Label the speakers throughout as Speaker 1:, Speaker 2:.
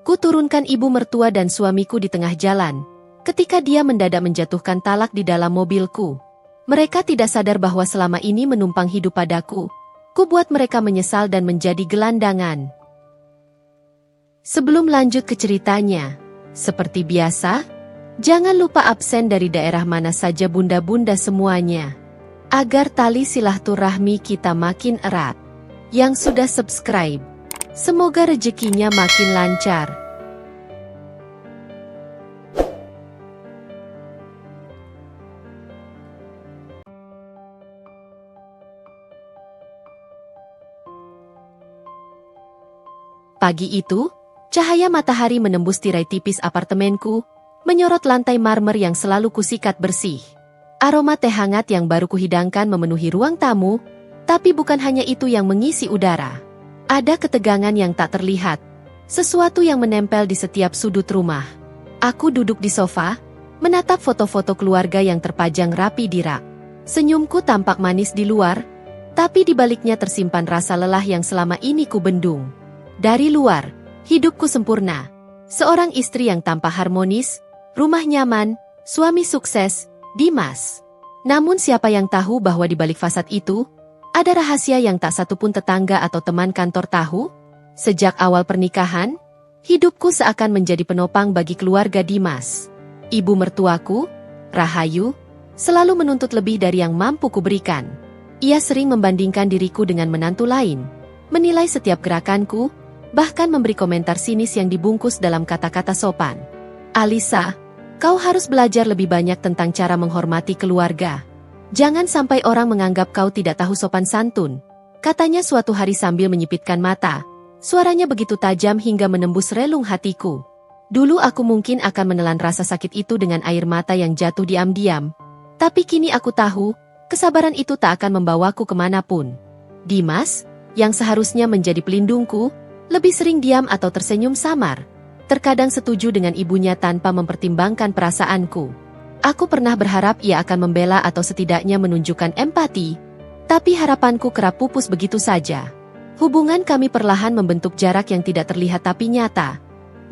Speaker 1: Ku turunkan ibu mertua dan suamiku di tengah jalan, ketika dia mendadak menjatuhkan talak di dalam mobilku. Mereka tidak sadar bahwa selama ini menumpang hidup padaku. Ku buat mereka menyesal dan menjadi gelandangan. Sebelum lanjut ke ceritanya, seperti biasa, jangan lupa absen dari daerah mana saja bunda-bunda semuanya, agar tali silaturahmi kita makin erat. Yang sudah subscribe, semoga rezekinya makin lancar. Pagi itu, cahaya matahari menembus tirai tipis apartemenku, menyorot lantai marmer yang selalu kusikat bersih. Aroma teh hangat yang baru kuhidangkan memenuhi ruang tamu, tapi bukan hanya itu yang mengisi udara. Ada ketegangan yang tak terlihat, sesuatu yang menempel di setiap sudut rumah. Aku duduk di sofa, menatap foto-foto keluarga yang terpajang rapi di rak. Senyumku tampak manis di luar, tapi di baliknya tersimpan rasa lelah yang selama ini kubendung. Dari luar, hidupku sempurna. Seorang istri yang tampak harmonis, rumah nyaman, suami sukses, Dimas. Namun siapa yang tahu bahwa di balik fasad itu, ada rahasia yang tak satupun tetangga atau teman kantor tahu? Sejak awal pernikahan, hidupku seakan menjadi penopang bagi keluarga Dimas. Ibu mertuaku, Rahayu, selalu menuntut lebih dari yang mampu kuberikan. Ia sering membandingkan diriku dengan menantu lain, menilai setiap gerakanku, bahkan memberi komentar sinis yang dibungkus dalam kata-kata sopan. Alisa, kau harus belajar lebih banyak tentang cara menghormati keluarga. Jangan sampai orang menganggap kau tidak tahu sopan santun, katanya suatu hari sambil menyipitkan mata. Suaranya begitu tajam hingga menembus relung hatiku. Dulu aku mungkin akan menelan rasa sakit itu dengan air mata yang jatuh diam-diam. Tapi kini aku tahu, kesabaran itu tak akan membawaku kemanapun. Dimas, yang seharusnya menjadi pelindungku, lebih sering diam atau tersenyum samar. Terkadang setuju dengan ibunya tanpa mempertimbangkan perasaanku. Aku pernah berharap ia akan membela atau setidaknya menunjukkan empati, tapi harapanku kerap pupus begitu saja. Hubungan kami perlahan membentuk jarak yang tidak terlihat tapi nyata.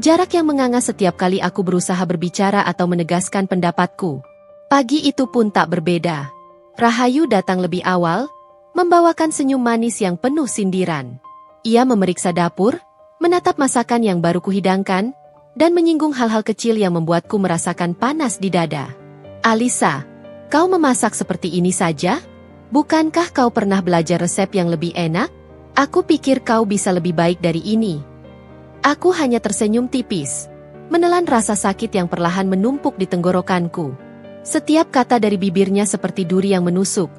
Speaker 1: Jarak yang menganga setiap kali aku berusaha berbicara atau menegaskan pendapatku. Pagi itu pun tak berbeda. Rahayu datang lebih awal, membawakan senyum manis yang penuh sindiran. Ia memeriksa dapur, menatap masakan yang baru kuhidangkan, dan menyinggung hal-hal kecil yang membuatku merasakan panas di dada. Alisa, kau memasak seperti ini saja? Bukankah kau pernah belajar resep yang lebih enak? Aku pikir kau bisa lebih baik dari ini. Aku hanya tersenyum tipis, menelan rasa sakit yang perlahan menumpuk di tenggorokanku. Setiap kata dari bibirnya seperti duri yang menusuk,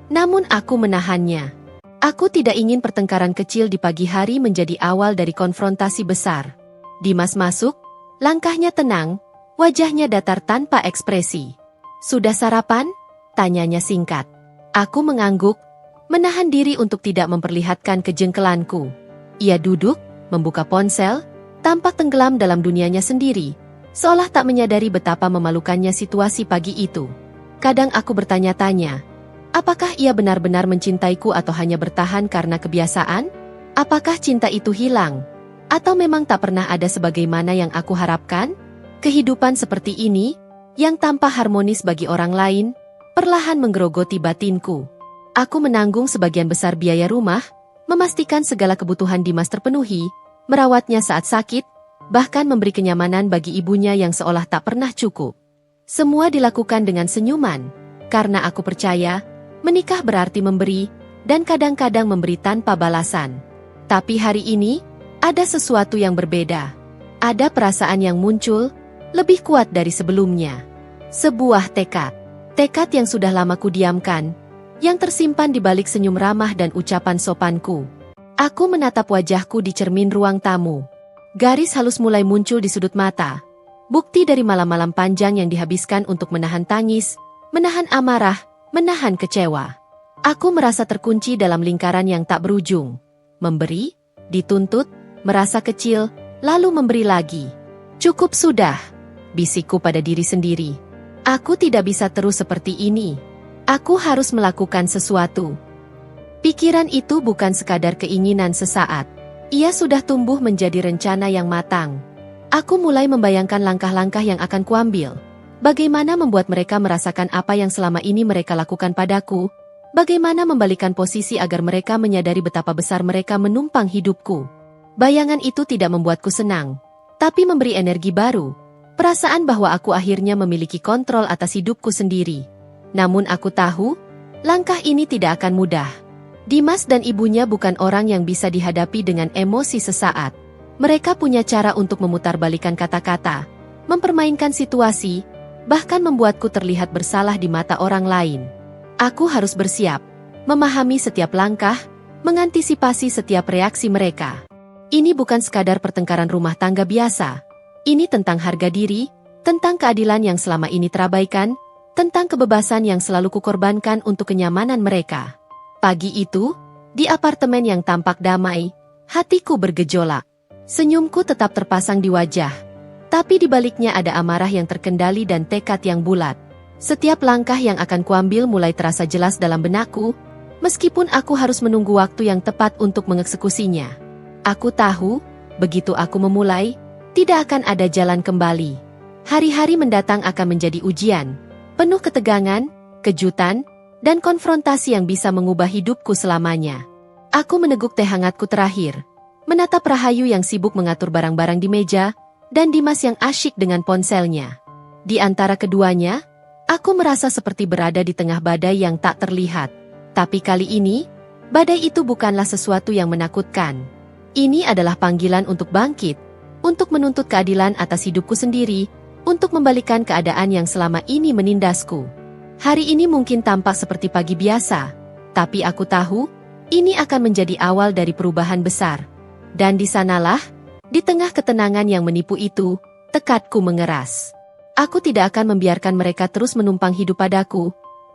Speaker 1: namun aku menahannya. Aku tidak ingin pertengkaran kecil di pagi hari menjadi awal dari konfrontasi besar. Dimas masuk, langkahnya tenang, wajahnya datar tanpa ekspresi. Sudah sarapan? Tanyanya singkat. Aku mengangguk, menahan diri untuk tidak memperlihatkan kejengkelanku. Ia duduk, membuka ponsel, tampak tenggelam dalam dunianya sendiri, seolah tak menyadari betapa memalukannya situasi pagi itu. Kadang aku bertanya-tanya, apakah ia benar-benar mencintaiku atau hanya bertahan karena kebiasaan? Apakah cinta itu hilang? Atau memang tak pernah ada sebagaimana yang aku harapkan? Kehidupan seperti ini, yang tampak harmonis bagi orang lain, perlahan menggerogoti batinku. Aku menanggung sebagian besar biaya rumah, memastikan segala kebutuhan Dimas terpenuhi, merawatnya saat sakit, bahkan memberi kenyamanan bagi ibunya yang seolah tak pernah cukup. Semua dilakukan dengan senyuman, karena aku percaya, menikah berarti memberi, dan kadang-kadang memberi tanpa balasan. Tapi hari ini, ada sesuatu yang berbeda. Ada perasaan yang muncul, lebih kuat dari sebelumnya. Sebuah tekad. Tekad yang sudah lama kudiamkan, yang tersimpan di balik senyum ramah dan ucapan sopanku. Aku menatap wajahku di cermin ruang tamu. Garis halus mulai muncul di sudut mata. Bukti dari malam-malam panjang yang dihabiskan untuk menahan tangis, menahan amarah, menahan kecewa. Aku merasa terkunci dalam lingkaran yang tak berujung. Memberi, dituntut, merasa kecil, lalu memberi lagi. Cukup sudah, bisikku pada diri sendiri. Aku tidak bisa terus seperti ini. Aku harus melakukan sesuatu. Pikiran itu bukan sekadar keinginan sesaat. Ia sudah tumbuh menjadi rencana yang matang. Aku mulai membayangkan langkah-langkah yang akan kuambil. Bagaimana membuat mereka merasakan apa yang selama ini mereka lakukan padaku. Bagaimana membalikan posisi agar mereka menyadari betapa besar mereka menumpang hidupku. Bayangan itu tidak membuatku senang, tapi memberi energi baru. Perasaan bahwa aku akhirnya memiliki kontrol atas hidupku sendiri. Namun aku tahu, langkah ini tidak akan mudah. Dimas dan ibunya bukan orang yang bisa dihadapi dengan emosi sesaat. Mereka punya cara untuk memutarbalikkan kata-kata, mempermainkan situasi, bahkan membuatku terlihat bersalah di mata orang lain. Aku harus bersiap, memahami setiap langkah, mengantisipasi setiap reaksi mereka. Ini bukan sekadar pertengkaran rumah tangga biasa. Ini tentang harga diri, tentang keadilan yang selama ini terabaikan, tentang kebebasan yang selalu kukorbankan untuk kenyamanan mereka. Pagi itu, di apartemen yang tampak damai, hatiku bergejolak. Senyumku tetap terpasang di wajah, tapi di baliknya ada amarah yang terkendali dan tekad yang bulat. Setiap langkah yang akan kuambil mulai terasa jelas dalam benakku, meskipun aku harus menunggu waktu yang tepat untuk mengeksekusinya. Aku tahu, begitu aku memulai, tidak akan ada jalan kembali. Hari-hari mendatang akan menjadi ujian, penuh ketegangan, kejutan, dan konfrontasi yang bisa mengubah hidupku selamanya. Aku meneguk teh hangatku terakhir, menatap Rahayu yang sibuk mengatur barang-barang di meja, dan Dimas yang asyik dengan ponselnya. Di antara keduanya, aku merasa seperti berada di tengah badai yang tak terlihat. Tapi kali ini, badai itu bukanlah sesuatu yang menakutkan. Ini adalah panggilan untuk bangkit, untuk menuntut keadilan atas hidupku sendiri, untuk membalikan keadaan yang selama ini menindasku. Hari ini mungkin tampak seperti pagi biasa, tapi aku tahu, ini akan menjadi awal dari perubahan besar. Dan di sanalah, di tengah ketenangan yang menipu itu, tekadku mengeras. Aku tidak akan membiarkan mereka terus menumpang hidup padaku.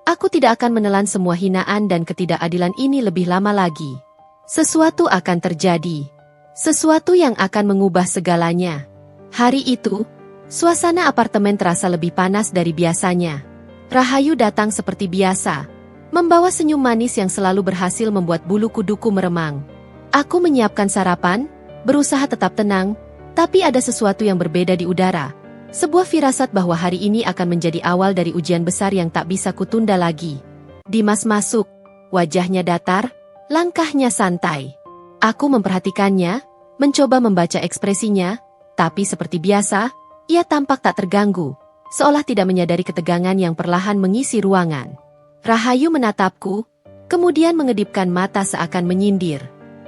Speaker 1: Aku tidak akan menelan semua hinaan dan ketidakadilan ini lebih lama lagi. Sesuatu akan terjadi. Sesuatu yang akan mengubah segalanya. Hari itu, suasana apartemen terasa lebih panas dari biasanya. Rahayu datang seperti biasa, membawa senyum manis yang selalu berhasil membuat bulu kuduku meremang. Aku menyiapkan sarapan, berusaha tetap tenang, tapi ada sesuatu yang berbeda di udara. Sebuah firasat bahwa hari ini akan menjadi awal dari ujian besar yang tak bisa kutunda lagi. Dimas masuk, wajahnya datar, langkahnya santai. Aku memperhatikannya, mencoba membaca ekspresinya, tapi seperti biasa, ia tampak tak terganggu, seolah tidak menyadari ketegangan yang perlahan mengisi ruangan. Rahayu menatapku, kemudian mengedipkan mata seakan menyindir.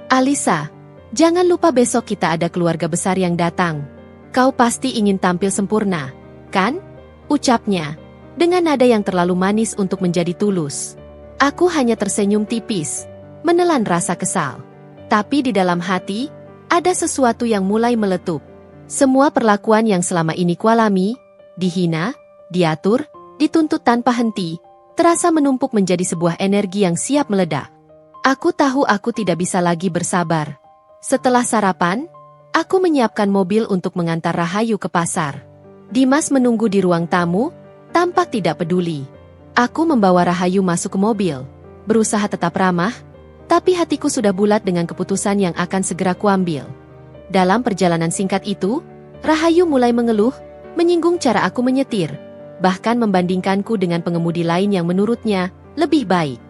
Speaker 1: Alisa, jangan lupa besok kita ada keluarga besar yang datang. Kau pasti ingin tampil sempurna, kan? Ucapnya, dengan nada yang terlalu manis untuk menjadi tulus. Aku hanya tersenyum tipis, menelan rasa kesal. Tapi di dalam hati, ada sesuatu yang mulai meletup. Semua perlakuan yang selama ini kualami, dihina, diatur, dituntut tanpa henti, terasa menumpuk menjadi sebuah energi yang siap meledak. Aku tahu aku tidak bisa lagi bersabar. Setelah sarapan, aku menyiapkan mobil untuk mengantar Rahayu ke pasar. Dimas menunggu di ruang tamu, tampak tidak peduli. Aku membawa Rahayu masuk ke mobil, berusaha tetap ramah, tapi hatiku sudah bulat dengan keputusan yang akan segera kuambil. Dalam perjalanan singkat itu, Rahayu mulai mengeluh, menyinggung cara aku menyetir, bahkan membandingkanku dengan pengemudi lain yang menurutnya lebih baik.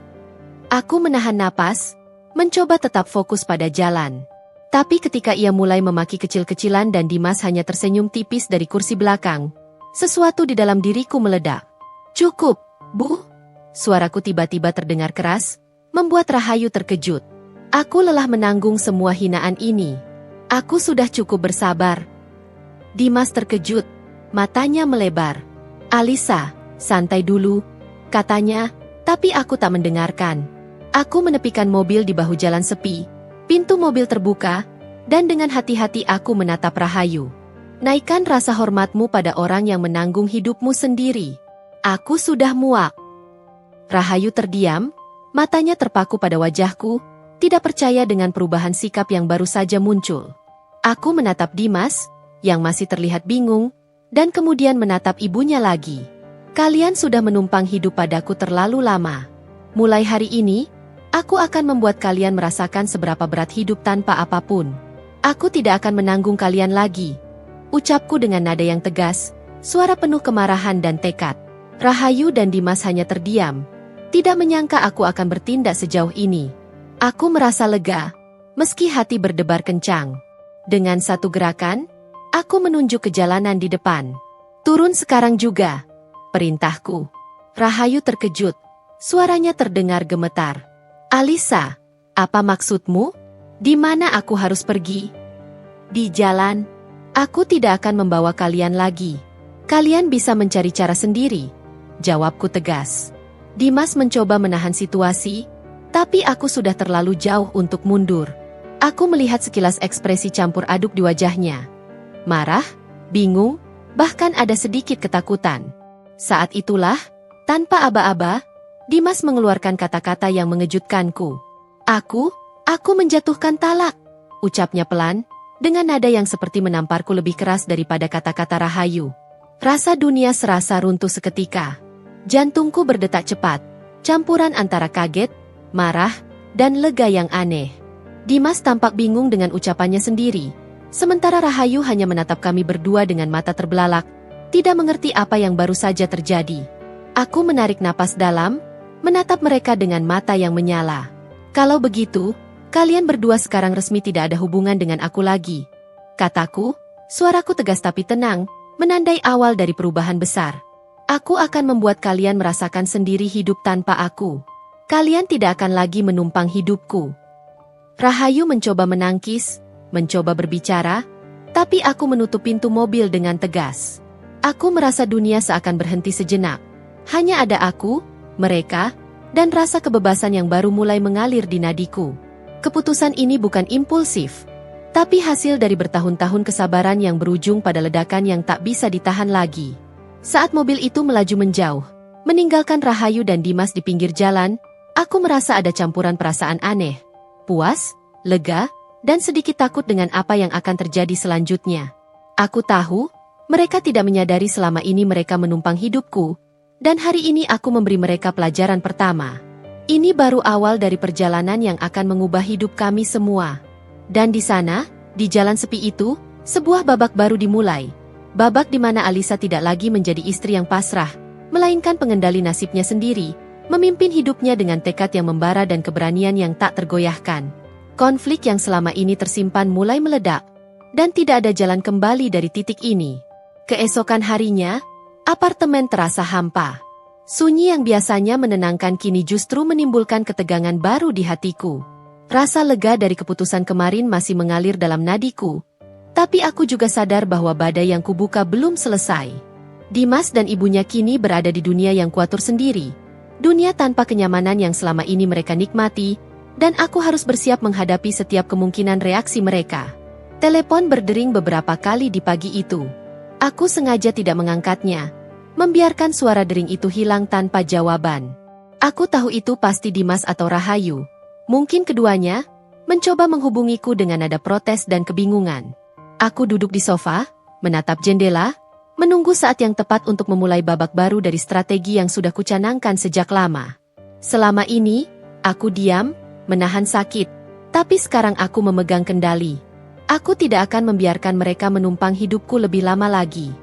Speaker 1: Aku menahan napas, mencoba tetap fokus pada jalan. Tapi ketika ia mulai memaki kecil-kecilan dan Dimas hanya tersenyum tipis dari kursi belakang, sesuatu di dalam diriku meledak. Cukup, Bu. Suaraku tiba-tiba terdengar keras, membuat Rahayu terkejut. Aku lelah menanggung semua hinaan ini. Aku sudah cukup bersabar. Dimas terkejut, matanya melebar. Alisa, santai dulu, katanya, tapi aku tak mendengarkan. Aku menepikan mobil di bahu jalan sepi, pintu mobil terbuka, dan dengan hati-hati aku menatap Rahayu. Naikkan rasa hormatmu pada orang yang menanggung hidupmu sendiri. Aku sudah muak. Rahayu terdiam, matanya terpaku pada wajahku, tidak percaya dengan perubahan sikap yang baru saja muncul. Aku menatap Dimas, yang masih terlihat bingung, dan kemudian menatap ibunya lagi. Kalian sudah menumpang hidup padaku terlalu lama. Mulai hari ini, aku akan membuat kalian merasakan seberapa berat hidup tanpa apapun. Aku tidak akan menanggung kalian lagi. Ucapku dengan nada yang tegas, suara penuh kemarahan dan tekad. Rahayu dan Dimas hanya terdiam. Tidak menyangka aku akan bertindak sejauh ini. Aku merasa lega, meski hati berdebar kencang. Dengan satu gerakan, aku menunjuk ke jalanan di depan. Turun sekarang juga, perintahku. Rahayu terkejut, suaranya terdengar gemetar. Alisa, apa maksudmu? Di mana aku harus pergi? Di jalan. Aku tidak akan membawa kalian lagi. Kalian bisa mencari cara sendiri, jawabku tegas. Dimas mencoba menahan situasi, tapi aku sudah terlalu jauh untuk mundur. Aku melihat sekilas ekspresi campur aduk di wajahnya. Marah, bingung, bahkan ada sedikit ketakutan. Saat itulah, tanpa aba-aba, Dimas mengeluarkan kata-kata yang mengejutkanku. Aku menjatuhkan talak, ucapnya pelan, dengan nada yang seperti menamparku lebih keras daripada kata-kata Rahayu. Rasa dunia serasa runtuh seketika. Jantungku berdetak cepat, campuran antara kaget, marah, dan lega yang aneh. Dimas tampak bingung dengan ucapannya sendiri, sementara Rahayu hanya menatap kami berdua dengan mata terbelalak, tidak mengerti apa yang baru saja terjadi. Aku menarik napas dalam, menatap mereka dengan mata yang menyala. Kalau begitu, kalian berdua sekarang resmi tidak ada hubungan dengan aku lagi, kataku, suaraku tegas tapi tenang, menandai awal dari perubahan besar. Aku akan membuat kalian merasakan sendiri hidup tanpa aku. Kalian tidak akan lagi menumpang hidupku. Rahayu mencoba menangkis, mencoba berbicara, tapi aku menutup pintu mobil dengan tegas. Aku merasa dunia seakan berhenti sejenak. Hanya ada aku, mereka, dan rasa kebebasan yang baru mulai mengalir di nadiku. Keputusan ini bukan impulsif, tapi hasil dari bertahun-tahun kesabaran yang berujung pada ledakan yang tak bisa ditahan lagi. Saat mobil itu melaju menjauh, meninggalkan Rahayu dan Dimas di pinggir jalan, aku merasa ada campuran perasaan aneh, puas, lega, dan sedikit takut dengan apa yang akan terjadi selanjutnya. Aku tahu, mereka tidak menyadari selama ini mereka menumpang hidupku, dan hari ini aku memberi mereka pelajaran pertama. Ini baru awal dari perjalanan yang akan mengubah hidup kami semua. Dan di sana, di jalan sepi itu, sebuah babak baru dimulai. Babak di mana Alisa tidak lagi menjadi istri yang pasrah, melainkan pengendali nasibnya sendiri, memimpin hidupnya dengan tekad yang membara dan keberanian yang tak tergoyahkan. Konflik yang selama ini tersimpan mulai meledak, dan tidak ada jalan kembali dari titik ini. Keesokan harinya, apartemen terasa hampa. Sunyi yang biasanya menenangkan kini justru menimbulkan ketegangan baru di hatiku. Rasa lega dari keputusan kemarin masih mengalir dalam nadiku, tapi aku juga sadar bahwa badai yang kubuka belum selesai. Dimas dan ibunya kini berada di dunia yang kuatur sendiri, dunia tanpa kenyamanan yang selama ini mereka nikmati, dan aku harus bersiap menghadapi setiap kemungkinan reaksi mereka. Telepon berdering beberapa kali di pagi itu. Aku sengaja tidak mengangkatnya, membiarkan suara dering itu hilang tanpa jawaban. Aku tahu itu pasti Dimas atau Rahayu. Mungkin keduanya mencoba menghubungiku dengan nada protes dan kebingungan. Aku duduk di sofa, menatap jendela, menunggu saat yang tepat untuk memulai babak baru dari strategi yang sudah kucanangkan sejak lama. Selama ini, aku diam, menahan sakit, tapi sekarang aku memegang kendali. Aku tidak akan membiarkan mereka menumpang hidupku lebih lama lagi.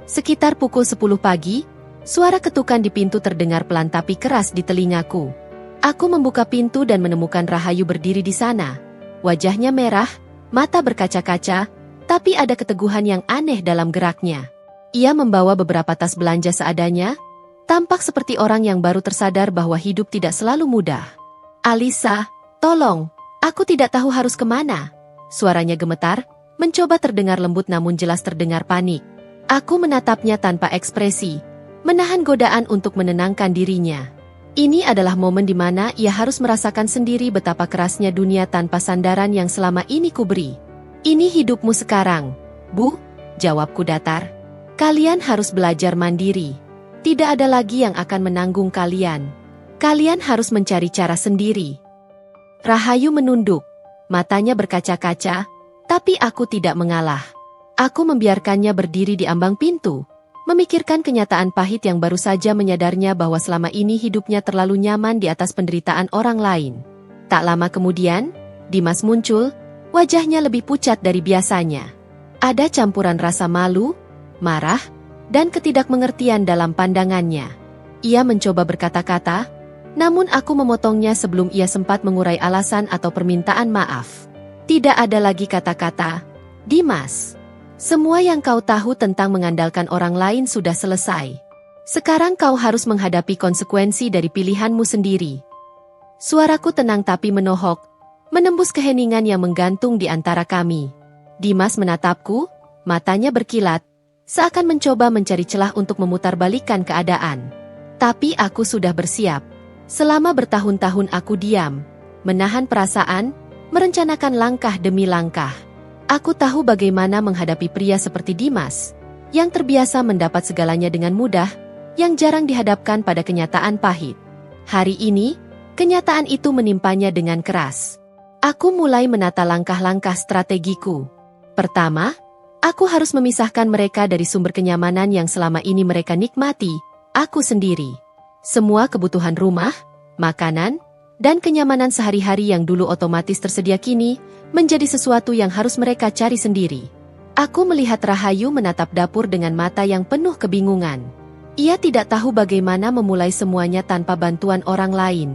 Speaker 1: Sekitar pukul 10 pagi, suara ketukan di pintu terdengar pelan tapi keras di telingaku. Aku membuka pintu dan menemukan Rahayu berdiri di sana. Wajahnya merah, mata berkaca-kaca, tapi ada keteguhan yang aneh dalam geraknya. Ia membawa beberapa tas belanja seadanya, tampak seperti orang yang baru tersadar bahwa hidup tidak selalu mudah. Alisa, tolong, aku tidak tahu harus kemana. Suaranya gemetar, mencoba terdengar lembut namun jelas terdengar panik. Aku menatapnya tanpa ekspresi, menahan godaan untuk menenangkan dirinya. Ini adalah momen di mana ia harus merasakan sendiri betapa kerasnya dunia tanpa sandaran yang selama ini kuberi. Ini hidupmu sekarang, Bu, jawabku datar. Kalian harus belajar mandiri. Tidak ada lagi yang akan menanggung kalian. Kalian harus mencari cara sendiri. Rahayu menunduk, matanya berkaca-kaca, tapi aku tidak mengalah. Aku membiarkannya berdiri di ambang pintu, memikirkan kenyataan pahit yang baru saja menyadarnya bahwa selama ini hidupnya terlalu nyaman di atas penderitaan orang lain. Tak lama kemudian, Dimas muncul, wajahnya lebih pucat dari biasanya. Ada campuran rasa malu, marah, dan ketidakmengertian dalam pandangannya. Ia mencoba berkata-kata, namun aku memotongnya sebelum ia sempat mengurai alasan atau permintaan maaf. Tidak ada lagi kata-kata. Dimas, semua yang kau tahu tentang mengandalkan orang lain sudah selesai. Sekarang kau harus menghadapi konsekuensi dari pilihanmu sendiri. Suaraku tenang tapi menohok, menembus keheningan yang menggantung di antara kami. Dimas menatapku, matanya berkilat, seakan mencoba mencari celah untuk memutarbalikkan keadaan. Tapi aku sudah bersiap. Selama bertahun-tahun aku diam, menahan perasaan, merencanakan langkah demi langkah. Aku tahu bagaimana menghadapi pria seperti Dimas, yang terbiasa mendapat segalanya dengan mudah, yang jarang dihadapkan pada kenyataan pahit. Hari ini, kenyataan itu menimpanya dengan keras. Aku mulai menata langkah-langkah strategiku. Pertama, aku harus memisahkan mereka dari sumber kenyamanan yang selama ini mereka nikmati, aku sendiri. Semua kebutuhan rumah, makanan, dan kenyamanan sehari-hari yang dulu otomatis tersedia kini, menjadi sesuatu yang harus mereka cari sendiri. Aku melihat Rahayu menatap dapur dengan mata yang penuh kebingungan. Ia tidak tahu bagaimana memulai semuanya tanpa bantuan orang lain.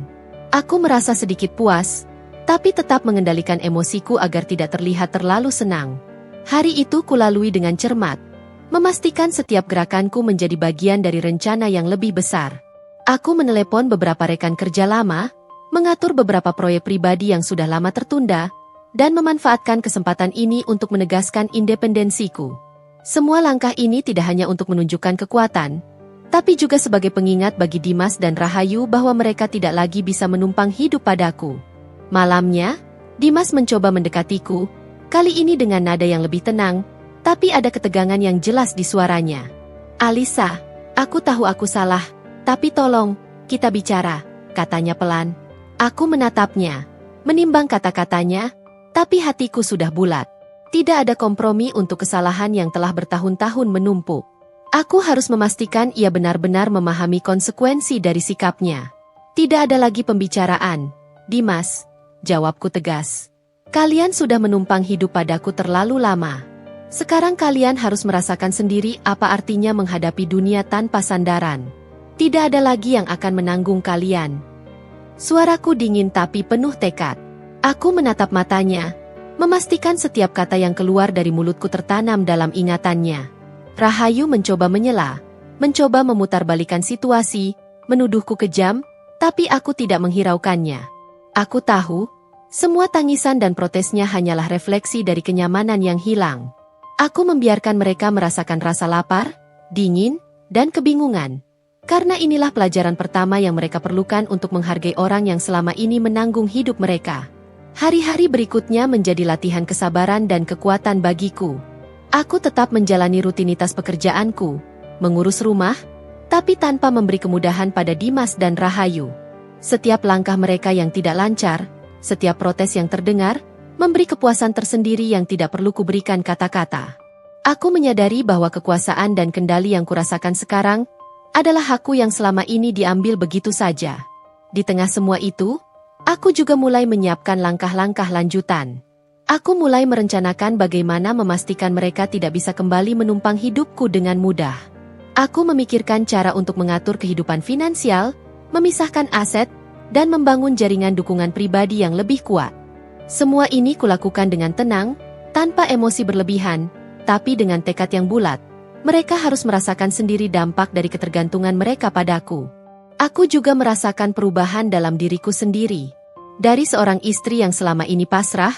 Speaker 1: Aku merasa sedikit puas, tapi tetap mengendalikan emosiku agar tidak terlihat terlalu senang. Hari itu kulalui dengan cermat, memastikan setiap gerakanku menjadi bagian dari rencana yang lebih besar. Aku menelepon beberapa rekan kerja lama, mengatur beberapa proyek pribadi yang sudah lama tertunda, dan memanfaatkan kesempatan ini untuk menegaskan independensiku. Semua langkah ini tidak hanya untuk menunjukkan kekuatan, tapi juga sebagai pengingat bagi Dimas dan Rahayu bahwa mereka tidak lagi bisa menumpang hidup padaku. Malamnya, Dimas mencoba mendekatiku, kali ini dengan nada yang lebih tenang, tapi ada ketegangan yang jelas di suaranya. "Alisa, aku tahu aku salah, tapi tolong, kita bicara," katanya pelan. Aku menatapnya, menimbang kata-katanya, tapi hatiku sudah bulat. Tidak ada kompromi untuk kesalahan yang telah bertahun-tahun menumpuk. Aku harus memastikan ia benar-benar memahami konsekuensi dari sikapnya. Tidak ada lagi pembicaraan. "Dimas," jawabku tegas. "Kalian sudah menumpang hidup padaku terlalu lama. Sekarang kalian harus merasakan sendiri apa artinya menghadapi dunia tanpa sandaran. Tidak ada lagi yang akan menanggung kalian." Suaraku dingin tapi penuh tekad. Aku menatap matanya, memastikan setiap kata yang keluar dari mulutku tertanam dalam ingatannya. Rahayu mencoba menyela, mencoba memutarbalikkan situasi, menuduhku kejam, tapi aku tidak menghiraukannya. Aku tahu, semua tangisan dan protesnya hanyalah refleksi dari kenyamanan yang hilang. Aku membiarkan mereka merasakan rasa lapar, dingin, dan kebingungan. Karena inilah pelajaran pertama yang mereka perlukan untuk menghargai orang yang selama ini menanggung hidup mereka. Hari-hari berikutnya menjadi latihan kesabaran dan kekuatan bagiku. Aku tetap menjalani rutinitas pekerjaanku, mengurus rumah, tapi tanpa memberi kemudahan pada Dimas dan Rahayu. Setiap langkah mereka yang tidak lancar, setiap protes yang terdengar, memberi kepuasan tersendiri yang tidak perlu kuberikan kata-kata. Aku menyadari bahwa kekuasaan dan kendali yang kurasakan sekarang adalah hakku yang selama ini diambil begitu saja. Di tengah semua itu, aku juga mulai menyiapkan langkah-langkah lanjutan. Aku mulai merencanakan bagaimana memastikan mereka tidak bisa kembali menumpang hidupku dengan mudah. Aku memikirkan cara untuk mengatur kehidupan finansial, memisahkan aset, dan membangun jaringan dukungan pribadi yang lebih kuat. Semua ini kulakukan dengan tenang, tanpa emosi berlebihan, tapi dengan tekad yang bulat. Mereka harus merasakan sendiri dampak dari ketergantungan mereka padaku. Aku juga merasakan perubahan dalam diriku sendiri. Dari seorang istri yang selama ini pasrah,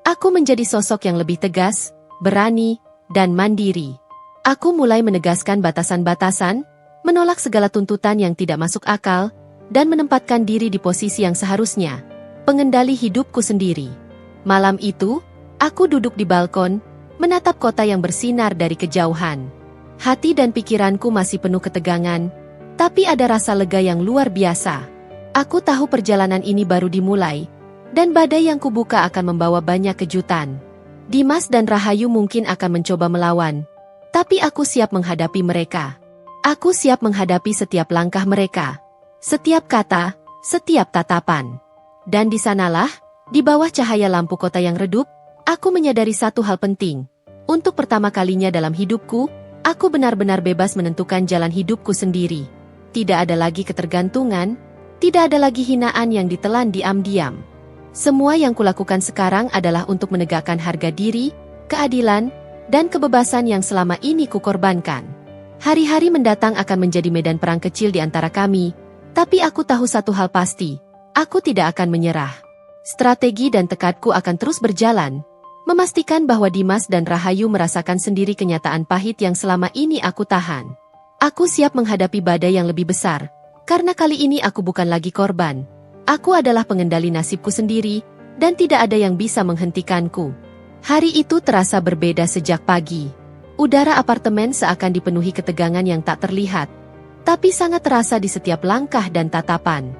Speaker 1: aku menjadi sosok yang lebih tegas, berani, dan mandiri. Aku mulai menegaskan batasan-batasan, menolak segala tuntutan yang tidak masuk akal, dan menempatkan diri di posisi yang seharusnya, pengendali hidupku sendiri. Malam itu, aku duduk di balkon, menatap kota yang bersinar dari kejauhan. Hati dan pikiranku masih penuh ketegangan, tapi ada rasa lega yang luar biasa. Aku tahu perjalanan ini baru dimulai, dan badai yang kubuka akan membawa banyak kejutan. Dimas dan Rahayu mungkin akan mencoba melawan, tapi aku siap menghadapi mereka. Aku siap menghadapi setiap langkah mereka, setiap kata, setiap tatapan. Dan di sanalah, di bawah cahaya lampu kota yang redup, aku menyadari satu hal penting. Untuk pertama kalinya dalam hidupku, aku benar-benar bebas menentukan jalan hidupku sendiri. Tidak ada lagi ketergantungan, tidak ada lagi hinaan yang ditelan diam-diam. Semua yang kulakukan sekarang adalah untuk menegakkan harga diri, keadilan, dan kebebasan yang selama ini kukorbankan. Hari-hari mendatang akan menjadi medan perang kecil di antara kami, tapi aku tahu satu hal pasti, aku tidak akan menyerah. Strategi dan tekadku akan terus berjalan, memastikan bahwa Dimas dan Rahayu merasakan sendiri kenyataan pahit yang selama ini aku tahan. Aku siap menghadapi badai yang lebih besar, karena kali ini aku bukan lagi korban. Aku adalah pengendali nasibku sendiri, dan tidak ada yang bisa menghentikanku. Hari itu terasa berbeda sejak pagi. Udara apartemen seakan dipenuhi ketegangan yang tak terlihat, tapi sangat terasa di setiap langkah dan tatapan.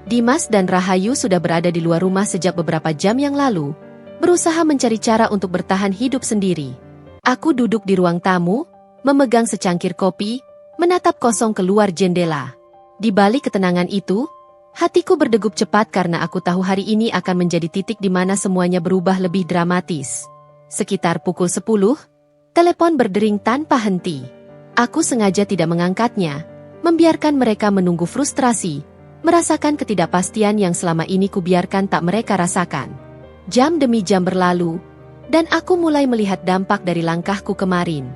Speaker 1: Dimas dan Rahayu sudah berada di luar rumah sejak beberapa jam yang lalu, berusaha mencari cara untuk bertahan hidup sendiri. Aku duduk di ruang tamu, memegang secangkir kopi, menatap kosong keluar jendela. Di balik ketenangan itu, hatiku berdegup cepat karena aku tahu hari ini akan menjadi titik di mana semuanya berubah lebih dramatis. Sekitar pukul 10, telepon berdering tanpa henti. Aku sengaja tidak mengangkatnya, membiarkan mereka menunggu frustrasi, merasakan ketidakpastian yang selama ini kubiarkan tak mereka rasakan. Jam demi jam berlalu, dan aku mulai melihat dampak dari langkahku kemarin.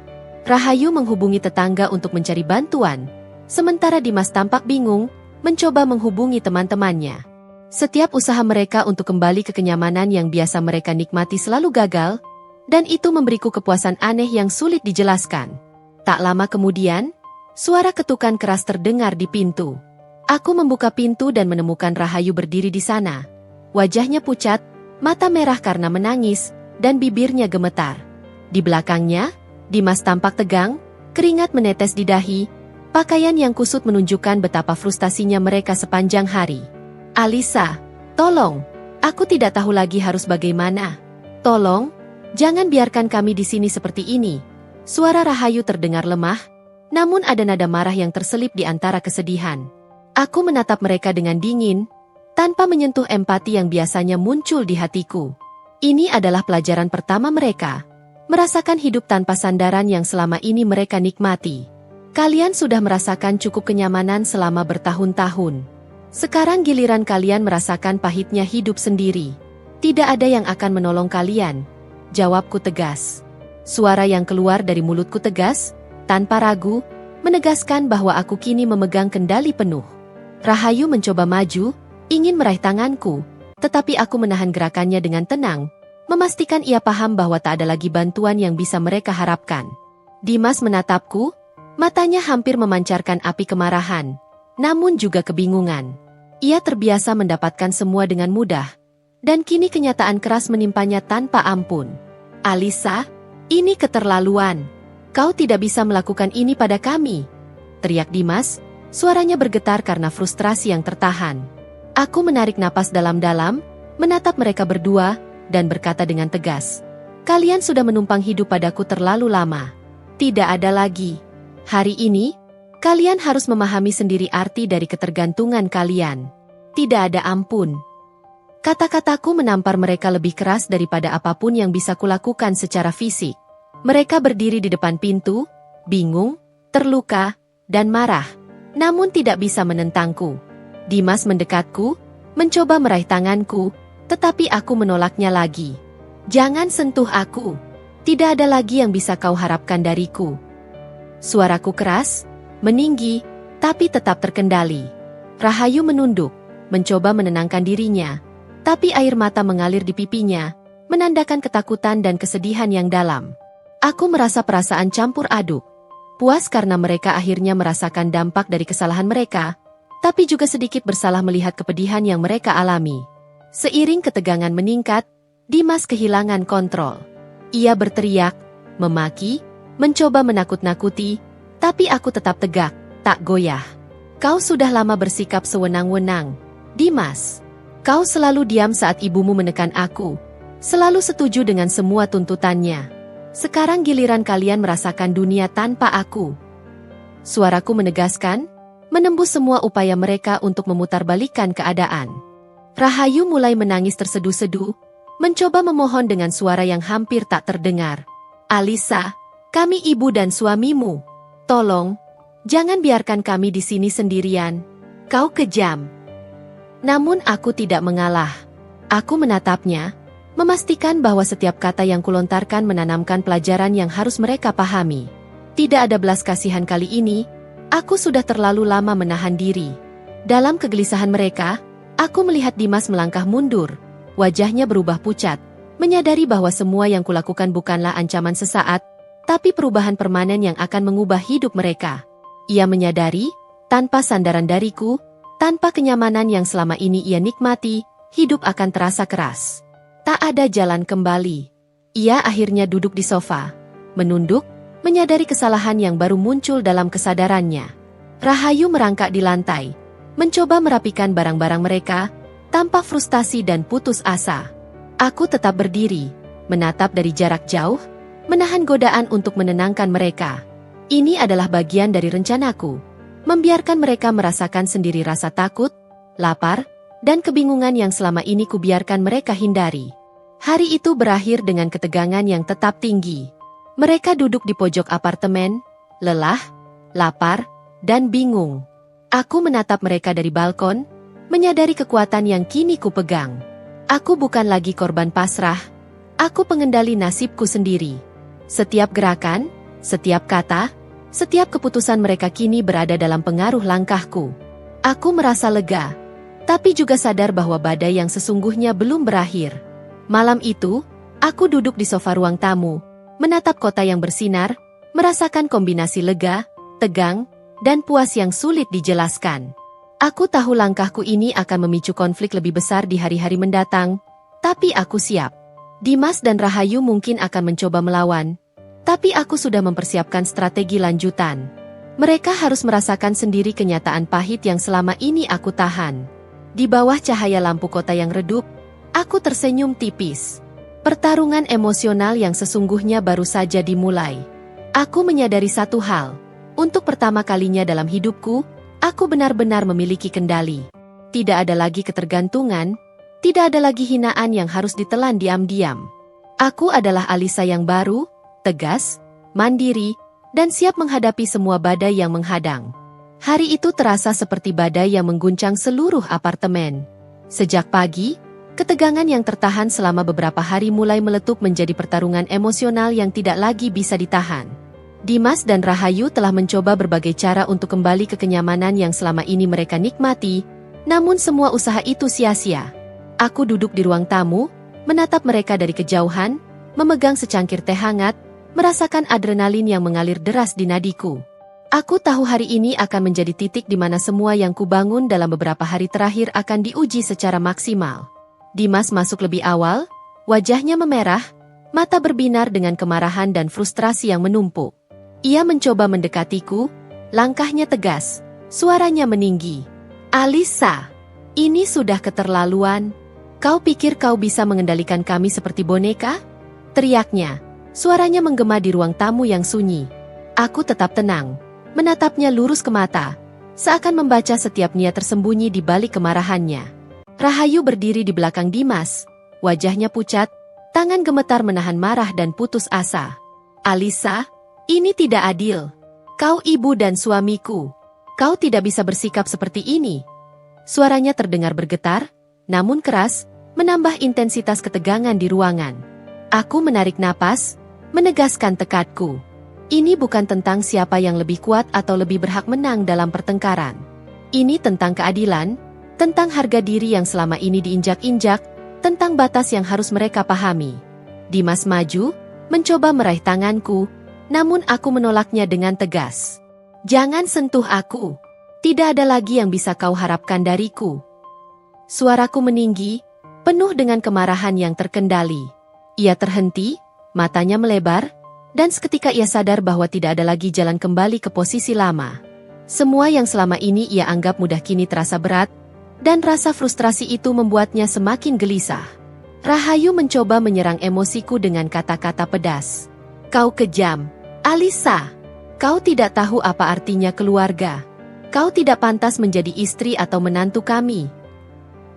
Speaker 1: Rahayu menghubungi tetangga untuk mencari bantuan, sementara Dimas tampak bingung, mencoba menghubungi teman-temannya. Setiap usaha mereka untuk kembali ke kenyamanan yang biasa mereka nikmati selalu gagal, dan itu memberiku kepuasan aneh yang sulit dijelaskan. Tak lama kemudian, suara ketukan keras terdengar di pintu. Aku membuka pintu dan menemukan Rahayu berdiri di sana. Wajahnya pucat, mata merah karena menangis, dan bibirnya gemetar. Di belakangnya, Dimas tampak tegang, keringat menetes di dahi, pakaian yang kusut menunjukkan betapa frustasinya mereka sepanjang hari. "Alisa, tolong, aku tidak tahu lagi harus bagaimana. Tolong, jangan biarkan kami di sini seperti ini." Suara Rahayu terdengar lemah, namun ada nada marah yang terselip di antara kesedihan. Aku menatap mereka dengan dingin, tanpa menyentuh empati yang biasanya muncul di hatiku. Ini adalah pelajaran pertama mereka, merasakan hidup tanpa sandaran yang selama ini mereka nikmati. Kalian sudah merasakan cukup kenyamanan selama bertahun-tahun. Sekarang giliran kalian merasakan pahitnya hidup sendiri. Tidak ada yang akan menolong kalian, jawabku tegas. Suara yang keluar dari mulutku tegas, tanpa ragu, menegaskan bahwa aku kini memegang kendali penuh. Rahayu mencoba maju, ingin meraih tanganku, tetapi aku menahan gerakannya dengan tenang, memastikan ia paham bahwa tak ada lagi bantuan yang bisa mereka harapkan. Dimas menatapku, matanya hampir memancarkan api kemarahan, namun juga kebingungan. Ia terbiasa mendapatkan semua dengan mudah, dan kini kenyataan keras menimpanya tanpa ampun. "Alisa, ini keterlaluan. Kau tidak bisa melakukan ini pada kami," teriak Dimas, suaranya bergetar karena frustrasi yang tertahan. Aku menarik napas dalam-dalam, menatap mereka berdua, dan berkata dengan tegas, "Kalian sudah menumpang hidup padaku terlalu lama. Tidak ada lagi. Hari ini, kalian harus memahami sendiri arti dari ketergantungan kalian. Tidak ada ampun." Kata-kataku menampar mereka lebih keras daripada apapun yang bisa kulakukan secara fisik. Mereka berdiri di depan pintu, bingung, terluka, dan marah, namun tidak bisa menentangku. Dimas mendekatku, mencoba meraih tanganku, tetapi aku menolaknya lagi. "Jangan sentuh aku. Tidak ada lagi yang bisa kau harapkan dariku." Suaraku keras, meninggi, tapi tetap terkendali. Rahayu menunduk, mencoba menenangkan dirinya, tapi air mata mengalir di pipinya, menandakan ketakutan dan kesedihan yang dalam. Aku merasa perasaan campur aduk, puas karena mereka akhirnya merasakan dampak dari kesalahan mereka, tapi juga sedikit bersalah melihat kepedihan yang mereka alami. Seiring ketegangan meningkat, Dimas kehilangan kontrol. Ia berteriak, memaki, mencoba menakut-nakuti, tapi aku tetap tegak, tak goyah. "Kau sudah lama bersikap sewenang-wenang, Dimas. Kau selalu diam saat ibumu menekan aku, selalu setuju dengan semua tuntutannya. Sekarang giliran kalian merasakan dunia tanpa aku." Suaraku menegaskan, menembus semua upaya mereka untuk memutarbalikkan keadaan. Rahayu mulai menangis terseduh-seduh, mencoba memohon dengan suara yang hampir tak terdengar. Alisa, kami ibu dan suamimu. Tolong, jangan biarkan kami di sini sendirian. Kau kejam. Namun aku tidak mengalah. Aku menatapnya, memastikan bahwa setiap kata yang kulontarkan menanamkan pelajaran yang harus mereka pahami. Tidak ada belas kasihan kali ini, aku sudah terlalu lama menahan diri. Dalam kegelisahan mereka, aku melihat Dimas melangkah mundur. Wajahnya berubah pucat, menyadari bahwa semua yang kulakukan bukanlah ancaman sesaat, tapi perubahan permanen yang akan mengubah hidup mereka. Ia menyadari, tanpa sandaran dariku, tanpa kenyamanan yang selama ini ia nikmati, hidup akan terasa keras. Tak ada jalan kembali. Ia akhirnya duduk di sofa, menunduk, menyadari kesalahan yang baru muncul dalam kesadarannya. Rahayu merangkak di lantai, mencoba merapikan barang-barang mereka, tampak frustasi dan putus asa. Aku tetap berdiri, menatap dari jarak jauh, menahan godaan untuk menenangkan mereka. Ini adalah bagian dari rencanaku, membiarkan mereka merasakan sendiri rasa takut, lapar, dan kebingungan yang selama ini kubiarkan mereka hindari. Hari itu berakhir dengan ketegangan yang tetap tinggi. Mereka duduk di pojok apartemen, lelah, lapar, dan bingung. Aku menatap mereka dari balkon, menyadari kekuatan yang kini kupegang. Aku bukan lagi korban pasrah, aku pengendali nasibku sendiri. Setiap gerakan, setiap kata, setiap keputusan mereka kini berada dalam pengaruh langkahku. Aku merasa lega, tapi juga sadar bahwa badai yang sesungguhnya belum berakhir. Malam itu, aku duduk di sofa ruang tamu, menatap kota yang bersinar, merasakan kombinasi lega, tegang, dan puas yang sulit dijelaskan. Aku tahu langkahku ini akan memicu konflik lebih besar di hari-hari mendatang, tapi aku siap. Dimas dan Rahayu mungkin akan mencoba melawan, tapi aku sudah mempersiapkan strategi lanjutan. Mereka harus merasakan sendiri kenyataan pahit yang selama ini aku tahan. Di bawah cahaya lampu kota yang redup, aku tersenyum tipis. Pertarungan emosional yang sesungguhnya baru saja dimulai. Aku menyadari satu hal. Untuk pertama kalinya dalam hidupku, aku benar-benar memiliki kendali. Tidak ada lagi ketergantungan, tidak ada lagi hinaan yang harus ditelan diam-diam. Aku adalah Alisa yang baru, tegas, mandiri, dan siap menghadapi semua badai yang menghadang. Hari itu terasa seperti badai yang mengguncang seluruh apartemen. Sejak pagi, ketegangan yang tertahan selama beberapa hari mulai meletup menjadi pertarungan emosional yang tidak lagi bisa ditahan. Dimas dan Rahayu telah mencoba berbagai cara untuk kembali ke kenyamanan yang selama ini mereka nikmati, namun semua usaha itu sia-sia. Aku duduk di ruang tamu, menatap mereka dari kejauhan, memegang secangkir teh hangat, merasakan adrenalin yang mengalir deras di nadiku. Aku tahu hari ini akan menjadi titik di mana semua yang kubangun dalam beberapa hari terakhir akan diuji secara maksimal. Dimas masuk lebih awal, wajahnya memerah, mata berbinar dengan kemarahan dan frustrasi yang menumpuk. Ia mencoba mendekatiku, langkahnya tegas, suaranya meninggi. Alisa, ini sudah keterlaluan. Kau pikir kau bisa mengendalikan kami seperti boneka? Teriaknya, suaranya menggema di ruang tamu yang sunyi. Aku tetap tenang, menatapnya lurus ke mata, seakan membaca setiap niat tersembunyi di balik kemarahannya. Rahayu berdiri di belakang Dimas, wajahnya pucat, tangan gemetar menahan marah dan putus asa. Alisa, ini tidak adil. Kau ibu dan suamiku. Kau tidak bisa bersikap seperti ini. Suaranya terdengar bergetar, namun keras, menambah intensitas ketegangan di ruangan. Aku menarik napas, menegaskan tekadku. Ini bukan tentang siapa yang lebih kuat atau lebih berhak menang dalam pertengkaran. Ini tentang keadilan, tentang harga diri yang selama ini diinjak-injak, tentang batas yang harus mereka pahami. Dimas maju, mencoba meraih tanganku, namun aku menolaknya dengan tegas. Jangan sentuh aku. Tidak ada lagi yang bisa kau harapkan dariku. Suaraku meninggi, penuh dengan kemarahan yang terkendali. Ia terhenti, matanya melebar, dan seketika ia sadar bahwa tidak ada lagi jalan kembali ke posisi lama. Semua yang selama ini ia anggap mudah kini terasa berat, dan rasa frustrasi itu membuatnya semakin gelisah. Rahayu mencoba menyerang emosiku dengan kata-kata pedas. Kau kejam, Alisa. Kau tidak tahu apa artinya keluarga. Kau tidak pantas menjadi istri atau menantu kami.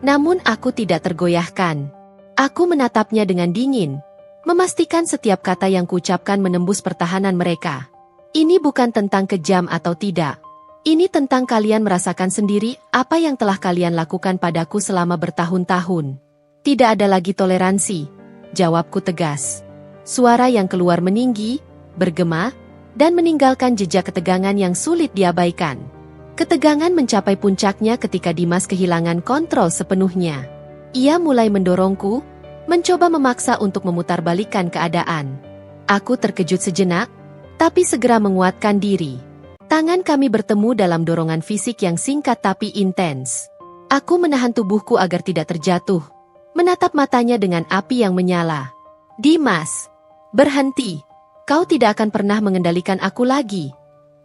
Speaker 1: Namun aku tidak tergoyahkan. Aku menatapnya dengan dingin, memastikan setiap kata yang kuucapkan menembus pertahanan mereka. Ini bukan tentang kejam atau tidak. Ini tentang kalian merasakan sendiri apa yang telah kalian lakukan padaku selama bertahun-tahun. Tidak ada lagi toleransi, jawabku tegas. Suara yang keluar meninggi, bergema, dan meninggalkan jejak ketegangan yang sulit diabaikan. Ketegangan mencapai puncaknya ketika Dimas kehilangan kontrol sepenuhnya. Ia mulai mendorongku, mencoba memaksa untuk memutarbalikkan keadaan. Aku terkejut sejenak, tapi segera menguatkan diri. Tangan kami bertemu dalam dorongan fisik yang singkat tapi intens. Aku menahan tubuhku agar tidak terjatuh, menatap matanya dengan api yang menyala. Dimas, berhenti. Kau tidak akan pernah mengendalikan aku lagi.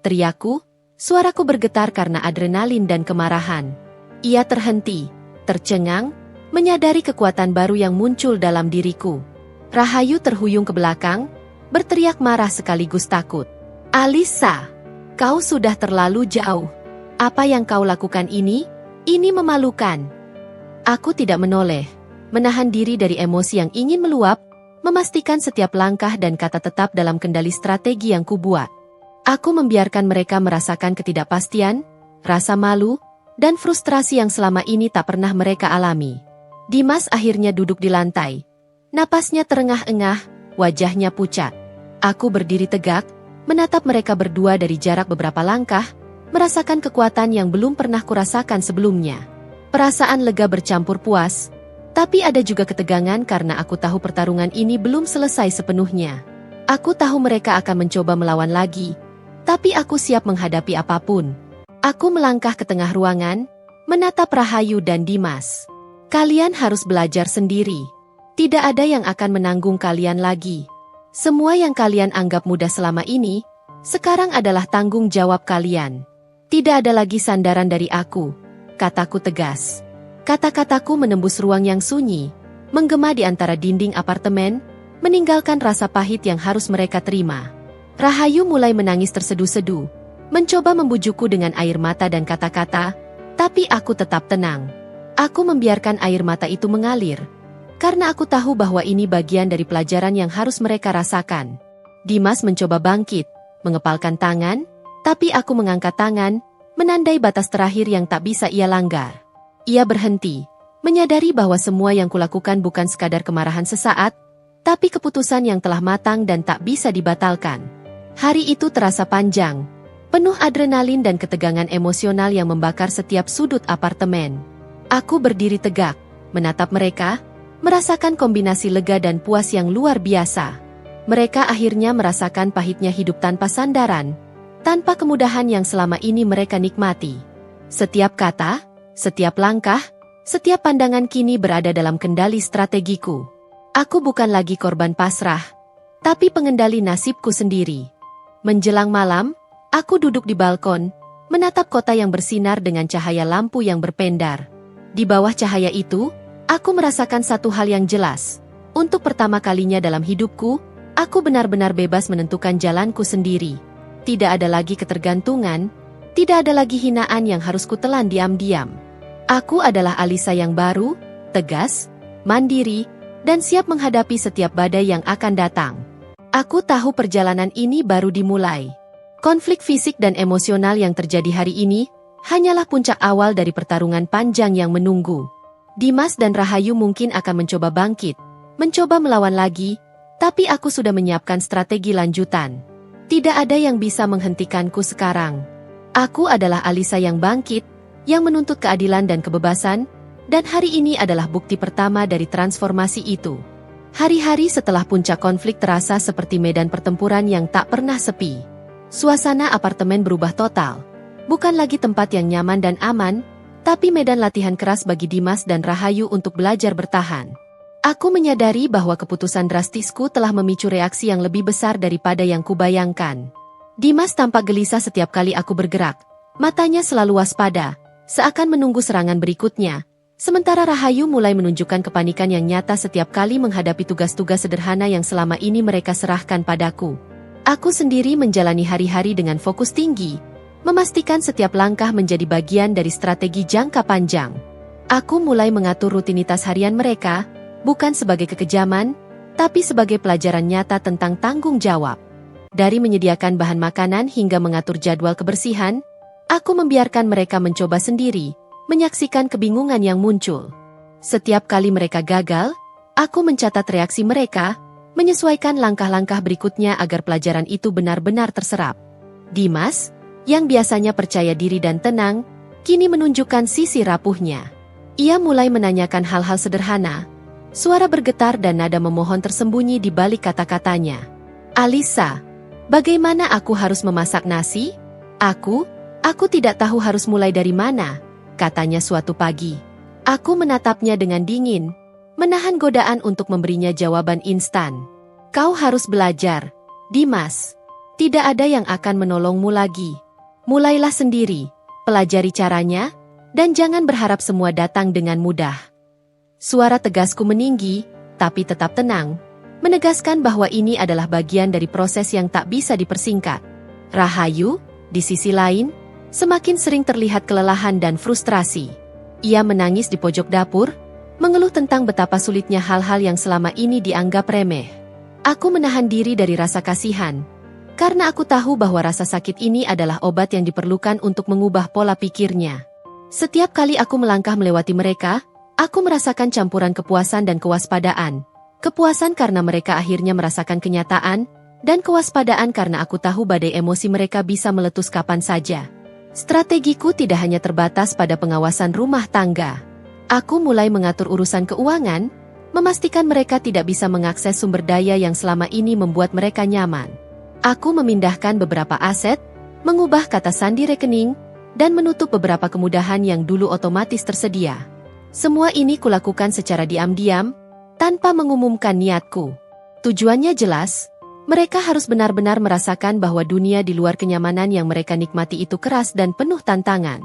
Speaker 1: Teriakku, suaraku bergetar karena adrenalin dan kemarahan. Ia terhenti, tercengang, menyadari kekuatan baru yang muncul dalam diriku. Rahayu terhuyung ke belakang, berteriak marah sekaligus takut. Alisa, kau sudah terlalu jauh. Apa yang kau lakukan ini memalukan. Aku tidak menoleh, menahan diri dari emosi yang ingin meluap, memastikan setiap langkah dan kata tetap dalam kendali strategi yang kubuat. Aku membiarkan mereka merasakan ketidakpastian, rasa malu, dan frustrasi yang selama ini tak pernah mereka alami. Dimas akhirnya duduk di lantai. Napasnya terengah-engah, wajahnya pucat. Aku berdiri tegak, menatap mereka berdua dari jarak beberapa langkah, merasakan kekuatan yang belum pernah kurasakan sebelumnya. Perasaan lega bercampur puas, tapi ada juga ketegangan karena aku tahu pertarungan ini belum selesai sepenuhnya. Aku tahu mereka akan mencoba melawan lagi, tapi aku siap menghadapi apapun. Aku melangkah ke tengah ruangan, menatap Rahayu dan Dimas. Kalian harus belajar sendiri. Tidak ada yang akan menanggung kalian lagi. Semua yang kalian anggap mudah selama ini, sekarang adalah tanggung jawab kalian. Tidak ada lagi sandaran dari aku, kataku tegas. Kata-kataku menembus ruang yang sunyi, menggema di antara dinding apartemen, meninggalkan rasa pahit yang harus mereka terima. Rahayu mulai menangis terseduh-seduh, mencoba membujukku dengan air mata dan kata-kata, tapi aku tetap tenang. Aku membiarkan air mata itu mengalir, karena aku tahu bahwa ini bagian dari pelajaran yang harus mereka rasakan. Dimas mencoba bangkit, mengepalkan tangan, tapi aku mengangkat tangan, menandai batas terakhir yang tak bisa ia langgar. Ia berhenti, menyadari bahwa semua yang kulakukan bukan sekadar kemarahan sesaat, tapi keputusan yang telah matang dan tak bisa dibatalkan. Hari itu terasa panjang, penuh adrenalin dan ketegangan emosional yang membakar setiap sudut apartemen. Aku berdiri tegak, menatap mereka, merasakan kombinasi lega dan puas yang luar biasa. Mereka akhirnya merasakan pahitnya hidup tanpa sandaran, tanpa kemudahan yang selama ini mereka nikmati. Setiap kata, setiap langkah, setiap pandangan kini berada dalam kendali strategiku. Aku bukan lagi korban pasrah, tapi pengendali nasibku sendiri. Menjelang malam, aku duduk di balkon, menatap kota yang bersinar dengan cahaya lampu yang berpendar. Di bawah cahaya itu, aku merasakan satu hal yang jelas. Untuk pertama kalinya dalam hidupku, aku benar-benar bebas menentukan jalanku sendiri. Tidak ada lagi ketergantungan, tidak ada lagi hinaan yang harus kutelan diam-diam. Aku adalah Alisa yang baru, tegas, mandiri, dan siap menghadapi setiap badai yang akan datang. Aku tahu perjalanan ini baru dimulai. Konflik fisik dan emosional yang terjadi hari ini hanyalah puncak awal dari pertarungan panjang yang menunggu. Dimas dan Rahayu mungkin akan mencoba bangkit, mencoba melawan lagi, tapi aku sudah menyiapkan strategi lanjutan. Tidak ada yang bisa menghentikanku sekarang. Aku adalah Alisa yang bangkit, yang menuntut keadilan dan kebebasan, dan hari ini adalah bukti pertama dari transformasi itu. Hari-hari setelah puncak konflik terasa seperti medan pertempuran yang tak pernah sepi. Suasana apartemen berubah total. Bukan lagi tempat yang nyaman dan aman, tapi medan latihan keras bagi Dimas dan Rahayu untuk belajar bertahan. Aku menyadari bahwa keputusan drastisku telah memicu reaksi yang lebih besar daripada yang kubayangkan. Dimas tampak gelisah setiap kali aku bergerak. Matanya selalu waspada, seakan menunggu serangan berikutnya. Sementara Rahayu mulai menunjukkan kepanikan yang nyata setiap kali menghadapi tugas-tugas sederhana yang selama ini mereka serahkan padaku. Aku sendiri menjalani hari-hari dengan fokus tinggi, memastikan setiap langkah menjadi bagian dari strategi jangka panjang. Aku mulai mengatur rutinitas harian mereka, bukan sebagai kekejaman, tapi sebagai pelajaran nyata tentang tanggung jawab. Dari menyediakan bahan makanan hingga mengatur jadwal kebersihan, aku membiarkan mereka mencoba sendiri, menyaksikan kebingungan yang muncul. Setiap kali mereka gagal, aku mencatat reaksi mereka, menyesuaikan langkah-langkah berikutnya agar pelajaran itu benar-benar terserap. Dimas, yang biasanya percaya diri dan tenang, kini menunjukkan sisi rapuhnya. Ia mulai menanyakan hal-hal sederhana. Suara bergetar dan nada memohon tersembunyi di balik kata-katanya. "Alisa, bagaimana aku harus memasak nasi? Aku tidak tahu harus mulai dari mana," katanya suatu pagi. Aku menatapnya dengan dingin, menahan godaan untuk memberinya jawaban instan. "Kau harus belajar, Dimas. Tidak ada yang akan menolongmu lagi. Mulailah sendiri, pelajari caranya, dan jangan berharap semua datang dengan mudah." Suara tegasku meninggi, tapi tetap tenang, menegaskan bahwa ini adalah bagian dari proses yang tak bisa dipersingkat. Rahayu, di sisi lain, semakin sering terlihat kelelahan dan frustrasi. Ia menangis di pojok dapur, mengeluh tentang betapa sulitnya hal-hal yang selama ini dianggap remeh. Aku menahan diri dari rasa kasihan, karena aku tahu bahwa rasa sakit ini adalah obat yang diperlukan untuk mengubah pola pikirnya. Setiap kali aku melangkah melewati mereka, aku merasakan campuran kepuasan dan kewaspadaan. Kepuasan karena mereka akhirnya merasakan kenyataan, dan kewaspadaan karena aku tahu badai emosi mereka bisa meletus kapan saja. Strategiku tidak hanya terbatas pada pengawasan rumah tangga. Aku mulai mengatur urusan keuangan, memastikan mereka tidak bisa mengakses sumber daya yang selama ini membuat mereka nyaman. Aku memindahkan beberapa aset, mengubah kata sandi rekening, dan menutup beberapa kemudahan yang dulu otomatis tersedia. Semua ini kulakukan secara diam-diam, tanpa mengumumkan niatku. Tujuannya jelas, mereka harus benar-benar merasakan bahwa dunia di luar kenyamanan yang mereka nikmati itu keras dan penuh tantangan.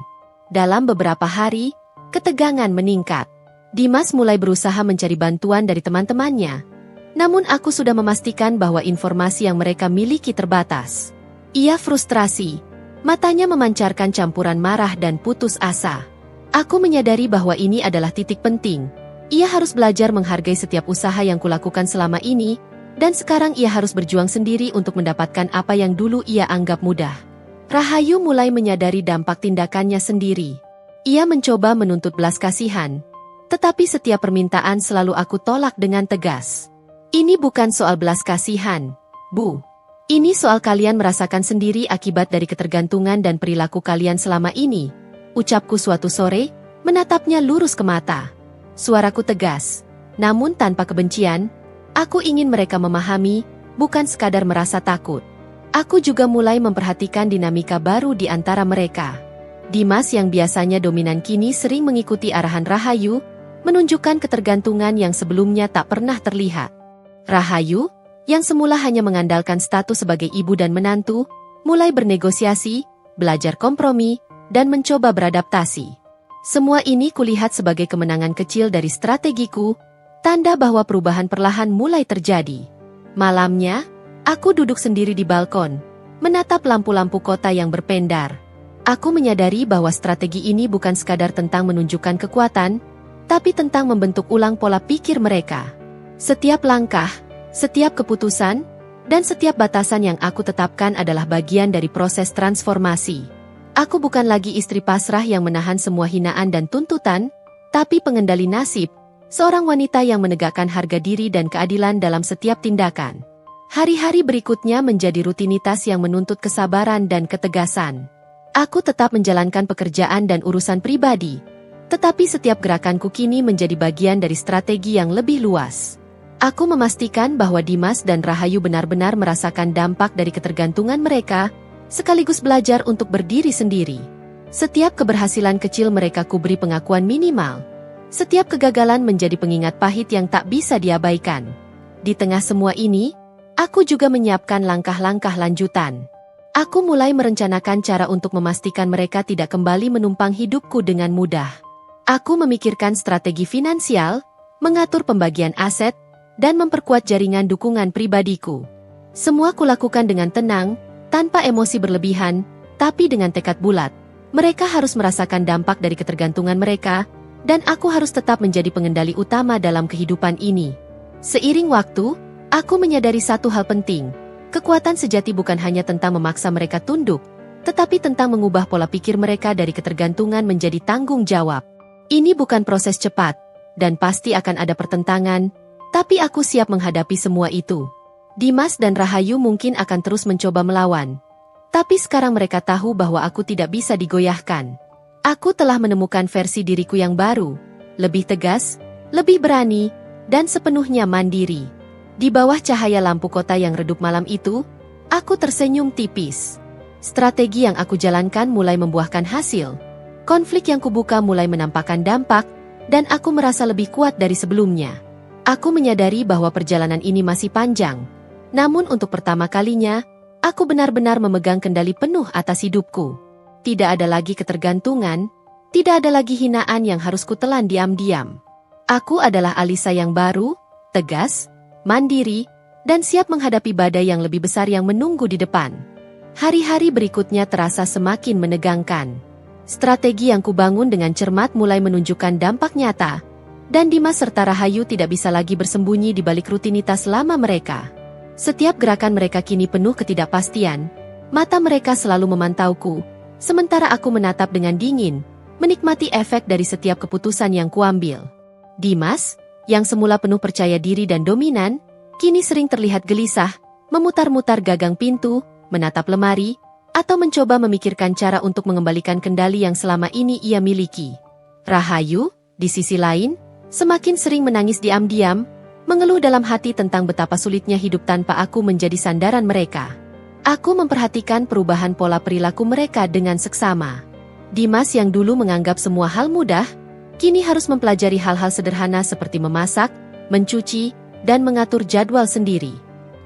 Speaker 1: Dalam beberapa hari, ketegangan meningkat. Dimas mulai berusaha mencari bantuan dari teman-temannya. Namun aku sudah memastikan bahwa informasi yang mereka miliki terbatas. Ia frustrasi. Matanya memancarkan campuran marah dan putus asa. Aku menyadari bahwa ini adalah titik penting. Ia harus belajar menghargai setiap usaha yang kulakukan selama ini, dan sekarang ia harus berjuang sendiri untuk mendapatkan apa yang dulu ia anggap mudah. Rahayu mulai menyadari dampak tindakannya sendiri. Ia mencoba menuntut belas kasihan, tetapi setiap permintaan selalu aku tolak dengan tegas. "Ini bukan soal belas kasihan, Bu. Ini soal kalian merasakan sendiri akibat dari ketergantungan dan perilaku kalian selama ini," ucapku suatu sore, menatapnya lurus ke mata. Suaraku tegas, namun tanpa kebencian. Aku ingin mereka memahami, bukan sekadar merasa takut. Aku juga mulai memperhatikan dinamika baru di antara mereka. Dimas yang biasanya dominan kini sering mengikuti arahan Rahayu, menunjukkan ketergantungan yang sebelumnya tak pernah terlihat. Rahayu, yang semula hanya mengandalkan status sebagai ibu dan menantu, mulai bernegosiasi, belajar kompromi, dan mencoba beradaptasi. Semua ini kulihat sebagai kemenangan kecil dari strategiku, tanda bahwa perubahan perlahan mulai terjadi. Malamnya, aku duduk sendiri di balkon, menatap lampu-lampu kota yang berpendar. Aku menyadari bahwa strategi ini bukan sekadar tentang menunjukkan kekuatan, tapi tentang membentuk ulang pola pikir mereka. Setiap langkah, setiap keputusan, dan setiap batasan yang aku tetapkan adalah bagian dari proses transformasi. Aku bukan lagi istri pasrah yang menahan semua hinaan dan tuntutan, tapi pengendali nasib, seorang wanita yang menegakkan harga diri dan keadilan dalam setiap tindakan. Hari-hari berikutnya menjadi rutinitas yang menuntut kesabaran dan ketegasan. Aku tetap menjalankan pekerjaan dan urusan pribadi, tetapi setiap gerakanku kini menjadi bagian dari strategi yang lebih luas. Aku memastikan bahwa Dimas dan Rahayu benar-benar merasakan dampak dari ketergantungan mereka, sekaligus belajar untuk berdiri sendiri. Setiap keberhasilan kecil mereka kuberi pengakuan minimal. Setiap kegagalan menjadi pengingat pahit yang tak bisa diabaikan. Di tengah semua ini, aku juga menyiapkan langkah-langkah lanjutan. Aku mulai merencanakan cara untuk memastikan mereka tidak kembali menumpang hidupku dengan mudah. Aku memikirkan strategi finansial, mengatur pembagian aset, dan memperkuat jaringan dukungan pribadiku. Semua kulakukan dengan tenang, tanpa emosi berlebihan, tapi dengan tekad bulat. Mereka harus merasakan dampak dari ketergantungan mereka, dan aku harus tetap menjadi pengendali utama dalam kehidupan ini. Seiring waktu, aku menyadari satu hal penting. Kekuatan sejati bukan hanya tentang memaksa mereka tunduk, tetapi tentang mengubah pola pikir mereka dari ketergantungan menjadi tanggung jawab. Ini bukan proses cepat, dan pasti akan ada pertentangan, tapi aku siap menghadapi semua itu. Dimas dan Rahayu mungkin akan terus mencoba melawan. Tapi sekarang mereka tahu bahwa aku tidak bisa digoyahkan. Aku telah menemukan versi diriku yang baru, lebih tegas, lebih berani, dan sepenuhnya mandiri. Di bawah cahaya lampu kota yang redup malam itu, aku tersenyum tipis. Strategi yang aku jalankan mulai membuahkan hasil. Konflik yang kubuka mulai menampakkan dampak, dan aku merasa lebih kuat dari sebelumnya. Aku menyadari bahwa perjalanan ini masih panjang. Namun untuk pertama kalinya, aku benar-benar memegang kendali penuh atas hidupku. Tidak ada lagi ketergantungan, tidak ada lagi hinaan yang harus kutelan diam-diam. Aku adalah Alisa yang baru, tegas, mandiri, dan siap menghadapi badai yang lebih besar yang menunggu di depan. Hari-hari berikutnya terasa semakin menegangkan. Strategi yang kubangun dengan cermat mulai menunjukkan dampak nyata, dan Dimas serta Rahayu tidak bisa lagi bersembunyi di balik rutinitas lama mereka. Setiap gerakan mereka kini penuh ketidakpastian, mata mereka selalu memantauku, sementara aku menatap dengan dingin, menikmati efek dari setiap keputusan yang kuambil. Dimas, yang semula penuh percaya diri dan dominan, kini sering terlihat gelisah, memutar-mutar gagang pintu, menatap lemari, atau mencoba memikirkan cara untuk mengembalikan kendali yang selama ini ia miliki. Rahayu, di sisi lain, semakin sering menangis diam-diam, mengeluh dalam hati tentang betapa sulitnya hidup tanpa aku menjadi sandaran mereka. Aku memperhatikan perubahan pola perilaku mereka dengan seksama. Dimas yang dulu menganggap semua hal mudah, kini harus mempelajari hal-hal sederhana seperti memasak, mencuci, dan mengatur jadwal sendiri.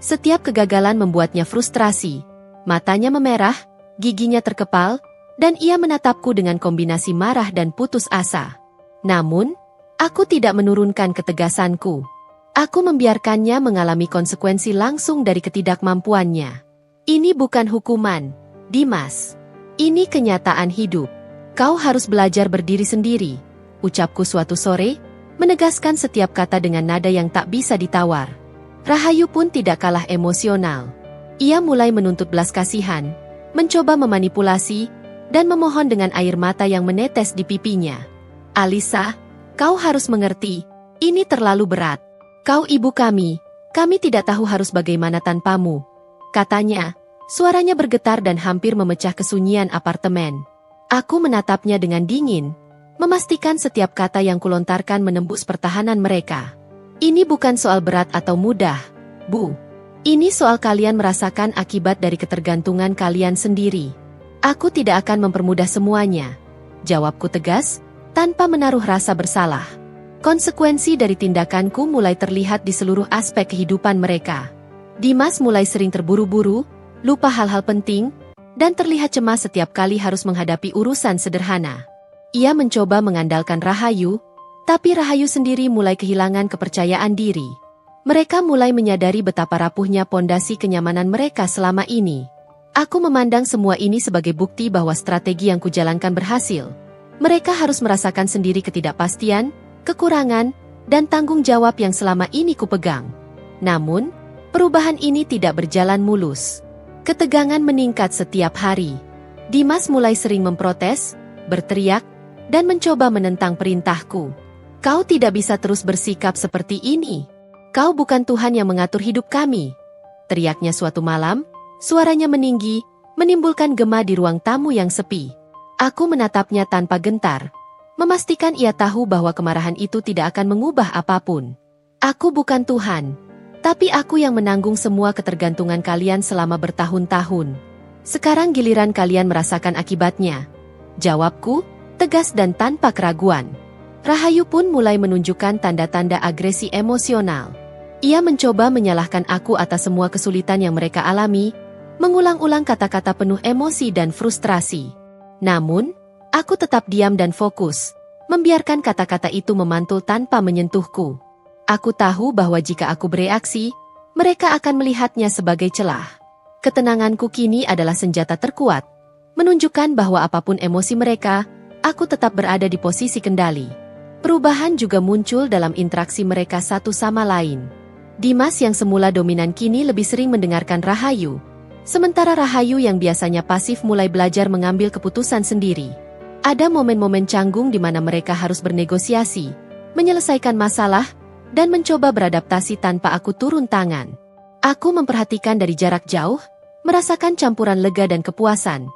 Speaker 1: Setiap kegagalan membuatnya frustrasi. Matanya memerah, giginya terkepal, dan ia menatapku dengan kombinasi marah dan putus asa. Namun, aku tidak menurunkan ketegasanku. Aku membiarkannya mengalami konsekuensi langsung dari ketidakmampuannya. Ini bukan hukuman, Dimas. Ini kenyataan hidup. Kau harus belajar berdiri sendiri, ucapku suatu sore, menegaskan setiap kata dengan nada yang tak bisa ditawar. Rahayu pun tidak kalah emosional. Ia mulai menuntut belas kasihan, mencoba memanipulasi, dan memohon dengan air mata yang menetes di pipinya. Alisa, kau harus mengerti, ini terlalu berat. Kau ibu kami tidak tahu harus bagaimana tanpamu. Katanya, suaranya bergetar dan hampir memecah kesunyian apartemen. Aku menatapnya dengan dingin, memastikan setiap kata yang kulontarkan menembus pertahanan mereka. Ini bukan soal berat atau mudah, Bu. Ini soal kalian merasakan akibat dari ketergantungan kalian sendiri. Aku tidak akan mempermudah semuanya. Jawabku tegas, tanpa menaruh rasa bersalah. Konsekuensi dari tindakanku mulai terlihat di seluruh aspek kehidupan mereka. Dimas mulai sering terburu-buru, lupa hal-hal penting, dan terlihat cemas setiap kali harus menghadapi urusan sederhana. Ia mencoba mengandalkan Rahayu, tapi Rahayu sendiri mulai kehilangan kepercayaan diri. Mereka mulai menyadari betapa rapuhnya pondasi kenyamanan mereka selama ini. Aku memandang semua ini sebagai bukti bahwa strategi yang kujalankan berhasil. Mereka harus merasakan sendiri ketidakpastian, kekurangan, dan tanggung jawab yang selama ini kupegang. Namun, perubahan ini tidak berjalan mulus. Ketegangan meningkat setiap hari. Dimas mulai sering memprotes, berteriak, dan mencoba menentang perintahku. Kau tidak bisa terus bersikap seperti ini. Kau bukan Tuhan yang mengatur hidup kami. Teriaknya suatu malam, suaranya meninggi, menimbulkan gema di ruang tamu yang sepi. Aku menatapnya tanpa gentar, memastikan ia tahu bahwa kemarahan itu tidak akan mengubah apapun. Aku bukan Tuhan, tapi aku yang menanggung semua ketergantungan kalian selama bertahun-tahun. Sekarang giliran kalian merasakan akibatnya. Jawabku, tegas dan tanpa keraguan. Rahayu pun mulai menunjukkan tanda-tanda agresi emosional. Ia mencoba menyalahkan aku atas semua kesulitan yang mereka alami, mengulang-ulang kata-kata penuh emosi dan frustrasi. Namun, aku tetap diam dan fokus, membiarkan kata-kata itu memantul tanpa menyentuhku. Aku tahu bahwa jika aku bereaksi, mereka akan melihatnya sebagai celah. Ketenanganku kini adalah senjata terkuat, menunjukkan bahwa apapun emosi mereka, aku tetap berada di posisi kendali. Perubahan juga muncul dalam interaksi mereka satu sama lain. Dimas yang semula dominan kini lebih sering mendengarkan Rahayu. Sementara Rahayu yang biasanya pasif mulai belajar mengambil keputusan sendiri. Ada momen-momen canggung di mana mereka harus bernegosiasi, menyelesaikan masalah, dan mencoba beradaptasi tanpa aku turun tangan. Aku memperhatikan dari jarak jauh, merasakan campuran lega dan kepuasan.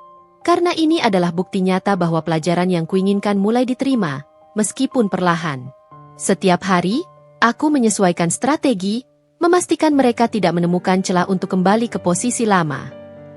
Speaker 1: Karena ini adalah bukti nyata bahwa pelajaran yang kuinginkan mulai diterima, meskipun perlahan. Setiap hari, aku menyesuaikan strategi, memastikan mereka tidak menemukan celah untuk kembali ke posisi lama.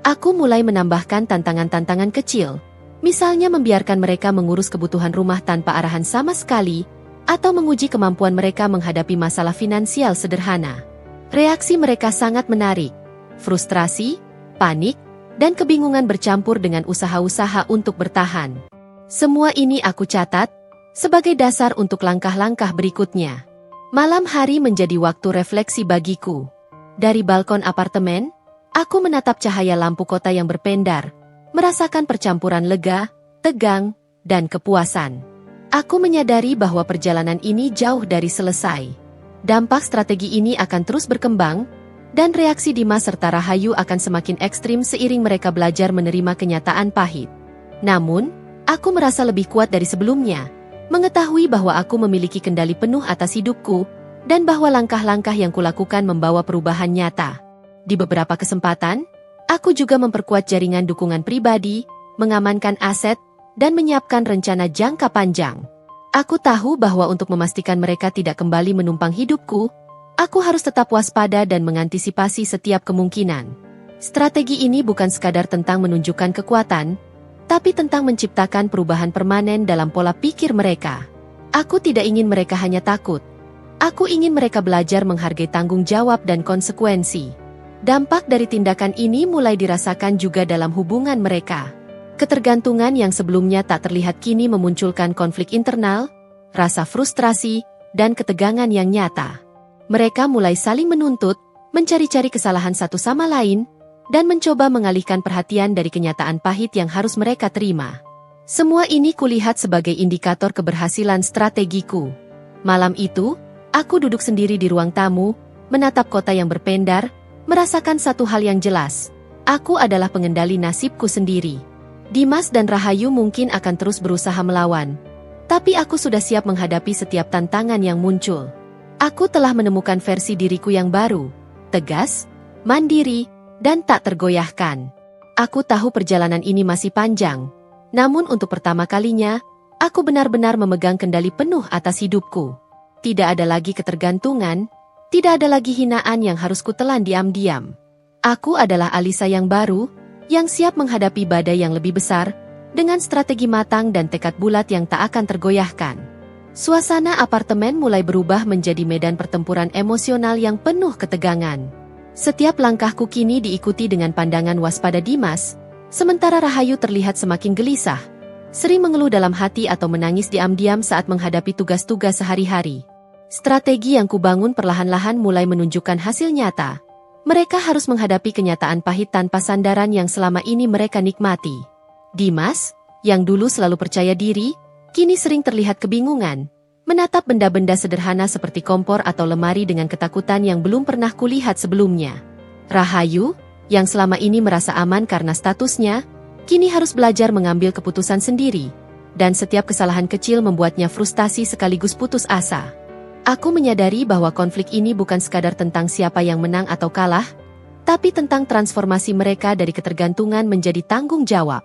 Speaker 1: Aku mulai menambahkan tantangan-tantangan kecil, misalnya membiarkan mereka mengurus kebutuhan rumah tanpa arahan sama sekali, atau menguji kemampuan mereka menghadapi masalah finansial sederhana. Reaksi mereka sangat menarik. Frustrasi, panik, dan kebingungan bercampur dengan usaha-usaha untuk bertahan. Semua ini aku catat sebagai dasar untuk langkah-langkah berikutnya. Malam hari menjadi waktu refleksi bagiku. Dari balkon apartemen, aku menatap cahaya lampu kota yang berpendar, merasakan percampuran lega, tegang, dan kepuasan. Aku menyadari bahwa perjalanan ini jauh dari selesai. Dampak strategi ini akan terus berkembang, dan reaksi Dimas serta Rahayu akan semakin ekstrim seiring mereka belajar menerima kenyataan pahit. Namun, aku merasa lebih kuat dari sebelumnya, mengetahui bahwa aku memiliki kendali penuh atas hidupku, dan bahwa langkah-langkah yang kulakukan membawa perubahan nyata. Di beberapa kesempatan, aku juga memperkuat jaringan dukungan pribadi, mengamankan aset, dan menyiapkan rencana jangka panjang. Aku tahu bahwa untuk memastikan mereka tidak kembali menumpang hidupku, aku harus tetap waspada dan mengantisipasi setiap kemungkinan. Strategi ini bukan sekadar tentang menunjukkan kekuatan, tapi tentang menciptakan perubahan permanen dalam pola pikir mereka. Aku tidak ingin mereka hanya takut. Aku ingin mereka belajar menghargai tanggung jawab dan konsekuensi. Dampak dari tindakan ini mulai dirasakan juga dalam hubungan mereka. Ketergantungan yang sebelumnya tak terlihat kini memunculkan konflik internal, rasa frustrasi, dan ketegangan yang nyata. Mereka mulai saling menuntut, mencari-cari kesalahan satu sama lain, dan mencoba mengalihkan perhatian dari kenyataan pahit yang harus mereka terima. Semua ini kulihat sebagai indikator keberhasilan strategiku. Malam itu, aku duduk sendiri di ruang tamu, menatap kota yang berpendar, merasakan satu hal yang jelas. Aku adalah pengendali nasibku sendiri. Dimas dan Rahayu mungkin akan terus berusaha melawan, tapi aku sudah siap menghadapi setiap tantangan yang muncul. Aku telah menemukan versi diriku yang baru, tegas, mandiri, dan tak tergoyahkan. Aku tahu perjalanan ini masih panjang, namun untuk pertama kalinya, aku benar-benar memegang kendali penuh atas hidupku. Tidak ada lagi ketergantungan, tidak ada lagi hinaan yang harus kutelan diam-diam. Aku adalah Alisa yang baru, yang siap menghadapi badai yang lebih besar, dengan strategi matang dan tekad bulat yang tak akan tergoyahkan. Suasana apartemen mulai berubah menjadi medan pertempuran emosional yang penuh ketegangan. Setiap langkahku kini diikuti dengan pandangan waspada Dimas, sementara Rahayu terlihat semakin gelisah, sering mengeluh dalam hati atau menangis diam-diam saat menghadapi tugas-tugas sehari-hari. Strategi yang kubangun perlahan-lahan mulai menunjukkan hasil nyata. Mereka harus menghadapi kenyataan pahit tanpa sandaran yang selama ini mereka nikmati. Dimas, yang dulu selalu percaya diri, kini sering terlihat kebingungan, menatap benda-benda sederhana seperti kompor atau lemari dengan ketakutan yang belum pernah kulihat sebelumnya. Rahayu, yang selama ini merasa aman karena statusnya, kini harus belajar mengambil keputusan sendiri, dan setiap kesalahan kecil membuatnya frustasi sekaligus putus asa. Aku menyadari bahwa konflik ini bukan sekadar tentang siapa yang menang atau kalah, tapi tentang transformasi mereka dari ketergantungan menjadi tanggung jawab.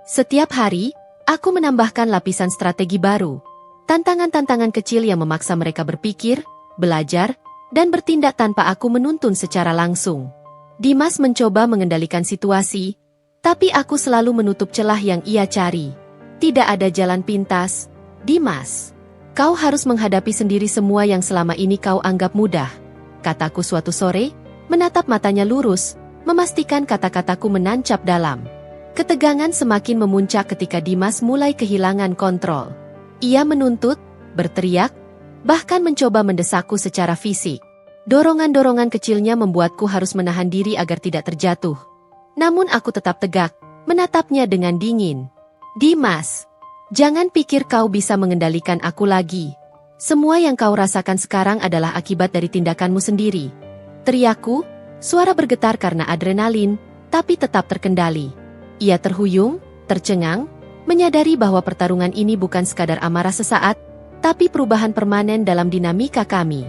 Speaker 1: Setiap hari, aku menambahkan lapisan strategi baru, tantangan-tantangan kecil yang memaksa mereka berpikir, belajar, dan bertindak tanpa aku menuntun secara langsung. Dimas mencoba mengendalikan situasi, tapi aku selalu menutup celah yang ia cari. Tidak ada jalan pintas, Dimas. Kau harus menghadapi sendiri semua yang selama ini kau anggap mudah, kataku suatu sore, menatap matanya lurus, memastikan kata-kataku menancap dalam. Ketegangan semakin memuncak ketika Dimas mulai kehilangan kontrol. Ia menuntut, berteriak, bahkan mencoba mendesakku secara fisik. Dorongan-dorongan kecilnya membuatku harus menahan diri agar tidak terjatuh. Namun aku tetap tegak, menatapnya dengan dingin. Dimas, jangan pikir kau bisa mengendalikan aku lagi. Semua yang kau rasakan sekarang adalah akibat dari tindakanmu sendiri. Teriakku, suara bergetar karena adrenalin, tapi tetap terkendali. Ia terhuyung, tercengang, menyadari bahwa pertarungan ini bukan sekadar amarah sesaat, tapi perubahan permanen dalam dinamika kami.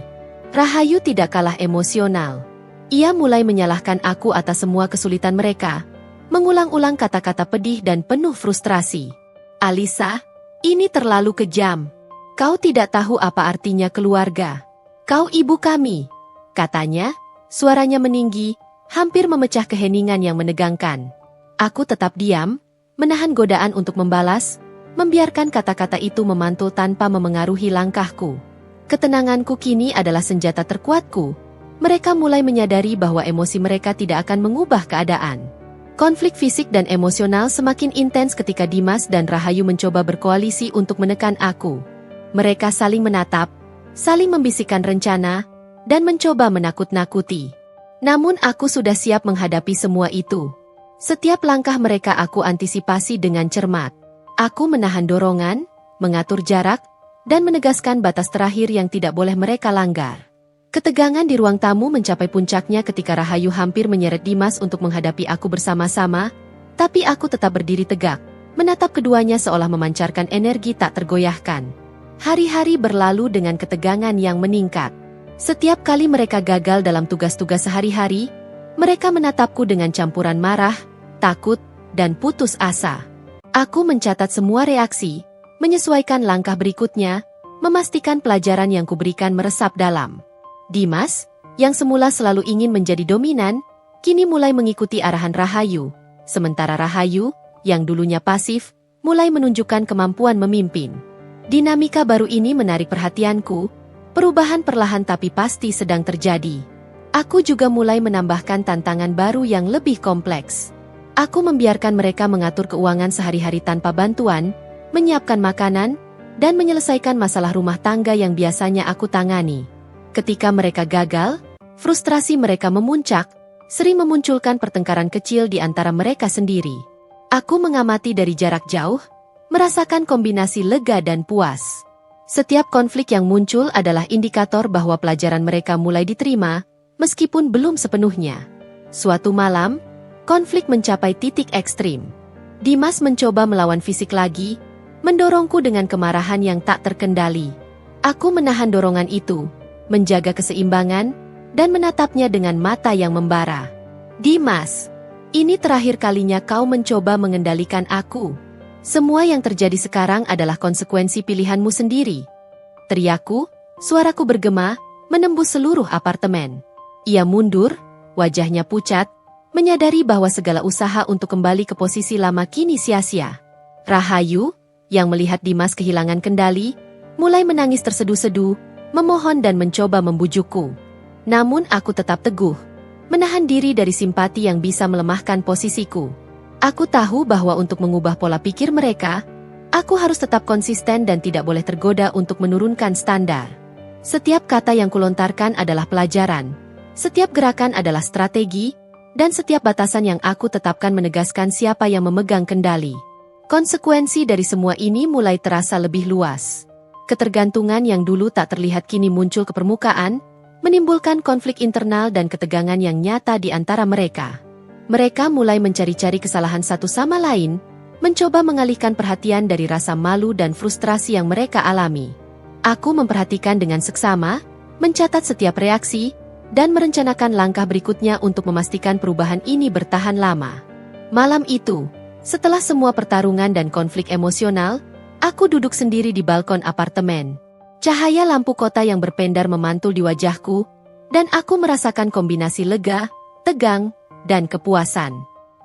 Speaker 1: Rahayu tidak kalah emosional. Ia mulai menyalahkan aku atas semua kesulitan mereka, mengulang-ulang kata-kata pedih dan penuh frustrasi. Alisa, ini terlalu kejam. Kau tidak tahu apa artinya keluarga. Kau ibu kami, katanya, suaranya meninggi, hampir memecah keheningan yang menegangkan. Aku tetap diam, menahan godaan untuk membalas, membiarkan kata-kata itu memantul tanpa memengaruhi langkahku. Ketenanganku kini adalah senjata terkuatku. Mereka mulai menyadari bahwa emosi mereka tidak akan mengubah keadaan. Konflik fisik dan emosional semakin intens ketika Dimas dan Rahayu mencoba berkoalisi untuk menekan aku. Mereka saling menatap, saling membisikkan rencana, dan mencoba menakut-nakuti. Namun aku sudah siap menghadapi semua itu. Setiap langkah mereka aku antisipasi dengan cermat. Aku menahan dorongan, mengatur jarak, dan menegaskan batas terakhir yang tidak boleh mereka langgar. Ketegangan di ruang tamu mencapai puncaknya ketika Rahayu hampir menyeret Dimas untuk menghadapi aku bersama-sama, tapi aku tetap berdiri tegak, menatap keduanya seolah memancarkan energi tak tergoyahkan. Hari-hari berlalu dengan ketegangan yang meningkat. Setiap kali mereka gagal dalam tugas-tugas sehari-hari, mereka menatapku dengan campuran marah, takut, dan putus asa. Aku mencatat semua reaksi, menyesuaikan langkah berikutnya, memastikan pelajaran yang kuberikan meresap dalam. Dimas, yang semula selalu ingin menjadi dominan, kini mulai mengikuti arahan Rahayu, sementara Rahayu, yang dulunya pasif, mulai menunjukkan kemampuan memimpin. Dinamika baru ini menarik perhatianku, perubahan perlahan tapi pasti sedang terjadi. Aku juga mulai menambahkan tantangan baru yang lebih kompleks. Aku membiarkan mereka mengatur keuangan sehari-hari tanpa bantuan, menyiapkan makanan, dan menyelesaikan masalah rumah tangga yang biasanya aku tangani. Ketika mereka gagal, frustrasi mereka memuncak, sering memunculkan pertengkaran kecil di antara mereka sendiri. Aku mengamati dari jarak jauh, merasakan kombinasi lega dan puas. Setiap konflik yang muncul adalah indikator bahwa pelajaran mereka mulai diterima, meskipun belum sepenuhnya. Suatu malam, konflik mencapai titik ekstrim. Dimas mencoba melawan fisik lagi, mendorongku dengan kemarahan yang tak terkendali. Aku menahan dorongan itu, menjaga keseimbangan, dan menatapnya dengan mata yang membara. Dimas, ini terakhir kalinya kau mencoba mengendalikan aku. Semua yang terjadi sekarang adalah konsekuensi pilihanmu sendiri. Teriakku, suaraku bergema, menembus seluruh apartemen. Ia mundur, wajahnya pucat, menyadari bahwa segala usaha untuk kembali ke posisi lama kini sia-sia. Rahayu, yang melihat Dimas kehilangan kendali, mulai menangis terseduh-seduh, memohon dan mencoba membujukku. Namun aku tetap teguh, menahan diri dari simpati yang bisa melemahkan posisiku. Aku tahu bahwa untuk mengubah pola pikir mereka, aku harus tetap konsisten dan tidak boleh tergoda untuk menurunkan standar. Setiap kata yang kulontarkan adalah pelajaran, setiap gerakan adalah strategi, dan setiap batasan yang aku tetapkan menegaskan siapa yang memegang kendali. Konsekuensi dari semua ini mulai terasa lebih luas. Ketergantungan yang dulu tak terlihat kini muncul ke permukaan, menimbulkan konflik internal dan ketegangan yang nyata di antara mereka. Mereka mulai mencari-cari kesalahan satu sama lain, mencoba mengalihkan perhatian dari rasa malu dan frustrasi yang mereka alami. Aku memperhatikan dengan seksama, mencatat setiap reaksi, dan merencanakan langkah berikutnya untuk memastikan perubahan ini bertahan lama. Malam itu, setelah semua pertarungan dan konflik emosional, aku duduk sendiri di balkon apartemen. Cahaya lampu kota yang berpendar memantul di wajahku, dan aku merasakan kombinasi lega, tegang, dan kepuasan.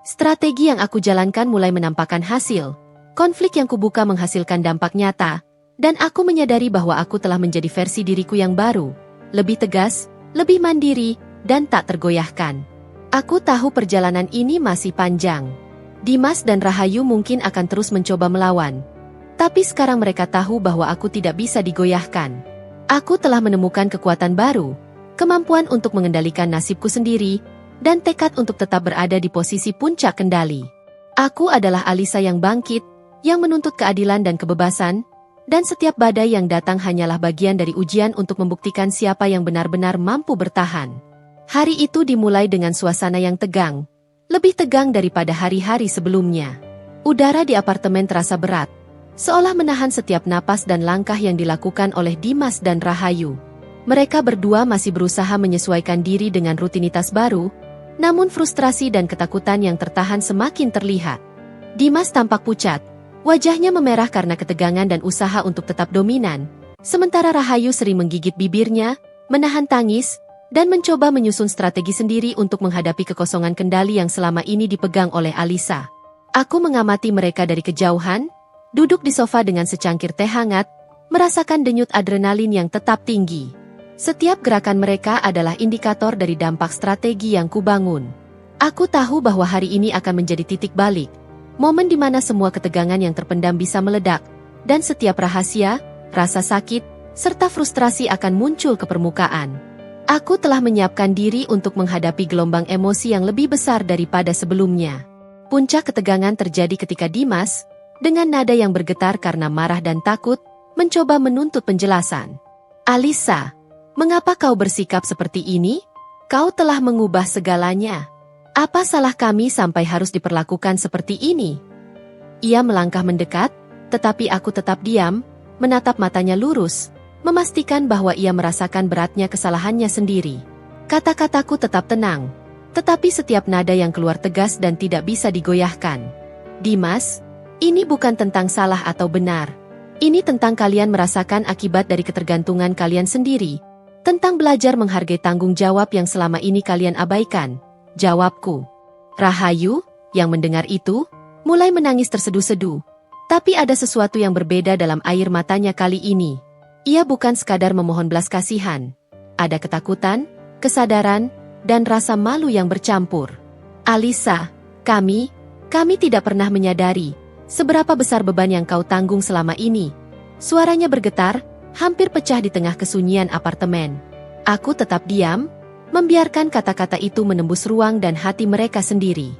Speaker 1: Strategi yang aku jalankan mulai menampakkan hasil. Konflik yang kubuka menghasilkan dampak nyata, dan aku menyadari bahwa aku telah menjadi versi diriku yang baru, lebih tegas, lebih mandiri, dan tak tergoyahkan. Aku tahu perjalanan ini masih panjang. Dimas dan Rahayu mungkin akan terus mencoba melawan. Tapi sekarang mereka tahu bahwa aku tidak bisa digoyahkan. Aku telah menemukan kekuatan baru, kemampuan untuk mengendalikan nasibku sendiri, dan tekad untuk tetap berada di posisi puncak kendali. Aku adalah Alisa yang bangkit, yang menuntut keadilan dan kebebasan, Dan setiap badai yang datang hanyalah bagian dari ujian untuk membuktikan siapa yang benar-benar mampu bertahan. Hari itu dimulai dengan suasana yang tegang. Lebih tegang daripada hari-hari sebelumnya. Udara di apartemen terasa berat. Seolah menahan setiap napas dan langkah yang dilakukan oleh Dimas dan Rahayu. Mereka berdua masih berusaha menyesuaikan diri dengan rutinitas baru, namun frustrasi dan ketakutan yang tertahan semakin terlihat. Dimas tampak pucat. Wajahnya memerah karena ketegangan dan usaha untuk tetap dominan, sementara Rahayu sering menggigit bibirnya, menahan tangis, dan mencoba menyusun strategi sendiri untuk menghadapi kekosongan kendali yang selama ini dipegang oleh Alisa. Aku mengamati mereka dari kejauhan, duduk di sofa dengan secangkir teh hangat, merasakan denyut adrenalin yang tetap tinggi. Setiap gerakan mereka adalah indikator dari dampak strategi yang kubangun. Aku tahu bahwa hari ini akan menjadi titik balik. Momen di mana semua ketegangan yang terpendam bisa meledak, dan setiap rahasia, rasa sakit, serta frustrasi akan muncul ke permukaan. Aku telah menyiapkan diri untuk menghadapi gelombang emosi yang lebih besar daripada sebelumnya. Puncak ketegangan terjadi ketika Dimas, dengan nada yang bergetar karena marah dan takut, mencoba menuntut penjelasan. "Alisa, mengapa kau bersikap seperti ini? Kau telah mengubah segalanya. Apa salah kami sampai harus diperlakukan seperti ini?" Ia melangkah mendekat, tetapi aku tetap diam, menatap matanya lurus, memastikan bahwa ia merasakan beratnya kesalahannya sendiri. Kata-kataku tetap tenang, tetapi setiap nada yang keluar tegas dan tidak bisa digoyahkan. "Dimas, ini bukan tentang salah atau benar. Ini tentang kalian merasakan akibat dari ketergantungan kalian sendiri, tentang belajar menghargai tanggung jawab yang selama ini kalian abaikan." Jawabku. Rahayu, yang mendengar itu, mulai menangis terseduh-seduh. Tapi ada sesuatu yang berbeda dalam air matanya kali ini. Ia bukan sekadar memohon belas kasihan. Ada ketakutan, kesadaran, dan rasa malu yang bercampur. "Alisa, kami tidak pernah menyadari seberapa besar beban yang kau tanggung selama ini." Suaranya bergetar, hampir pecah di tengah kesunyian apartemen. Aku tetap diam, membiarkan kata-kata itu menembus ruang dan hati mereka sendiri.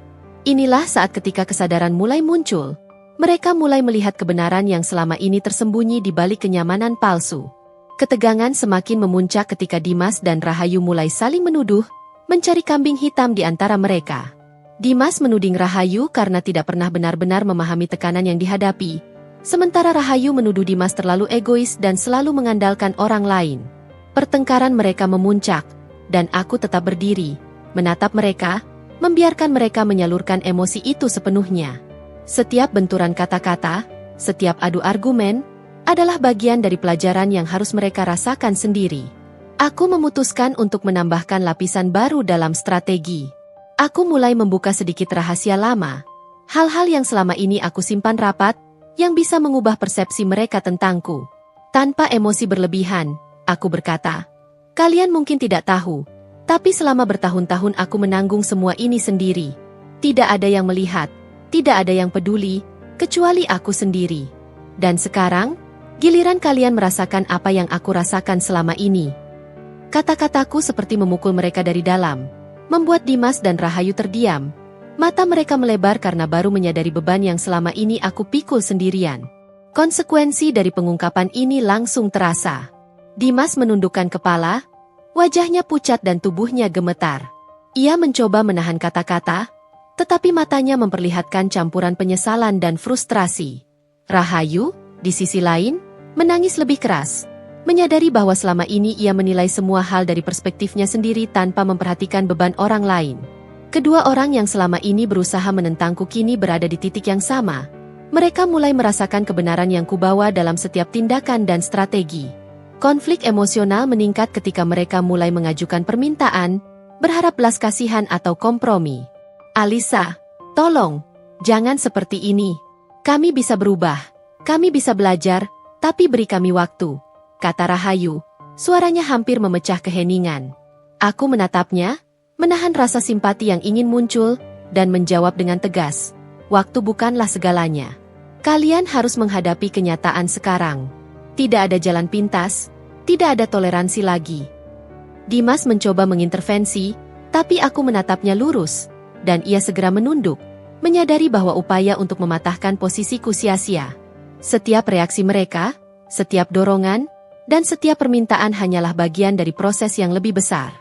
Speaker 1: Inilah saat ketika kesadaran mulai muncul. Mereka mulai melihat kebenaran yang selama ini tersembunyi di balik kenyamanan palsu. Ketegangan semakin memuncak ketika Dimas dan Rahayu mulai saling menuduh, mencari kambing hitam di antara mereka. Dimas menuding Rahayu karena tidak pernah benar-benar memahami tekanan yang dihadapi, sementara Rahayu menuduh Dimas terlalu egois dan selalu mengandalkan orang lain. Pertengkaran mereka memuncak, dan aku tetap berdiri, menatap mereka, membiarkan mereka menyalurkan emosi itu sepenuhnya. Setiap benturan kata-kata, setiap adu argumen, adalah bagian dari pelajaran yang harus mereka rasakan sendiri. Aku memutuskan untuk menambahkan lapisan baru dalam strategi. Aku mulai membuka sedikit rahasia lama, hal-hal yang selama ini aku simpan rapat, yang bisa mengubah persepsi mereka tentangku. Tanpa emosi berlebihan, aku berkata, "Kalian mungkin tidak tahu, tapi selama bertahun-tahun aku menanggung semua ini sendiri. Tidak ada yang melihat, tidak ada yang peduli, kecuali aku sendiri. Dan sekarang, giliran kalian merasakan apa yang aku rasakan selama ini." Kata-kataku seperti memukul mereka dari dalam, membuat Dimas dan Rahayu terdiam. Mata mereka melebar karena baru menyadari beban yang selama ini aku pikul sendirian. Konsekuensi dari pengungkapan ini langsung terasa. Dimas menundukkan kepala, wajahnya pucat dan tubuhnya gemetar. Ia mencoba menahan kata-kata, tetapi matanya memperlihatkan campuran penyesalan dan frustrasi. Rahayu, di sisi lain, menangis lebih keras, menyadari bahwa selama ini ia menilai semua hal dari perspektifnya sendiri tanpa memperhatikan beban orang lain. Kedua orang yang selama ini berusaha menentangku kini berada di titik yang sama. Mereka mulai merasakan kebenaran yang kubawa dalam setiap tindakan dan strategi. Konflik emosional meningkat ketika mereka mulai mengajukan permintaan, berharap belas kasihan atau kompromi. "Alisa, tolong, jangan seperti ini. Kami bisa berubah, kami bisa belajar, tapi beri kami waktu," kata Rahayu. Suaranya hampir memecah keheningan. Aku menatapnya, menahan rasa simpati yang ingin muncul, dan menjawab dengan tegas, "Waktu bukanlah segalanya. Kalian harus menghadapi kenyataan sekarang. Tidak ada jalan pintas, tidak ada toleransi lagi." Dimas mencoba mengintervensi, tapi aku menatapnya lurus, dan ia segera menunduk, menyadari bahwa upaya untuk mematahkan posisiku sia-sia. Setiap reaksi mereka, setiap dorongan, dan setiap permintaan hanyalah bagian dari proses yang lebih besar.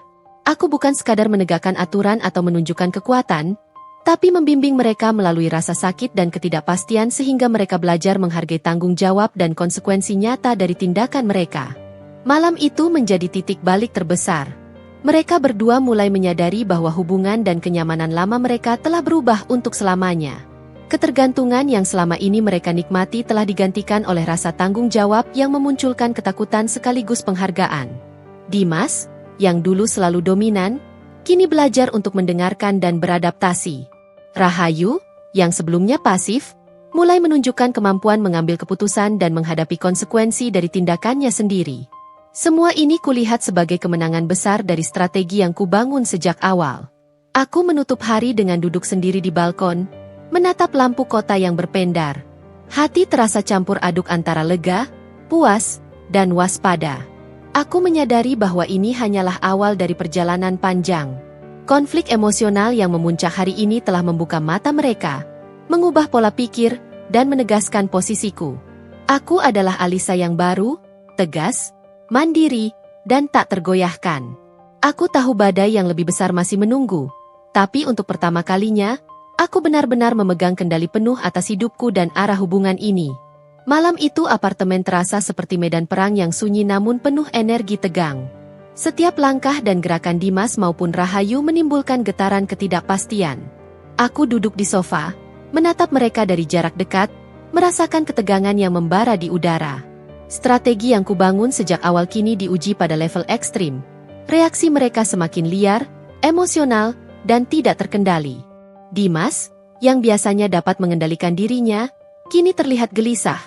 Speaker 1: Aku bukan sekadar menegakkan aturan atau menunjukkan kekuatan, tapi membimbing mereka melalui rasa sakit dan ketidakpastian sehingga mereka belajar menghargai tanggung jawab dan konsekuensi nyata dari tindakan mereka. Malam itu menjadi titik balik terbesar. Mereka berdua mulai menyadari bahwa hubungan dan kenyamanan lama mereka telah berubah untuk selamanya. Ketergantungan yang selama ini mereka nikmati telah digantikan oleh rasa tanggung jawab yang memunculkan ketakutan sekaligus penghargaan. Dimas, yang dulu selalu dominan, kini belajar untuk mendengarkan dan beradaptasi. Rahayu, yang sebelumnya pasif, mulai menunjukkan kemampuan mengambil keputusan dan menghadapi konsekuensi dari tindakannya sendiri. Semua ini kulihat sebagai kemenangan besar dari strategi yang kubangun sejak awal. Aku menutup hari dengan duduk sendiri di balkon, menatap lampu kota yang berpendar. Hati terasa campur aduk antara lega, puas, dan waspada. Aku menyadari bahwa ini hanyalah awal dari perjalanan panjang. Konflik emosional yang memuncak hari ini telah membuka mata mereka, mengubah pola pikir, dan menegaskan posisiku. Aku adalah Alisa yang baru, tegas, mandiri, dan tak tergoyahkan. Aku tahu badai yang lebih besar masih menunggu, tapi untuk pertama kalinya, aku benar-benar memegang kendali penuh atas hidupku dan arah hubungan ini. Malam itu apartemen terasa seperti medan perang yang sunyi namun penuh energi tegang. Setiap langkah dan gerakan Dimas maupun Rahayu menimbulkan getaran ketidakpastian. Aku duduk di sofa, menatap mereka dari jarak dekat, merasakan ketegangan yang membara di udara. Strategi yang kubangun sejak awal kini diuji pada level ekstrim. Reaksi mereka semakin liar, emosional, dan tidak terkendali. Dimas, yang biasanya dapat mengendalikan dirinya, kini terlihat gelisah.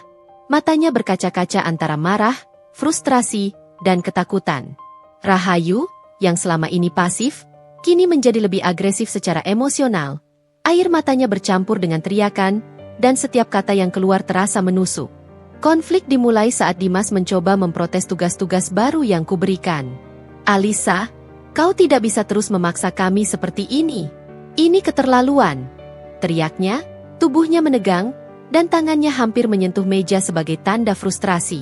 Speaker 1: Matanya berkaca-kaca antara marah, frustrasi, dan ketakutan. Rahayu, yang selama ini pasif, kini menjadi lebih agresif secara emosional. Air matanya bercampur dengan teriakan, dan setiap kata yang keluar terasa menusuk. Konflik dimulai saat Dimas mencoba memprotes tugas-tugas baru yang kuberikan. Alisa, kau tidak bisa terus memaksa kami seperti ini. Ini keterlaluan. Teriaknya, tubuhnya menegang, dan tangannya hampir menyentuh meja sebagai tanda frustrasi.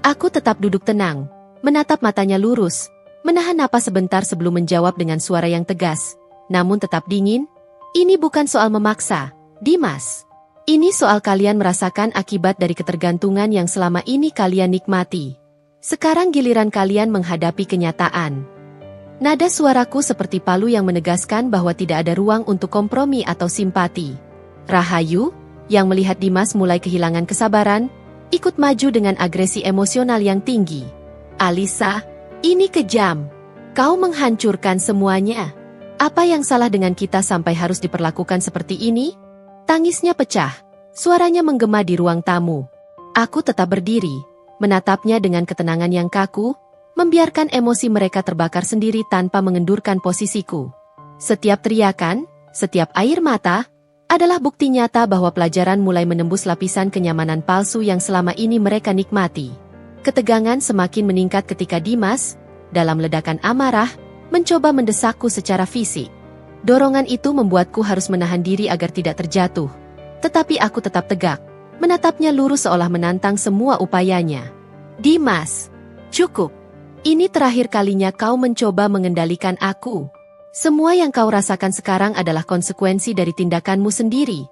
Speaker 1: Aku tetap duduk tenang, menatap matanya lurus, menahan napas sebentar sebelum menjawab dengan suara yang tegas, namun tetap dingin. Ini bukan soal memaksa, Dimas. Ini soal kalian merasakan akibat dari ketergantungan yang selama ini kalian nikmati. Sekarang giliran kalian menghadapi kenyataan. Nada suaraku seperti palu yang menegaskan bahwa tidak ada ruang untuk kompromi atau simpati. Rahayu, yang melihat Dimas mulai kehilangan kesabaran, ikut maju dengan agresi emosional yang tinggi. Alisa, ini kejam. Kau menghancurkan semuanya. Apa yang salah dengan kita sampai harus diperlakukan seperti ini? Tangisnya pecah, suaranya menggema di ruang tamu. Aku tetap berdiri, menatapnya dengan ketenangan yang kaku, membiarkan emosi mereka terbakar sendiri tanpa mengendurkan posisiku. Setiap teriakan, setiap air mata, adalah bukti nyata bahwa pelajaran mulai menembus lapisan kenyamanan palsu yang selama ini mereka nikmati. Ketegangan semakin meningkat ketika Dimas, dalam ledakan amarah, mencoba mendesakku secara fisik. Dorongan itu membuatku harus menahan diri agar tidak terjatuh. Tetapi aku tetap tegak, menatapnya lurus seolah menantang semua upayanya. Dimas, cukup. Ini terakhir kalinya kau mencoba mengendalikan aku. Semua yang kau rasakan sekarang adalah konsekuensi dari tindakanmu sendiri.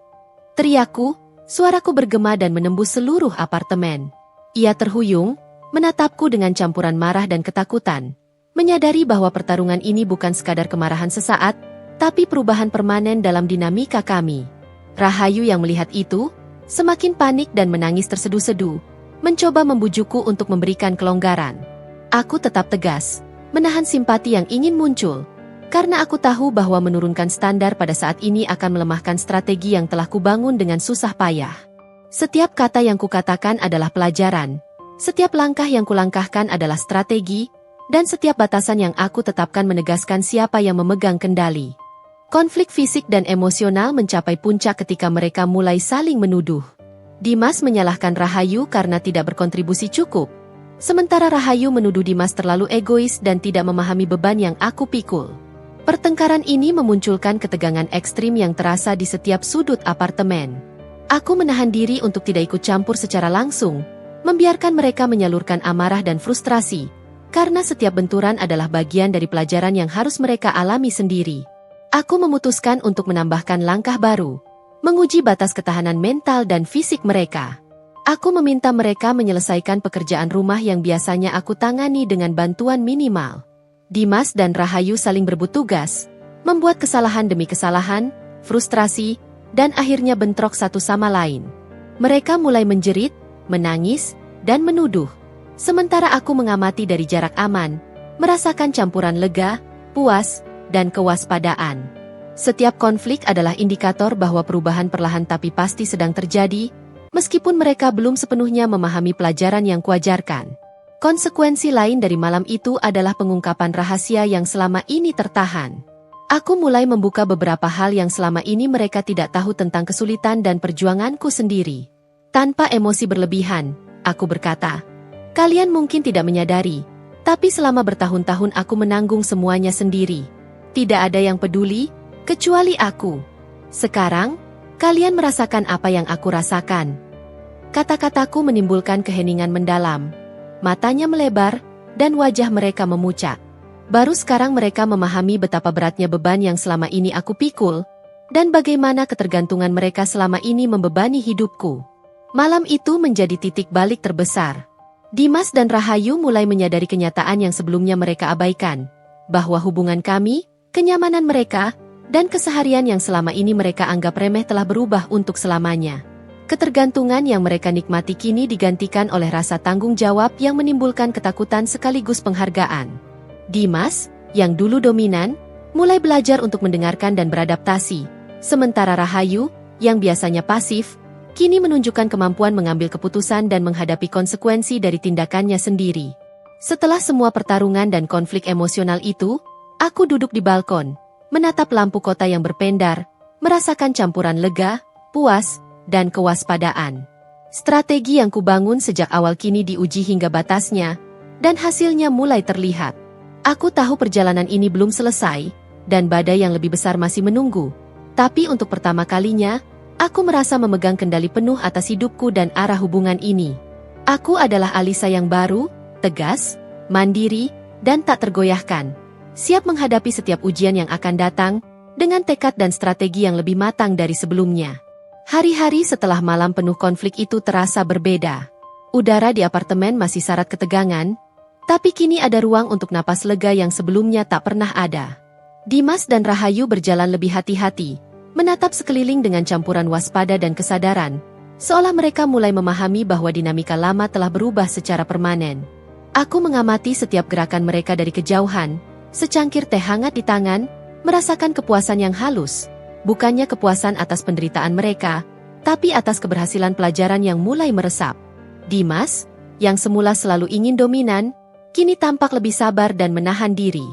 Speaker 1: Teriakku, suaraku bergema dan menembus seluruh apartemen. Ia terhuyung, menatapku dengan campuran marah dan ketakutan. Menyadari bahwa pertarungan ini bukan sekadar kemarahan sesaat, tapi perubahan permanen dalam dinamika kami. Rahayu yang melihat itu, semakin panik dan menangis terseduh-seduh, mencoba membujukku untuk memberikan kelonggaran. Aku tetap tegas, menahan simpati yang ingin muncul, karena aku tahu bahwa menurunkan standar pada saat ini akan melemahkan strategi yang telah kubangun dengan susah payah. Setiap kata yang kukatakan adalah pelajaran, setiap langkah yang kulangkahkan adalah strategi, dan setiap batasan yang aku tetapkan menegaskan siapa yang memegang kendali. Konflik fisik dan emosional mencapai puncak ketika mereka mulai saling menuduh. Dimas menyalahkan Rahayu karena tidak berkontribusi cukup, sementara Rahayu menuduh Dimas terlalu egois dan tidak memahami beban yang aku pikul. Pertengkaran ini memunculkan ketegangan ekstrim yang terasa di setiap sudut apartemen. Aku menahan diri untuk tidak ikut campur secara langsung, membiarkan mereka menyalurkan amarah dan frustrasi, karena setiap benturan adalah bagian dari pelajaran yang harus mereka alami sendiri. Aku memutuskan untuk menambahkan langkah baru, menguji batas ketahanan mental dan fisik mereka. Aku meminta mereka menyelesaikan pekerjaan rumah yang biasanya aku tangani dengan bantuan minimal. Dimas dan Rahayu saling berebut tugas, membuat kesalahan demi kesalahan, frustrasi, dan akhirnya bentrok satu sama lain. Mereka mulai menjerit, menangis, dan menuduh. Sementara aku mengamati dari jarak aman, merasakan campuran lega, puas, dan kewaspadaan. Setiap konflik adalah indikator bahwa perubahan perlahan tapi pasti sedang terjadi, meskipun mereka belum sepenuhnya memahami pelajaran yang kuajarkan. Konsekuensi lain dari malam itu adalah pengungkapan rahasia yang selama ini tertahan. Aku mulai membuka beberapa hal yang selama ini mereka tidak tahu tentang kesulitan dan perjuanganku sendiri. Tanpa emosi berlebihan, aku berkata, "Kalian mungkin tidak menyadari, tapi selama bertahun-tahun aku menanggung semuanya sendiri. Tidak ada yang peduli, kecuali aku. Sekarang, kalian merasakan apa yang aku rasakan." Kata-kataku menimbulkan keheningan mendalam. Matanya melebar, dan wajah mereka memucat. Baru sekarang mereka memahami betapa beratnya beban yang selama ini aku pikul, dan bagaimana ketergantungan mereka selama ini membebani hidupku. Malam itu menjadi titik balik terbesar. Dimas dan Rahayu mulai menyadari kenyataan yang sebelumnya mereka abaikan, bahwa hubungan kami, kenyamanan mereka, dan keseharian yang selama ini mereka anggap remeh telah berubah untuk selamanya. Ketergantungan yang mereka nikmati kini digantikan oleh rasa tanggung jawab yang menimbulkan ketakutan sekaligus penghargaan. Dimas, yang dulu dominan, mulai belajar untuk mendengarkan dan beradaptasi, sementara Rahayu, yang biasanya pasif, kini menunjukkan kemampuan mengambil keputusan dan menghadapi konsekuensi dari tindakannya sendiri. Setelah semua pertarungan dan konflik emosional itu, aku duduk di balkon, menatap lampu kota yang berpendar, merasakan campuran lega, puas, dan kewaspadaan. Strategi yang kubangun sejak awal kini diuji hingga batasnya, dan hasilnya mulai terlihat. Aku tahu perjalanan ini belum selesai, dan badai yang lebih besar masih menunggu. Tapi untuk pertama kalinya, aku merasa memegang kendali penuh atas hidupku dan arah hubungan ini. Aku adalah Alisa yang baru, tegas, mandiri, dan tak tergoyahkan. Siap menghadapi setiap ujian yang akan datang, dengan tekad dan strategi yang lebih matang dari sebelumnya. Hari-hari setelah malam penuh konflik itu terasa berbeda. Udara di apartemen masih syarat ketegangan, tapi kini ada ruang untuk napas lega yang sebelumnya tak pernah ada. Dimas dan Rahayu berjalan lebih hati-hati, menatap sekeliling dengan campuran waspada dan kesadaran, seolah mereka mulai memahami bahwa dinamika lama telah berubah secara permanen. Aku mengamati setiap gerakan mereka dari kejauhan, secangkir teh hangat di tangan, merasakan kepuasan yang halus, bukannya kepuasan atas penderitaan mereka, tapi atas keberhasilan pelajaran yang mulai meresap. Dimas, yang semula selalu ingin dominan, kini tampak lebih sabar dan menahan diri.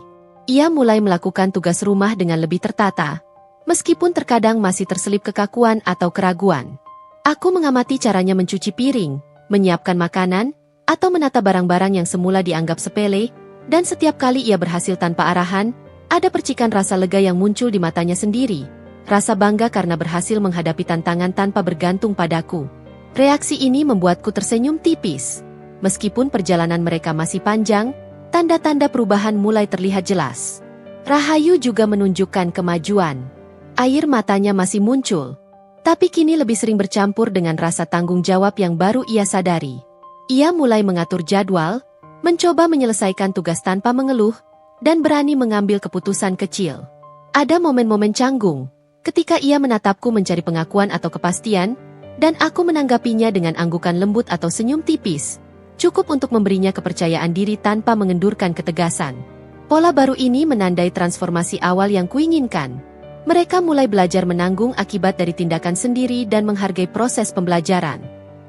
Speaker 1: Ia mulai melakukan tugas rumah dengan lebih tertata, meskipun terkadang masih terselip kekakuan atau keraguan. Aku mengamati caranya mencuci piring, menyiapkan makanan, atau menata barang-barang yang semula dianggap sepele, dan setiap kali ia berhasil tanpa arahan, ada percikan rasa lega yang muncul di matanya sendiri, rasa bangga karena berhasil menghadapi tantangan tanpa bergantung padaku. Reaksi ini membuatku tersenyum tipis. Meskipun perjalanan mereka masih panjang, tanda-tanda perubahan mulai terlihat jelas. Rahayu juga menunjukkan kemajuan. Air matanya masih muncul, tapi kini lebih sering bercampur dengan rasa tanggung jawab yang baru ia sadari. Ia mulai mengatur jadwal, mencoba menyelesaikan tugas tanpa mengeluh, dan berani mengambil keputusan kecil. Ada momen-momen canggung, ketika ia menatapku mencari pengakuan atau kepastian, dan aku menanggapinya dengan anggukan lembut atau senyum tipis. Cukup untuk memberinya kepercayaan diri tanpa mengendurkan ketegasan. Pola baru ini menandai transformasi awal yang kuinginkan. Mereka mulai belajar menanggung akibat dari tindakan sendiri dan menghargai proses pembelajaran.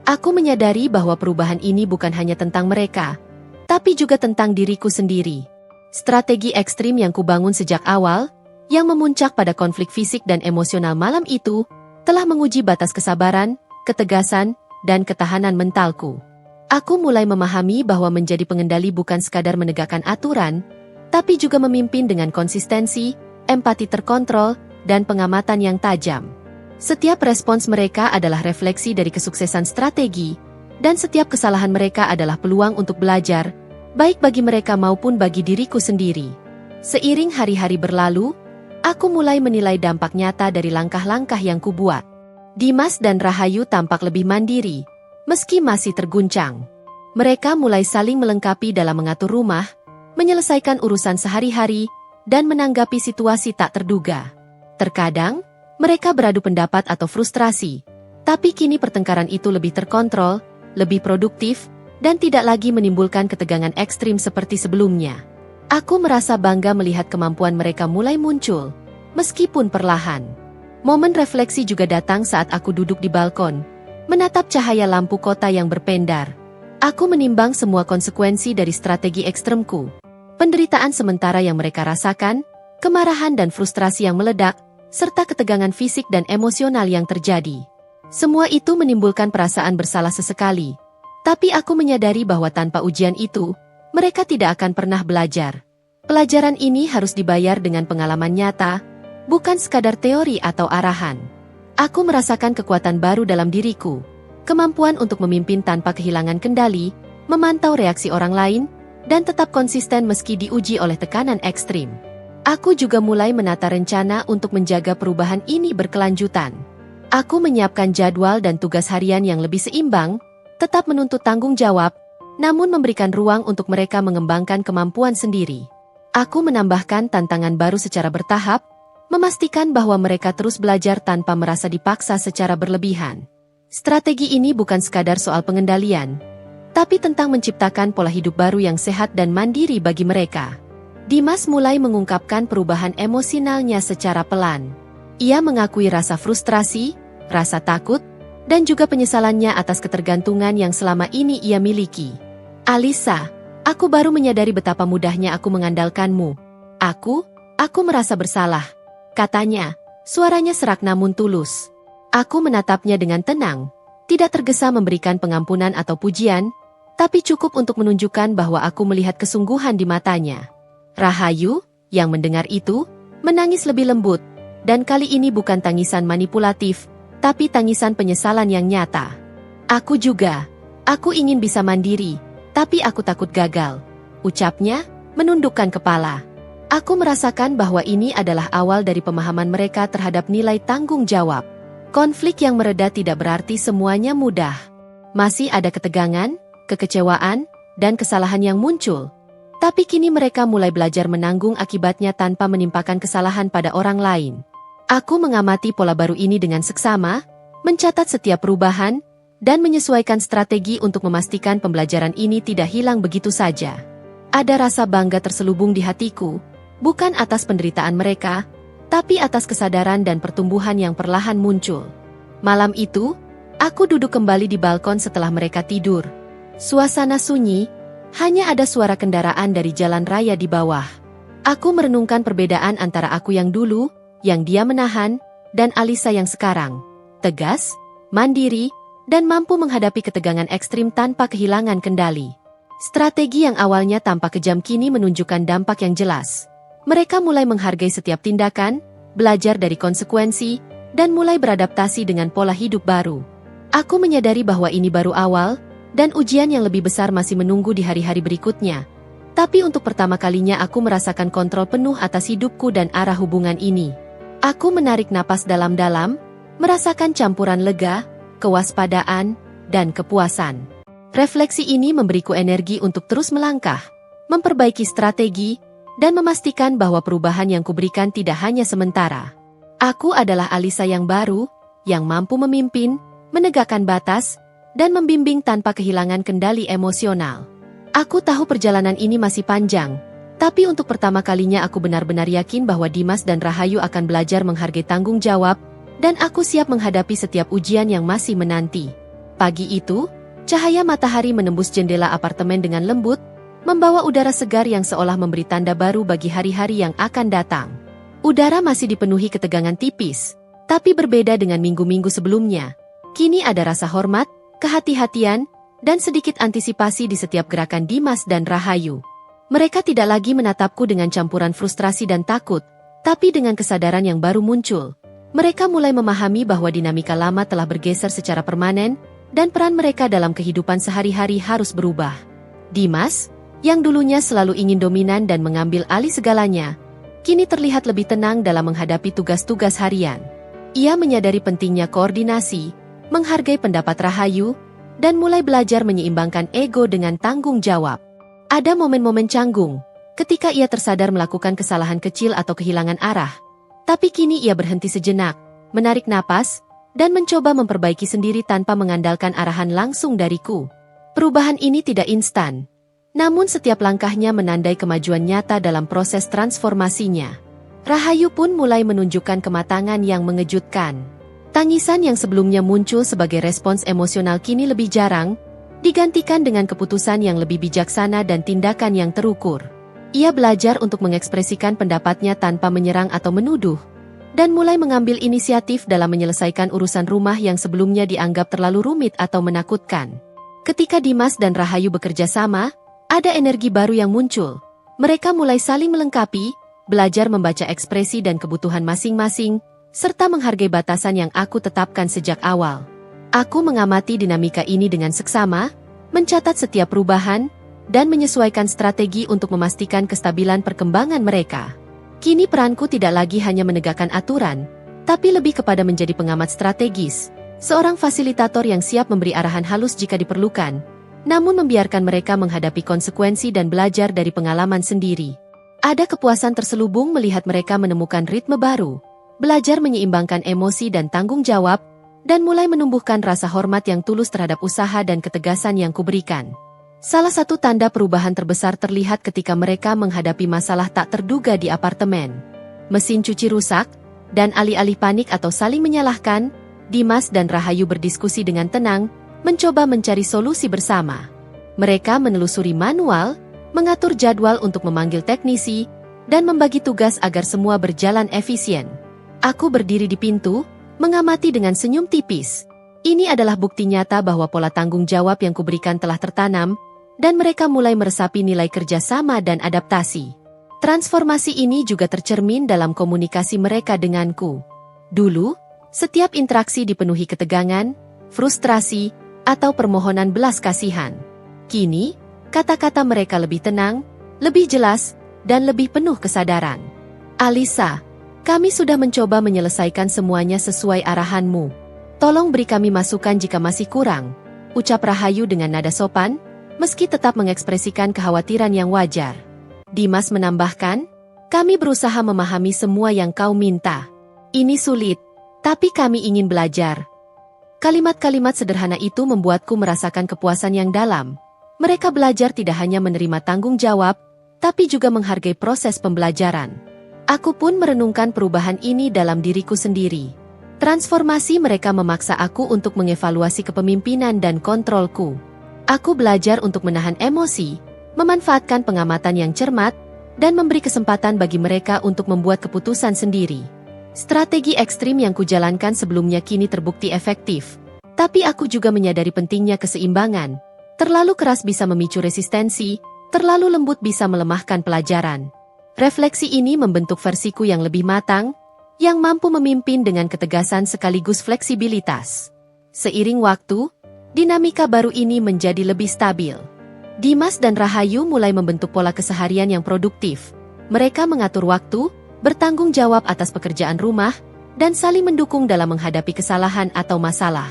Speaker 1: Aku menyadari bahwa perubahan ini bukan hanya tentang mereka, tapi juga tentang diriku sendiri. Strategi ekstrim yang kubangun sejak awal, yang memuncak pada konflik fisik dan emosional malam itu, telah menguji batas kesabaran, ketegasan, dan ketahanan mentalku. Aku mulai memahami bahwa menjadi pengendali bukan sekadar menegakkan aturan, tapi juga memimpin dengan konsistensi, empati terkontrol, dan pengamatan yang tajam. Setiap respons mereka adalah refleksi dari kesuksesan strategi, dan setiap kesalahan mereka adalah peluang untuk belajar, baik bagi mereka maupun bagi diriku sendiri. Seiring hari-hari berlalu, aku mulai menilai dampak nyata dari langkah-langkah yang kubuat. Dimas dan Rahayu tampak lebih mandiri, meski masih terguncang. Mereka mulai saling melengkapi dalam mengatur rumah, menyelesaikan urusan sehari-hari, dan menanggapi situasi tak terduga. Terkadang, mereka beradu pendapat atau frustrasi, tapi kini pertengkaran itu lebih terkontrol, lebih produktif, dan tidak lagi menimbulkan ketegangan ekstrim seperti sebelumnya. Aku merasa bangga melihat kemampuan mereka mulai muncul, meskipun perlahan. Momen refleksi juga datang saat aku duduk di balkon, menatap cahaya lampu kota yang berpendar. Aku menimbang semua konsekuensi dari strategi ekstremku. Penderitaan sementara yang mereka rasakan, kemarahan dan frustrasi yang meledak, serta ketegangan fisik dan emosional yang terjadi. Semua itu menimbulkan perasaan bersalah sesekali. Tapi aku menyadari bahwa tanpa ujian itu, mereka tidak akan pernah belajar. Pelajaran ini harus dibayar dengan pengalaman nyata, bukan sekadar teori atau arahan. Aku merasakan kekuatan baru dalam diriku, kemampuan untuk memimpin tanpa kehilangan kendali, memantau reaksi orang lain, dan tetap konsisten meski diuji oleh tekanan ekstrim. Aku juga mulai menata rencana untuk menjaga perubahan ini berkelanjutan. Aku menyiapkan jadwal dan tugas harian yang lebih seimbang, tetap menuntut tanggung jawab, namun memberikan ruang untuk mereka mengembangkan kemampuan sendiri. Aku menambahkan tantangan baru secara bertahap, memastikan bahwa mereka terus belajar tanpa merasa dipaksa secara berlebihan. Strategi ini bukan sekadar soal pengendalian, tapi tentang menciptakan pola hidup baru yang sehat dan mandiri bagi mereka. Dimas mulai mengungkapkan perubahan emosionalnya secara pelan. Ia mengakui rasa frustrasi, rasa takut, dan juga penyesalannya atas ketergantungan yang selama ini ia miliki. "Alisa, aku baru menyadari betapa mudahnya aku mengandalkanmu. Aku merasa bersalah," katanya, suaranya serak namun tulus. Aku menatapnya dengan tenang, tidak tergesa memberikan pengampunan atau pujian, tapi cukup untuk menunjukkan bahwa aku melihat kesungguhan di matanya. Rahayu, yang mendengar itu, menangis lebih lembut, dan kali ini bukan tangisan manipulatif, tapi tangisan penyesalan yang nyata. Aku ingin bisa mandiri, tapi aku takut gagal, ucapnya, menundukkan kepala. Aku merasakan bahwa ini adalah awal dari pemahaman mereka terhadap nilai tanggung jawab. Konflik yang mereda tidak berarti semuanya mudah. Masih ada ketegangan, kekecewaan, dan kesalahan yang muncul. Tapi kini mereka mulai belajar menanggung akibatnya tanpa menimpakan kesalahan pada orang lain. Aku mengamati pola baru ini dengan seksama, mencatat setiap perubahan, dan menyesuaikan strategi untuk memastikan pembelajaran ini tidak hilang begitu saja. Ada rasa bangga terselubung di hatiku, bukan atas penderitaan mereka, tapi atas kesadaran dan pertumbuhan yang perlahan muncul. Malam itu, aku duduk kembali di balkon setelah mereka tidur. Suasana sunyi, hanya ada suara kendaraan dari jalan raya di bawah. Aku merenungkan perbedaan antara aku yang dulu, yang dia menahan, dan Alisa yang sekarang. Tegas, mandiri, dan mampu menghadapi ketegangan ekstrim tanpa kehilangan kendali. Strategi yang awalnya tampak kejam kini menunjukkan dampak yang jelas. Mereka mulai menghargai setiap tindakan, belajar dari konsekuensi, dan mulai beradaptasi dengan pola hidup baru. Aku menyadari bahwa ini baru awal, dan ujian yang lebih besar masih menunggu di hari-hari berikutnya. Tapi untuk pertama kalinya aku merasakan kontrol penuh atas hidupku dan arah hubungan ini. Aku menarik napas dalam-dalam, merasakan campuran lega, kewaspadaan, dan kepuasan. Refleksi ini memberiku energi untuk terus melangkah, memperbaiki strategi, dan memastikan bahwa perubahan yang kuberikan tidak hanya sementara. Aku adalah Alisa yang baru, yang mampu memimpin, menegakkan batas, dan membimbing tanpa kehilangan kendali emosional. Aku tahu perjalanan ini masih panjang, tapi untuk pertama kalinya aku benar-benar yakin bahwa Dimas dan Rahayu akan belajar menghargai tanggung jawab, dan aku siap menghadapi setiap ujian yang masih menanti. Pagi itu, cahaya matahari menembus jendela apartemen dengan lembut, membawa udara segar yang seolah memberi tanda baru bagi hari-hari yang akan datang. Udara masih dipenuhi ketegangan tipis, tapi berbeda dengan minggu-minggu sebelumnya. Kini ada rasa hormat, kehati-hatian, dan sedikit antisipasi di setiap gerakan Dimas dan Rahayu. Mereka tidak lagi menatapku dengan campuran frustrasi dan takut, tapi dengan kesadaran yang baru muncul. Mereka mulai memahami bahwa dinamika lama telah bergeser secara permanen, dan peran mereka dalam kehidupan sehari-hari harus berubah. Dimas, yang dulunya selalu ingin dominan dan mengambil alih segalanya, kini terlihat lebih tenang dalam menghadapi tugas-tugas harian. Ia menyadari pentingnya koordinasi, menghargai pendapat Rahayu, dan mulai belajar menyeimbangkan ego dengan tanggung jawab. Ada momen-momen canggung, ketika ia tersadar melakukan kesalahan kecil atau kehilangan arah. Tapi kini ia berhenti sejenak, menarik napas, dan mencoba memperbaiki sendiri tanpa mengandalkan arahan langsung dariku. Perubahan ini tidak instan, namun setiap langkahnya menandai kemajuan nyata dalam proses transformasinya. Rahayu pun mulai menunjukkan kematangan yang mengejutkan. Tangisan yang sebelumnya muncul sebagai respons emosional kini lebih jarang, digantikan dengan keputusan yang lebih bijaksana dan tindakan yang terukur. Ia belajar untuk mengekspresikan pendapatnya tanpa menyerang atau menuduh, dan mulai mengambil inisiatif dalam menyelesaikan urusan rumah yang sebelumnya dianggap terlalu rumit atau menakutkan. Ketika Dimas dan Rahayu bekerja sama, ada energi baru yang muncul. Mereka mulai saling melengkapi, belajar membaca ekspresi dan kebutuhan masing-masing, serta menghargai batasan yang aku tetapkan sejak awal. Aku mengamati dinamika ini dengan seksama, mencatat setiap perubahan, dan menyesuaikan strategi untuk memastikan kestabilan perkembangan mereka. Kini peranku tidak lagi hanya menegakkan aturan, tapi lebih kepada menjadi pengamat strategis, seorang fasilitator yang siap memberi arahan halus jika diperlukan, namun membiarkan mereka menghadapi konsekuensi dan belajar dari pengalaman sendiri. Ada kepuasan terselubung melihat mereka menemukan ritme baru, belajar menyeimbangkan emosi dan tanggung jawab, dan mulai menumbuhkan rasa hormat yang tulus terhadap usaha dan ketegasan yang kuberikan. Salah satu tanda perubahan terbesar terlihat ketika mereka menghadapi masalah tak terduga di apartemen. Mesin cuci rusak, dan alih-alih panik atau saling menyalahkan, Dimas dan Rahayu berdiskusi dengan tenang, mencoba mencari solusi bersama. Mereka menelusuri manual, mengatur jadwal untuk memanggil teknisi, dan membagi tugas agar semua berjalan efisien. Aku berdiri di pintu, mengamati dengan senyum tipis. Ini adalah bukti nyata bahwa pola tanggung jawab yang kuberikan telah tertanam, dan mereka mulai meresapi nilai kerjasama dan adaptasi. Transformasi ini juga tercermin dalam komunikasi mereka denganku. Dulu, setiap interaksi dipenuhi ketegangan, frustrasi, atau permohonan belas kasihan. Kini, kata-kata mereka lebih tenang, lebih jelas, dan lebih penuh kesadaran. Alisa, kami sudah mencoba menyelesaikan semuanya sesuai arahanmu. Tolong beri kami masukan jika masih kurang, ucap Rahayu dengan nada sopan, meski tetap mengekspresikan kekhawatiran yang wajar. Dimas menambahkan, kami berusaha memahami semua yang kau minta. Ini sulit, tapi kami ingin belajar. Kalimat-kalimat sederhana itu membuatku merasakan kepuasan yang dalam. Mereka belajar tidak hanya menerima tanggung jawab, tapi juga menghargai proses pembelajaran. Aku pun merenungkan perubahan ini dalam diriku sendiri. Transformasi mereka memaksa aku untuk mengevaluasi kepemimpinan dan kontrolku. Aku belajar untuk menahan emosi, memanfaatkan pengamatan yang cermat, dan memberi kesempatan bagi mereka untuk membuat keputusan sendiri. Strategi ekstrim yang kujalankan sebelumnya kini terbukti efektif. Tapi aku juga menyadari pentingnya keseimbangan. Terlalu keras bisa memicu resistensi, terlalu lembut bisa melemahkan pelajaran. Refleksi ini membentuk versiku yang lebih matang, yang mampu memimpin dengan ketegasan sekaligus fleksibilitas. Seiring waktu, dinamika baru ini menjadi lebih stabil. Dimas dan Rahayu mulai membentuk pola keseharian yang produktif. Mereka mengatur waktu, bertanggung jawab atas pekerjaan rumah, dan saling mendukung dalam menghadapi kesalahan atau masalah.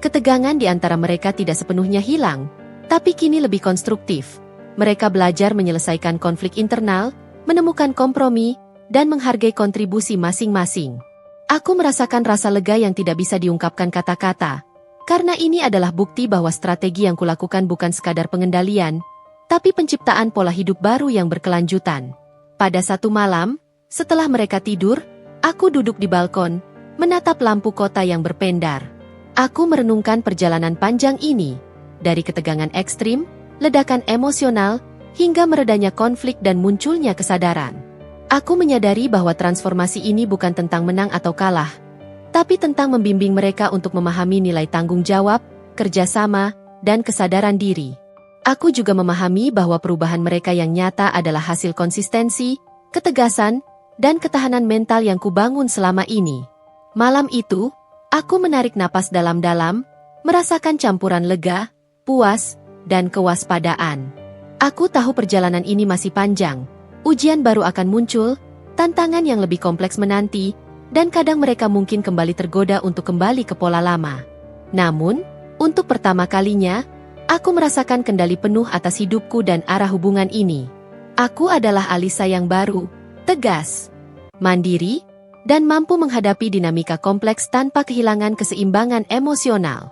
Speaker 1: Ketegangan di antara mereka tidak sepenuhnya hilang, tapi kini lebih konstruktif. Mereka belajar menyelesaikan konflik internal, menemukan kompromi, dan menghargai kontribusi masing-masing. Aku merasakan rasa lega yang tidak bisa diungkapkan kata-kata, karena ini adalah bukti bahwa strategi yang kulakukan bukan sekadar pengendalian, tapi penciptaan pola hidup baru yang berkelanjutan. Pada satu malam, setelah mereka tidur, aku duduk di balkon, menatap lampu kota yang berpendar. Aku merenungkan perjalanan panjang ini, dari ketegangan ekstrim, ledakan emosional, hingga meredanya konflik dan munculnya kesadaran. Aku menyadari bahwa transformasi ini bukan tentang menang atau kalah, tapi tentang membimbing mereka untuk memahami nilai tanggung jawab, kerjasama, dan kesadaran diri. Aku juga memahami bahwa perubahan mereka yang nyata adalah hasil konsistensi, ketegasan, dan ketahanan mental yang kubangun selama ini. Malam itu, aku menarik napas dalam-dalam, merasakan campuran lega, puas, dan kewaspadaan. Aku tahu perjalanan ini masih panjang. Ujian baru akan muncul, tantangan yang lebih kompleks menanti, dan kadang mereka mungkin kembali tergoda untuk kembali ke pola lama. Namun, untuk pertama kalinya, aku merasakan kendali penuh atas hidupku dan arah hubungan ini. Aku adalah Alisa yang baru, tegas, mandiri, dan mampu menghadapi dinamika kompleks tanpa kehilangan keseimbangan emosional.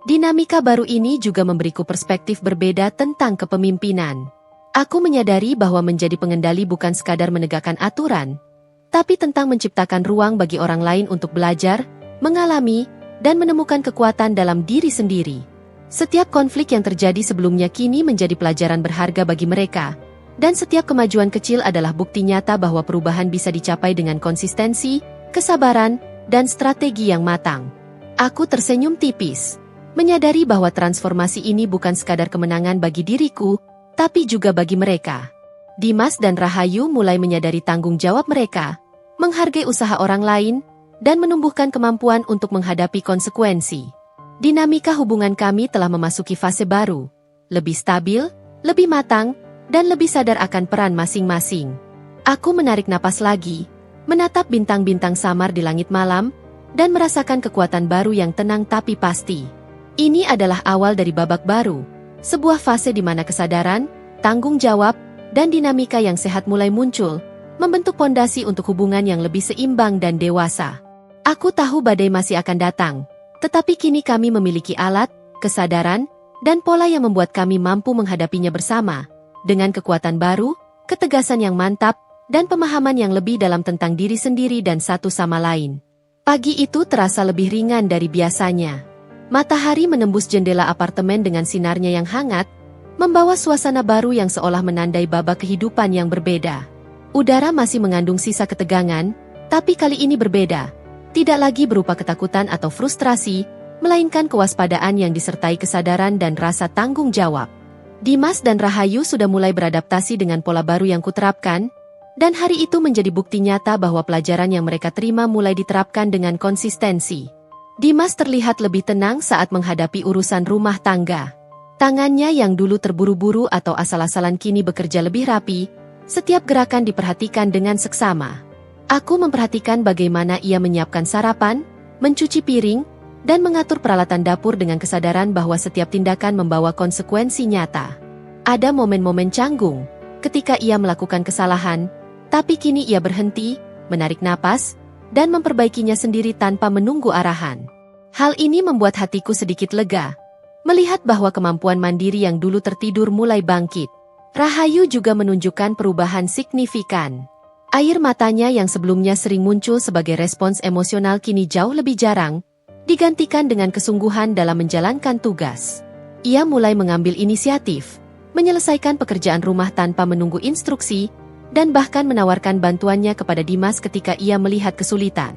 Speaker 1: Dinamika baru ini juga memberiku perspektif berbeda tentang kepemimpinan. Aku menyadari bahwa menjadi pengendali bukan sekadar menegakkan aturan, tapi tentang menciptakan ruang bagi orang lain untuk belajar, mengalami, dan menemukan kekuatan dalam diri sendiri. Setiap konflik yang terjadi sebelumnya kini menjadi pelajaran berharga bagi mereka, dan setiap kemajuan kecil adalah bukti nyata bahwa perubahan bisa dicapai dengan konsistensi, kesabaran, dan strategi yang matang. Aku tersenyum tipis, menyadari bahwa transformasi ini bukan sekadar kemenangan bagi diriku, tapi juga bagi mereka. Dimas dan Rahayu mulai menyadari tanggung jawab mereka, menghargai usaha orang lain, dan menumbuhkan kemampuan untuk menghadapi konsekuensi. Dinamika hubungan kami telah memasuki fase baru, lebih stabil, lebih matang, dan lebih sadar akan peran masing-masing. Aku menarik napas lagi, menatap bintang-bintang samar di langit malam, dan merasakan kekuatan baru yang tenang tapi pasti. Ini adalah awal dari babak baru, sebuah fase di mana kesadaran, tanggung jawab, dan dinamika yang sehat mulai muncul, membentuk pondasi untuk hubungan yang lebih seimbang dan dewasa. Aku tahu badai masih akan datang, tetapi kini kami memiliki alat, kesadaran, dan pola yang membuat kami mampu menghadapinya bersama, dengan kekuatan baru, ketegasan yang mantap, dan pemahaman yang lebih dalam tentang diri sendiri dan satu sama lain. Pagi itu terasa lebih ringan dari biasanya. Matahari menembus jendela apartemen dengan sinarnya yang hangat, membawa suasana baru yang seolah menandai babak kehidupan yang berbeda. Udara masih mengandung sisa ketegangan, tapi kali ini berbeda. Tidak lagi berupa ketakutan atau frustrasi, melainkan kewaspadaan yang disertai kesadaran dan rasa tanggung jawab. Dimas dan Rahayu sudah mulai beradaptasi dengan pola baru yang kuterapkan, dan hari itu menjadi bukti nyata bahwa pelajaran yang mereka terima mulai diterapkan dengan konsistensi. Dimas terlihat lebih tenang saat menghadapi urusan rumah tangga. Tangannya yang dulu terburu-buru atau asal-asalan kini bekerja lebih rapi, setiap gerakan diperhatikan dengan seksama. Aku memperhatikan bagaimana ia menyiapkan sarapan, mencuci piring, dan mengatur peralatan dapur dengan kesadaran bahwa setiap tindakan membawa konsekuensi nyata. Ada momen-momen canggung, ketika ia melakukan kesalahan, tapi kini ia berhenti, menarik napas, dan memperbaikinya sendiri tanpa menunggu arahan. Hal ini membuat hatiku sedikit lega, melihat bahwa kemampuan mandiri yang dulu tertidur mulai bangkit. Rahayu juga menunjukkan perubahan signifikan. Air matanya yang sebelumnya sering muncul sebagai respons emosional kini jauh lebih jarang, digantikan dengan kesungguhan dalam menjalankan tugas. Ia mulai mengambil inisiatif, menyelesaikan pekerjaan rumah tanpa menunggu instruksi, dan bahkan menawarkan bantuannya kepada Dimas ketika ia melihat kesulitan.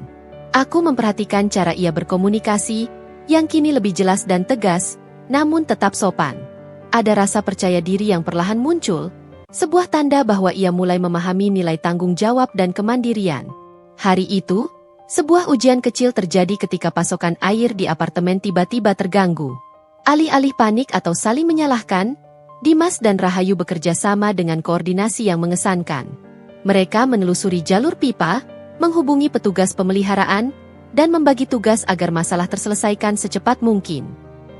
Speaker 1: Aku memperhatikan cara ia berkomunikasi, yang kini lebih jelas dan tegas, namun tetap sopan. Ada rasa percaya diri yang perlahan muncul, sebuah tanda bahwa ia mulai memahami nilai tanggung jawab dan kemandirian. Hari itu, sebuah ujian kecil terjadi ketika pasokan air di apartemen tiba-tiba terganggu. Alih-alih panik atau saling menyalahkan, Dimas dan Rahayu bekerja sama dengan koordinasi yang mengesankan. Mereka menelusuri jalur pipa, menghubungi petugas pemeliharaan, dan membagi tugas agar masalah terselesaikan secepat mungkin.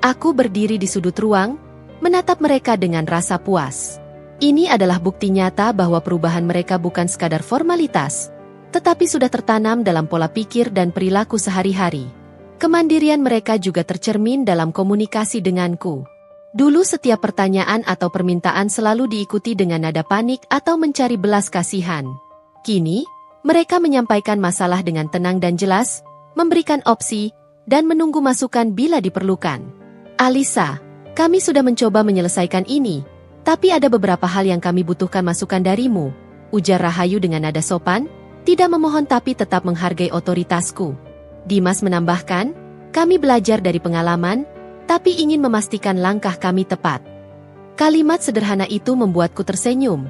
Speaker 1: Aku berdiri di sudut ruang, menatap mereka dengan rasa puas. Ini adalah bukti nyata bahwa perubahan mereka bukan sekadar formalitas, tetapi sudah tertanam dalam pola pikir dan perilaku sehari-hari. Kemandirian mereka juga tercermin dalam komunikasi denganku. Dulu setiap pertanyaan atau permintaan selalu diikuti dengan nada panik atau mencari belas kasihan. Kini, mereka menyampaikan masalah dengan tenang dan jelas, memberikan opsi, dan menunggu masukan bila diperlukan. Alisa, kami sudah mencoba menyelesaikan ini, tapi ada beberapa hal yang kami butuhkan masukan darimu, ujar Rahayu dengan nada sopan, tidak memohon tapi tetap menghargai otoritasku. Dimas menambahkan, kami belajar dari pengalaman, tapi ingin memastikan langkah kami tepat. Kalimat sederhana itu membuatku tersenyum,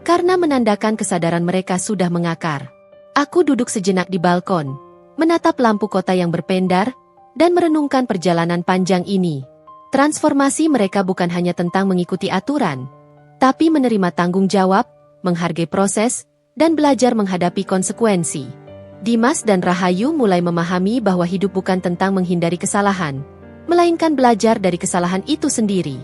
Speaker 1: karena menandakan kesadaran mereka sudah mengakar. Aku duduk sejenak di balkon, menatap lampu kota yang berpendar, dan merenungkan perjalanan panjang ini. Transformasi mereka bukan hanya tentang mengikuti aturan, tapi menerima tanggung jawab, menghargai proses, dan belajar menghadapi konsekuensi. Dimas dan Rahayu mulai memahami bahwa hidup bukan tentang menghindari kesalahan, melainkan belajar dari kesalahan itu sendiri.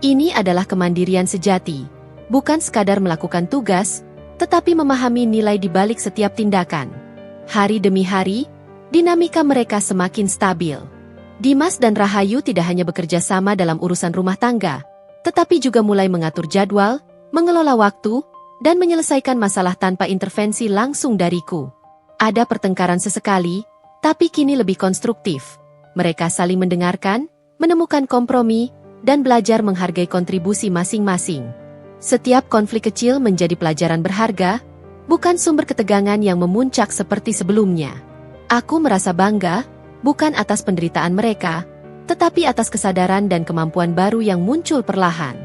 Speaker 1: Ini adalah kemandirian sejati, bukan sekadar melakukan tugas, tetapi memahami nilai di balik setiap tindakan. Hari demi hari, dinamika mereka semakin stabil. Dimas dan Rahayu tidak hanya bekerja sama dalam urusan rumah tangga, tetapi juga mulai mengatur jadwal, mengelola waktu, dan menyelesaikan masalah tanpa intervensi langsung dariku. Ada pertengkaran sesekali, tapi kini lebih konstruktif. Mereka saling mendengarkan, menemukan kompromi, dan belajar menghargai kontribusi masing-masing. Setiap konflik kecil menjadi pelajaran berharga, bukan sumber ketegangan yang memuncak seperti sebelumnya. Aku merasa bangga, bukan atas penderitaan mereka, tetapi atas kesadaran dan kemampuan baru yang muncul perlahan.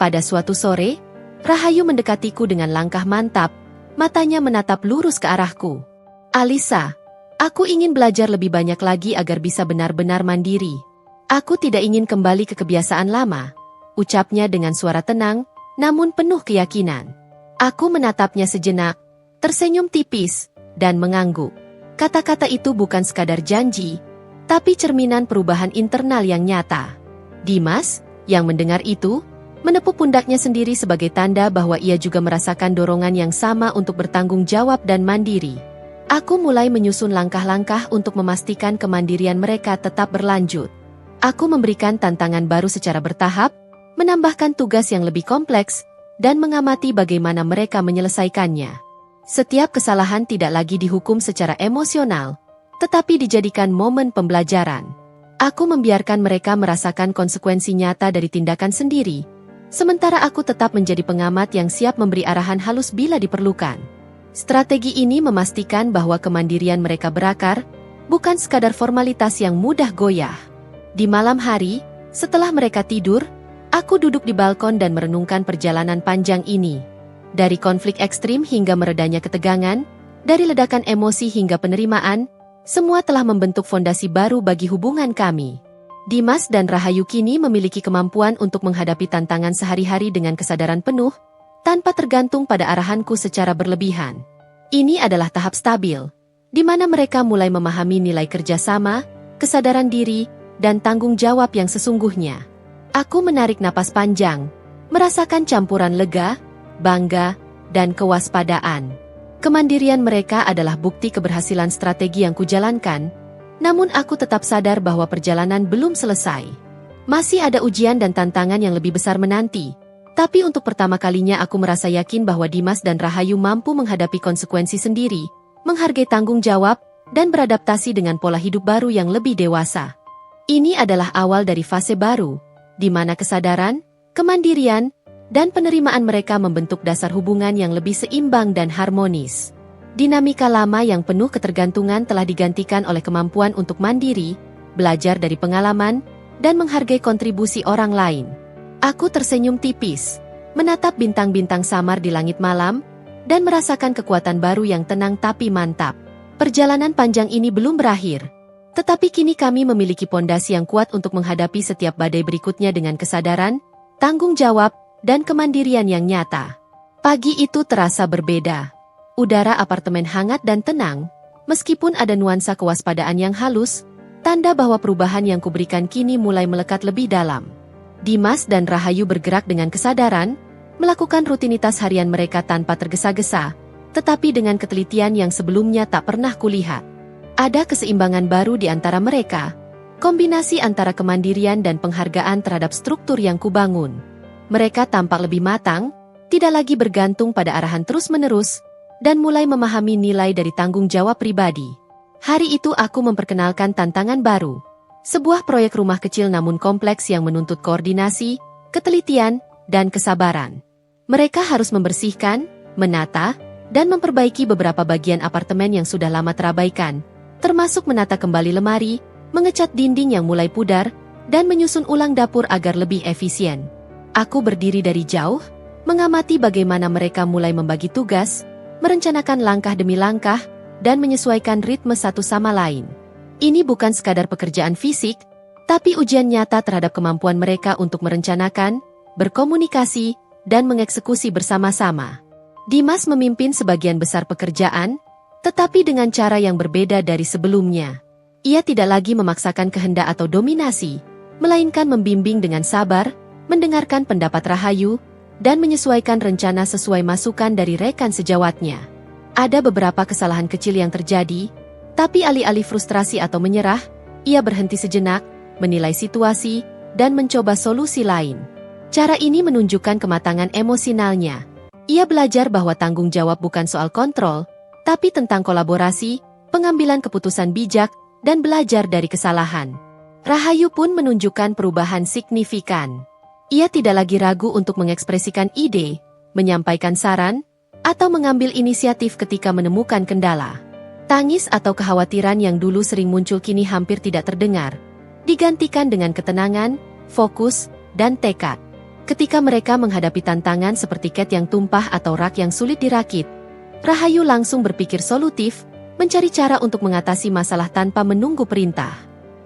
Speaker 1: Pada suatu sore, Rahayu mendekatiku dengan langkah mantap, matanya menatap lurus ke arahku. "Alisa, aku ingin belajar lebih banyak lagi agar bisa benar-benar mandiri. Aku tidak ingin kembali ke kebiasaan lama," ucapnya dengan suara tenang, namun penuh keyakinan. Aku menatapnya sejenak, tersenyum tipis, dan mengangguk. Kata-kata itu bukan sekadar janji, tapi cerminan perubahan internal yang nyata. Dimas, yang mendengar itu, menepuk pundaknya sendiri sebagai tanda bahwa ia juga merasakan dorongan yang sama untuk bertanggung jawab dan mandiri. Aku mulai menyusun langkah-langkah untuk memastikan kemandirian mereka tetap berlanjut. Aku memberikan tantangan baru secara bertahap, menambahkan tugas yang lebih kompleks, dan mengamati bagaimana mereka menyelesaikannya. Setiap kesalahan tidak lagi dihukum secara emosional, tetapi dijadikan momen pembelajaran. Aku membiarkan mereka merasakan konsekuensi nyata dari tindakan sendiri, sementara aku tetap menjadi pengamat yang siap memberi arahan halus bila diperlukan. Strategi ini memastikan bahwa kemandirian mereka berakar, bukan sekadar formalitas yang mudah goyah. Di malam hari, setelah mereka tidur, aku duduk di balkon dan merenungkan perjalanan panjang ini. Dari konflik ekstrim hingga meredanya ketegangan, dari ledakan emosi hingga penerimaan, semua telah membentuk fondasi baru bagi hubungan kami. Dimas dan Rahayu kini memiliki kemampuan untuk menghadapi tantangan sehari-hari dengan kesadaran penuh, tanpa tergantung pada arahanku secara berlebihan. Ini adalah tahap stabil, di mana mereka mulai memahami nilai kerjasama, kesadaran diri, dan tanggung jawab yang sesungguhnya. Aku menarik napas panjang, merasakan campuran lega, bangga, dan kewaspadaan. Kemandirian mereka adalah bukti keberhasilan strategi yang kujalankan, namun aku tetap sadar bahwa perjalanan belum selesai. Masih ada ujian dan tantangan yang lebih besar menanti, tapi untuk pertama kalinya aku merasa yakin bahwa Dimas dan Rahayu mampu menghadapi konsekuensi sendiri, menghargai tanggung jawab, dan beradaptasi dengan pola hidup baru yang lebih dewasa. Ini adalah awal dari fase baru, di mana kesadaran, kemandirian, dan penerimaan mereka membentuk dasar hubungan yang lebih seimbang dan harmonis. Dinamika lama yang penuh ketergantungan telah digantikan oleh kemampuan untuk mandiri, belajar dari pengalaman, dan menghargai kontribusi orang lain. Aku tersenyum tipis, menatap bintang-bintang samar di langit malam, dan merasakan kekuatan baru yang tenang tapi mantap. Perjalanan panjang ini belum berakhir, tetapi kini kami memiliki pondasi yang kuat untuk menghadapi setiap badai berikutnya dengan kesadaran, tanggung jawab, dan kemandirian yang nyata. Pagi itu terasa berbeda. Udara apartemen hangat dan tenang, meskipun ada nuansa kewaspadaan yang halus, tanda bahwa perubahan yang kuberikan kini mulai melekat lebih dalam. Dimas dan Rahayu bergerak dengan kesadaran, melakukan rutinitas harian mereka tanpa tergesa-gesa, tetapi dengan ketelitian yang sebelumnya tak pernah kulihat. Ada keseimbangan baru di antara mereka, kombinasi antara kemandirian dan penghargaan terhadap struktur yang kubangun. Mereka tampak lebih matang, tidak lagi bergantung pada arahan terus-menerus, dan mulai memahami nilai dari tanggung jawab pribadi. Hari itu aku memperkenalkan tantangan baru. Sebuah proyek rumah kecil namun kompleks yang menuntut koordinasi, ketelitian, dan kesabaran. Mereka harus membersihkan, menata, dan memperbaiki beberapa bagian apartemen yang sudah lama terabaikan, termasuk menata kembali lemari, mengecat dinding yang mulai pudar, dan menyusun ulang dapur agar lebih efisien. Aku berdiri dari jauh, mengamati bagaimana mereka mulai membagi tugas, merencanakan langkah demi langkah, dan menyesuaikan ritme satu sama lain. Ini bukan sekadar pekerjaan fisik, tapi ujian nyata terhadap kemampuan mereka untuk merencanakan, berkomunikasi, dan mengeksekusi bersama-sama. Dimas memimpin sebagian besar pekerjaan, tetapi dengan cara yang berbeda dari sebelumnya. Ia tidak lagi memaksakan kehendak atau dominasi, melainkan membimbing dengan sabar, mendengarkan pendapat Rahayu, dan menyesuaikan rencana sesuai masukan dari rekan sejawatnya. Ada beberapa kesalahan kecil yang terjadi, tapi alih-alih frustrasi atau menyerah, ia berhenti sejenak, menilai situasi, dan mencoba solusi lain. Cara ini menunjukkan kematangan emosionalnya. Ia belajar bahwa tanggung jawab bukan soal kontrol, tapi tentang kolaborasi, pengambilan keputusan bijak, dan belajar dari kesalahan. Rahayu pun menunjukkan perubahan signifikan. Ia tidak lagi ragu untuk mengekspresikan ide, menyampaikan saran, atau mengambil inisiatif ketika menemukan kendala. Tangis atau kekhawatiran yang dulu sering muncul kini hampir tidak terdengar, digantikan dengan ketenangan, fokus, dan tekad. Ketika mereka menghadapi tantangan seperti cat yang tumpah atau rak yang sulit dirakit, Rahayu langsung berpikir solutif, mencari cara untuk mengatasi masalah tanpa menunggu perintah.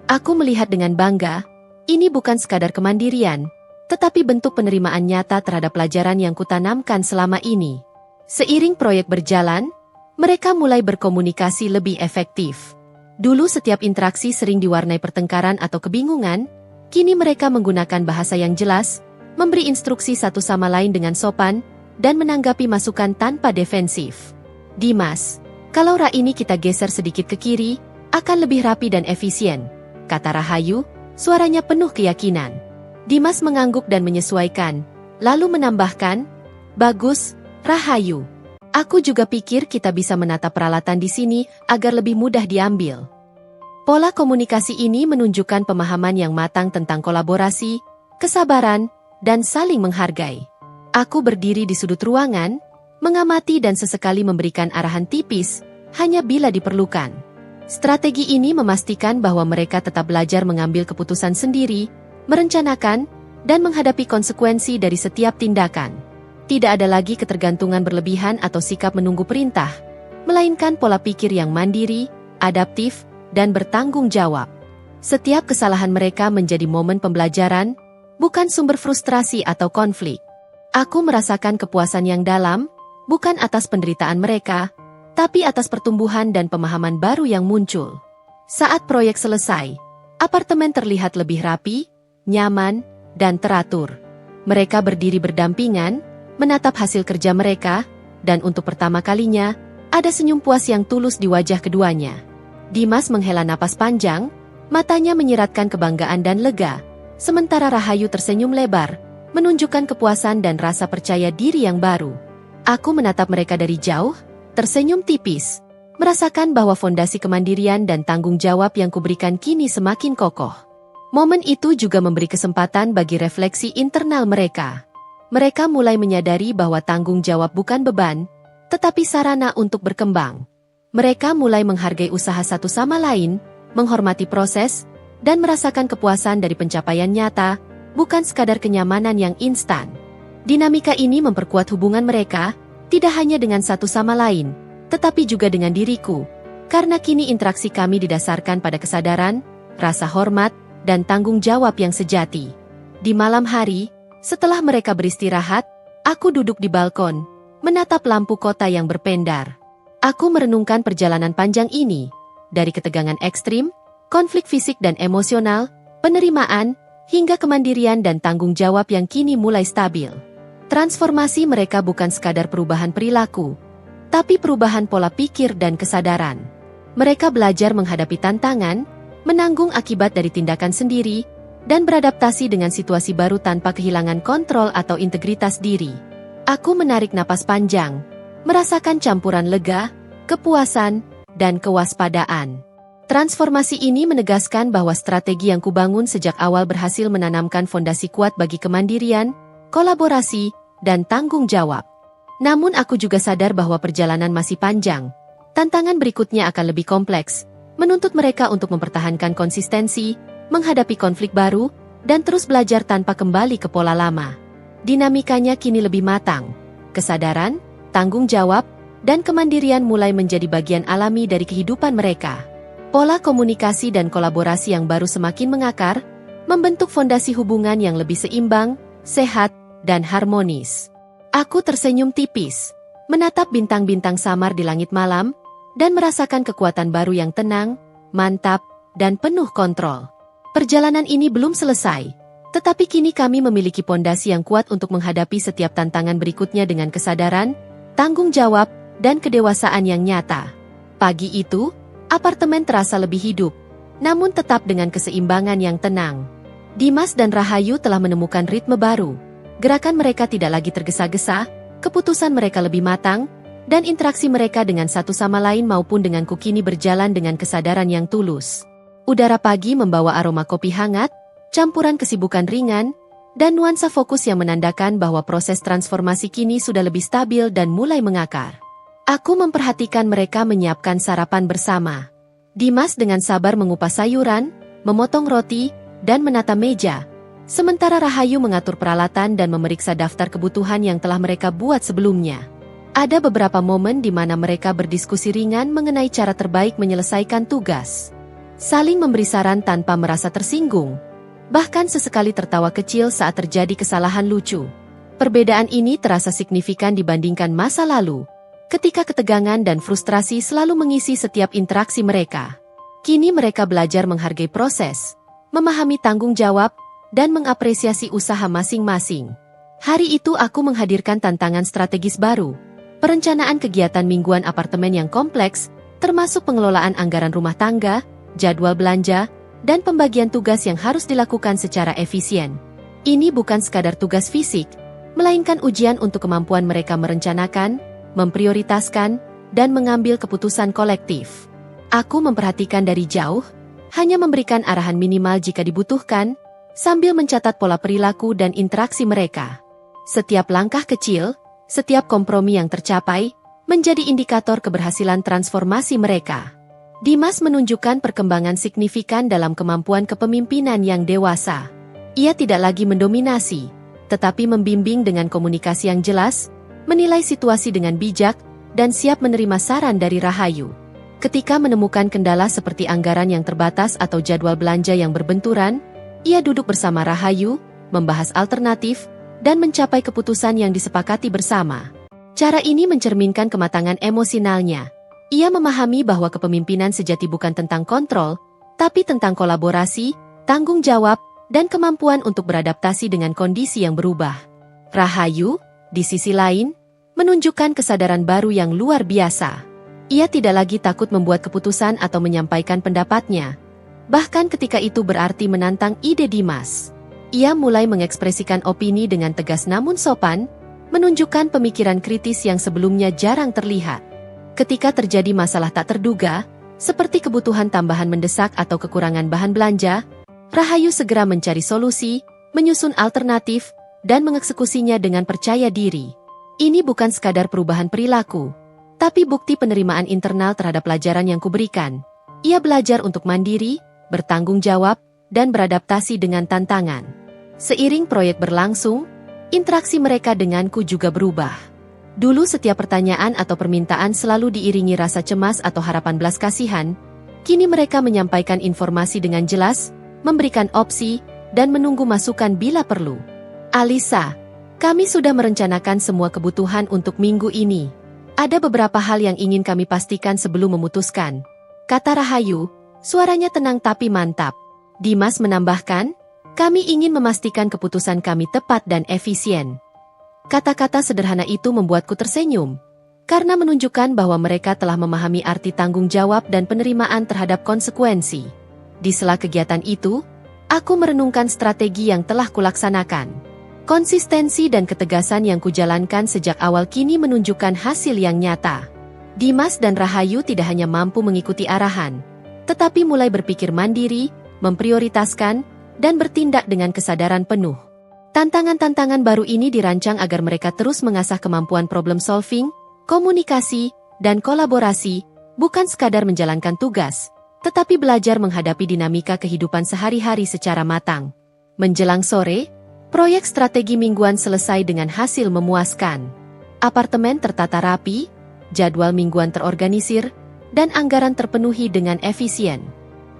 Speaker 1: Aku melihat dengan bangga, ini bukan sekadar kemandirian, tetapi bentuk penerimaan nyata terhadap pelajaran yang kutanamkan selama ini. Seiring proyek berjalan, mereka mulai berkomunikasi lebih efektif. Dulu setiap interaksi sering diwarnai pertengkaran atau kebingungan, kini mereka menggunakan bahasa yang jelas, memberi instruksi satu sama lain dengan sopan, dan menanggapi masukan tanpa defensif. Dimas, kalau rak ini kita geser sedikit ke kiri, akan lebih rapi dan efisien, kata Rahayu, suaranya penuh keyakinan. Dimas mengangguk dan menyesuaikan, lalu menambahkan, bagus, Rahayu. Aku juga pikir kita bisa menata peralatan di sini agar lebih mudah diambil. Pola komunikasi ini menunjukkan pemahaman yang matang tentang kolaborasi, kesabaran, dan saling menghargai. Aku berdiri di sudut ruangan, mengamati dan sesekali memberikan arahan tipis, hanya bila diperlukan. Strategi ini memastikan bahwa mereka tetap belajar mengambil keputusan sendiri, merencanakan, dan menghadapi konsekuensi dari setiap tindakan. Tidak ada lagi ketergantungan berlebihan atau sikap menunggu perintah, melainkan pola pikir yang mandiri, adaptif, dan bertanggung jawab. Setiap kesalahan mereka menjadi momen pembelajaran, bukan sumber frustrasi atau konflik. Aku merasakan kepuasan yang dalam, bukan atas penderitaan mereka, tapi atas pertumbuhan dan pemahaman baru yang muncul. Saat proyek selesai, apartemen terlihat lebih rapi, nyaman, dan teratur. Mereka berdiri berdampingan, menatap hasil kerja mereka, dan untuk pertama kalinya, ada senyum puas yang tulus di wajah keduanya. Dimas menghela napas panjang, matanya menyiratkan kebanggaan dan lega, sementara Rahayu tersenyum lebar, menunjukkan kepuasan dan rasa percaya diri yang baru. Aku menatap mereka dari jauh, tersenyum tipis, merasakan bahwa fondasi kemandirian dan tanggung jawab yang kuberikan kini semakin kokoh. Momen itu juga memberi kesempatan bagi refleksi internal mereka. Mereka mulai menyadari bahwa tanggung jawab bukan beban, tetapi sarana untuk berkembang. Mereka mulai menghargai usaha satu sama lain, menghormati proses, dan merasakan kepuasan dari pencapaian nyata, bukan sekadar kenyamanan yang instan. Dinamika ini memperkuat hubungan mereka, tidak hanya dengan satu sama lain, tetapi juga dengan diriku, karena kini interaksi kami didasarkan pada kesadaran, rasa hormat, dan tanggung jawab yang sejati. Di malam hari, setelah mereka beristirahat, aku duduk di balkon, menatap lampu kota yang berpendar. Aku merenungkan perjalanan panjang ini, dari ketegangan ekstrim, konflik fisik dan emosional, penerimaan, hingga kemandirian dan tanggung jawab yang kini mulai stabil. Transformasi mereka bukan sekadar perubahan perilaku, tapi perubahan pola pikir dan kesadaran. Mereka belajar menghadapi tantangan, menanggung akibat dari tindakan sendiri, dan beradaptasi dengan situasi baru tanpa kehilangan kontrol atau integritas diri. Aku menarik napas panjang, merasakan campuran lega, kepuasan, dan kewaspadaan. Transformasi ini menegaskan bahwa strategi yang kubangun sejak awal berhasil menanamkan fondasi kuat bagi kemandirian, kolaborasi, dan tanggung jawab. Namun aku juga sadar bahwa perjalanan masih panjang. Tantangan berikutnya akan lebih kompleks, menuntut mereka untuk mempertahankan konsistensi, menghadapi konflik baru, dan terus belajar tanpa kembali ke pola lama. Dinamikanya kini lebih matang. Kesadaran, tanggung jawab, dan kemandirian mulai menjadi bagian alami dari kehidupan mereka. Pola komunikasi dan kolaborasi yang baru semakin mengakar, membentuk fondasi hubungan yang lebih seimbang, sehat, dan harmonis. Aku tersenyum tipis, menatap bintang-bintang samar di langit malam, dan merasakan kekuatan baru yang tenang, mantap, dan penuh kontrol. Perjalanan ini belum selesai, tetapi kini kami memiliki pondasi yang kuat untuk menghadapi setiap tantangan berikutnya dengan kesadaran, tanggung jawab, dan kedewasaan yang nyata. Pagi itu, apartemen terasa lebih hidup, namun tetap dengan keseimbangan yang tenang. Dimas dan Rahayu telah menemukan ritme baru. Gerakan mereka tidak lagi tergesa-gesa, keputusan mereka lebih matang, dan interaksi mereka dengan satu sama lain maupun denganku kini berjalan dengan kesadaran yang tulus. Udara pagi membawa aroma kopi hangat, campuran kesibukan ringan, dan nuansa fokus yang menandakan bahwa proses transformasi kini sudah lebih stabil dan mulai mengakar. Aku memperhatikan mereka menyiapkan sarapan bersama. Dimas dengan sabar mengupas sayuran, memotong roti, dan menata meja. Sementara Rahayu mengatur peralatan dan memeriksa daftar kebutuhan yang telah mereka buat sebelumnya. Ada beberapa momen di mana mereka berdiskusi ringan mengenai cara terbaik menyelesaikan tugas. Saling memberi saran tanpa merasa tersinggung. Bahkan sesekali tertawa kecil saat terjadi kesalahan lucu. Perbedaan ini terasa signifikan dibandingkan masa lalu, ketika ketegangan dan frustrasi selalu mengisi setiap interaksi mereka. Kini mereka belajar menghargai proses, memahami tanggung jawab, dan mengapresiasi usaha masing-masing. Hari itu aku menghadirkan tantangan strategis baru, perencanaan kegiatan mingguan apartemen yang kompleks, termasuk pengelolaan anggaran rumah tangga, jadwal belanja, dan pembagian tugas yang harus dilakukan secara efisien. Ini bukan sekadar tugas fisik, melainkan ujian untuk kemampuan mereka merencanakan, memprioritaskan, dan mengambil keputusan kolektif. Aku memperhatikan dari jauh, hanya memberikan arahan minimal jika dibutuhkan, sambil mencatat pola perilaku dan interaksi mereka. Setiap langkah kecil, setiap kompromi yang tercapai, menjadi indikator keberhasilan transformasi mereka. Dimas menunjukkan perkembangan signifikan dalam kemampuan kepemimpinan yang dewasa. Ia tidak lagi mendominasi, tetapi membimbing dengan komunikasi yang jelas, menilai situasi dengan bijak, dan siap menerima saran dari Rahayu. Ketika menemukan kendala seperti anggaran yang terbatas atau jadwal belanja yang berbenturan, ia duduk bersama Rahayu, membahas alternatif, dan mencapai keputusan yang disepakati bersama. Cara ini mencerminkan kematangan emosionalnya. Ia memahami bahwa kepemimpinan sejati bukan tentang kontrol, tapi tentang kolaborasi, tanggung jawab, dan kemampuan untuk beradaptasi dengan kondisi yang berubah. Rahayu, di sisi lain, menunjukkan kesadaran baru yang luar biasa. Ia tidak lagi takut membuat keputusan atau menyampaikan pendapatnya. Bahkan ketika itu berarti menantang ide Dimas. Ia mulai mengekspresikan opini dengan tegas namun sopan, menunjukkan pemikiran kritis yang sebelumnya jarang terlihat. Ketika terjadi masalah tak terduga, seperti kebutuhan tambahan mendesak atau kekurangan bahan belanja, Rahayu segera mencari solusi, menyusun alternatif, dan mengeksekusinya dengan percaya diri. Ini bukan sekadar perubahan perilaku, tapi bukti penerimaan internal terhadap pelajaran yang kuberikan. Ia belajar untuk mandiri, bertanggung jawab, dan beradaptasi dengan tantangan. Seiring proyek berlangsung, interaksi mereka denganku juga berubah. Dulu setiap pertanyaan atau permintaan selalu diiringi rasa cemas atau harapan belas kasihan. Kini mereka menyampaikan informasi dengan jelas, memberikan opsi, dan menunggu masukan bila perlu. Alisa, kami sudah merencanakan semua kebutuhan untuk minggu ini. Ada beberapa hal yang ingin kami pastikan sebelum memutuskan, kata Rahayu, suaranya tenang tapi mantap. Dimas menambahkan, kami ingin memastikan keputusan kami tepat dan efisien. Kata-kata sederhana itu membuatku tersenyum, karena menunjukkan bahwa mereka telah memahami arti tanggung jawab dan penerimaan terhadap konsekuensi. Di sela kegiatan itu, aku merenungkan strategi yang telah kulaksanakan. Konsistensi dan ketegasan yang kujalankan sejak awal kini menunjukkan hasil yang nyata. Dimas dan Rahayu tidak hanya mampu mengikuti arahan, tetapi mulai berpikir mandiri, memprioritaskan, dan bertindak dengan kesadaran penuh. Tantangan-tantangan baru ini dirancang agar mereka terus mengasah kemampuan problem solving, komunikasi, dan kolaborasi, bukan sekadar menjalankan tugas, tetapi belajar menghadapi dinamika kehidupan sehari-hari secara matang. Menjelang sore, proyek strategi mingguan selesai dengan hasil memuaskan. Apartemen tertata rapi, jadwal mingguan terorganisir, dan anggaran terpenuhi dengan efisien.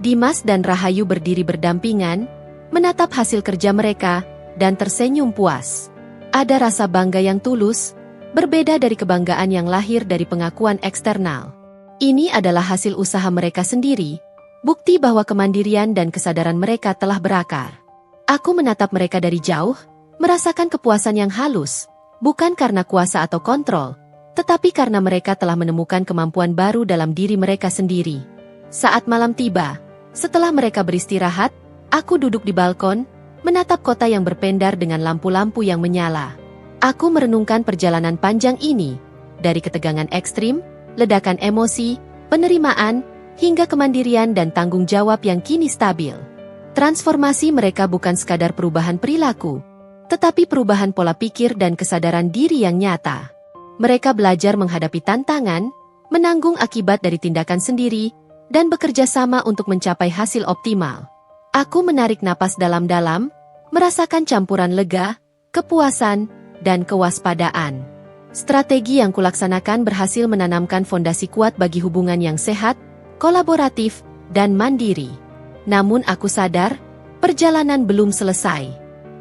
Speaker 1: Dimas dan Rahayu berdiri berdampingan, menatap hasil kerja mereka, dan tersenyum puas. Ada rasa bangga yang tulus, berbeda dari kebanggaan yang lahir dari pengakuan eksternal. Ini adalah hasil usaha mereka sendiri, bukti bahwa kemandirian dan kesadaran mereka telah berakar. Aku menatap mereka dari jauh, merasakan kepuasan yang halus, bukan karena kuasa atau kontrol, tetapi karena mereka telah menemukan kemampuan baru dalam diri mereka sendiri. Saat malam tiba, setelah mereka beristirahat, aku duduk di balkon, menatap kota yang berpendar dengan lampu-lampu yang menyala. Aku merenungkan perjalanan panjang ini, dari ketegangan ekstrim, ledakan emosi, penerimaan, hingga kemandirian dan tanggung jawab yang kini stabil. Transformasi mereka bukan sekadar perubahan perilaku, tetapi perubahan pola pikir dan kesadaran diri yang nyata. Mereka belajar menghadapi tantangan, menanggung akibat dari tindakan sendiri, dan bekerja sama untuk mencapai hasil optimal. Aku menarik napas dalam-dalam, merasakan campuran lega, kepuasan, dan kewaspadaan. Strategi yang kulaksanakan berhasil menanamkan fondasi kuat bagi hubungan yang sehat, kolaboratif, dan mandiri. Namun aku sadar, perjalanan belum selesai.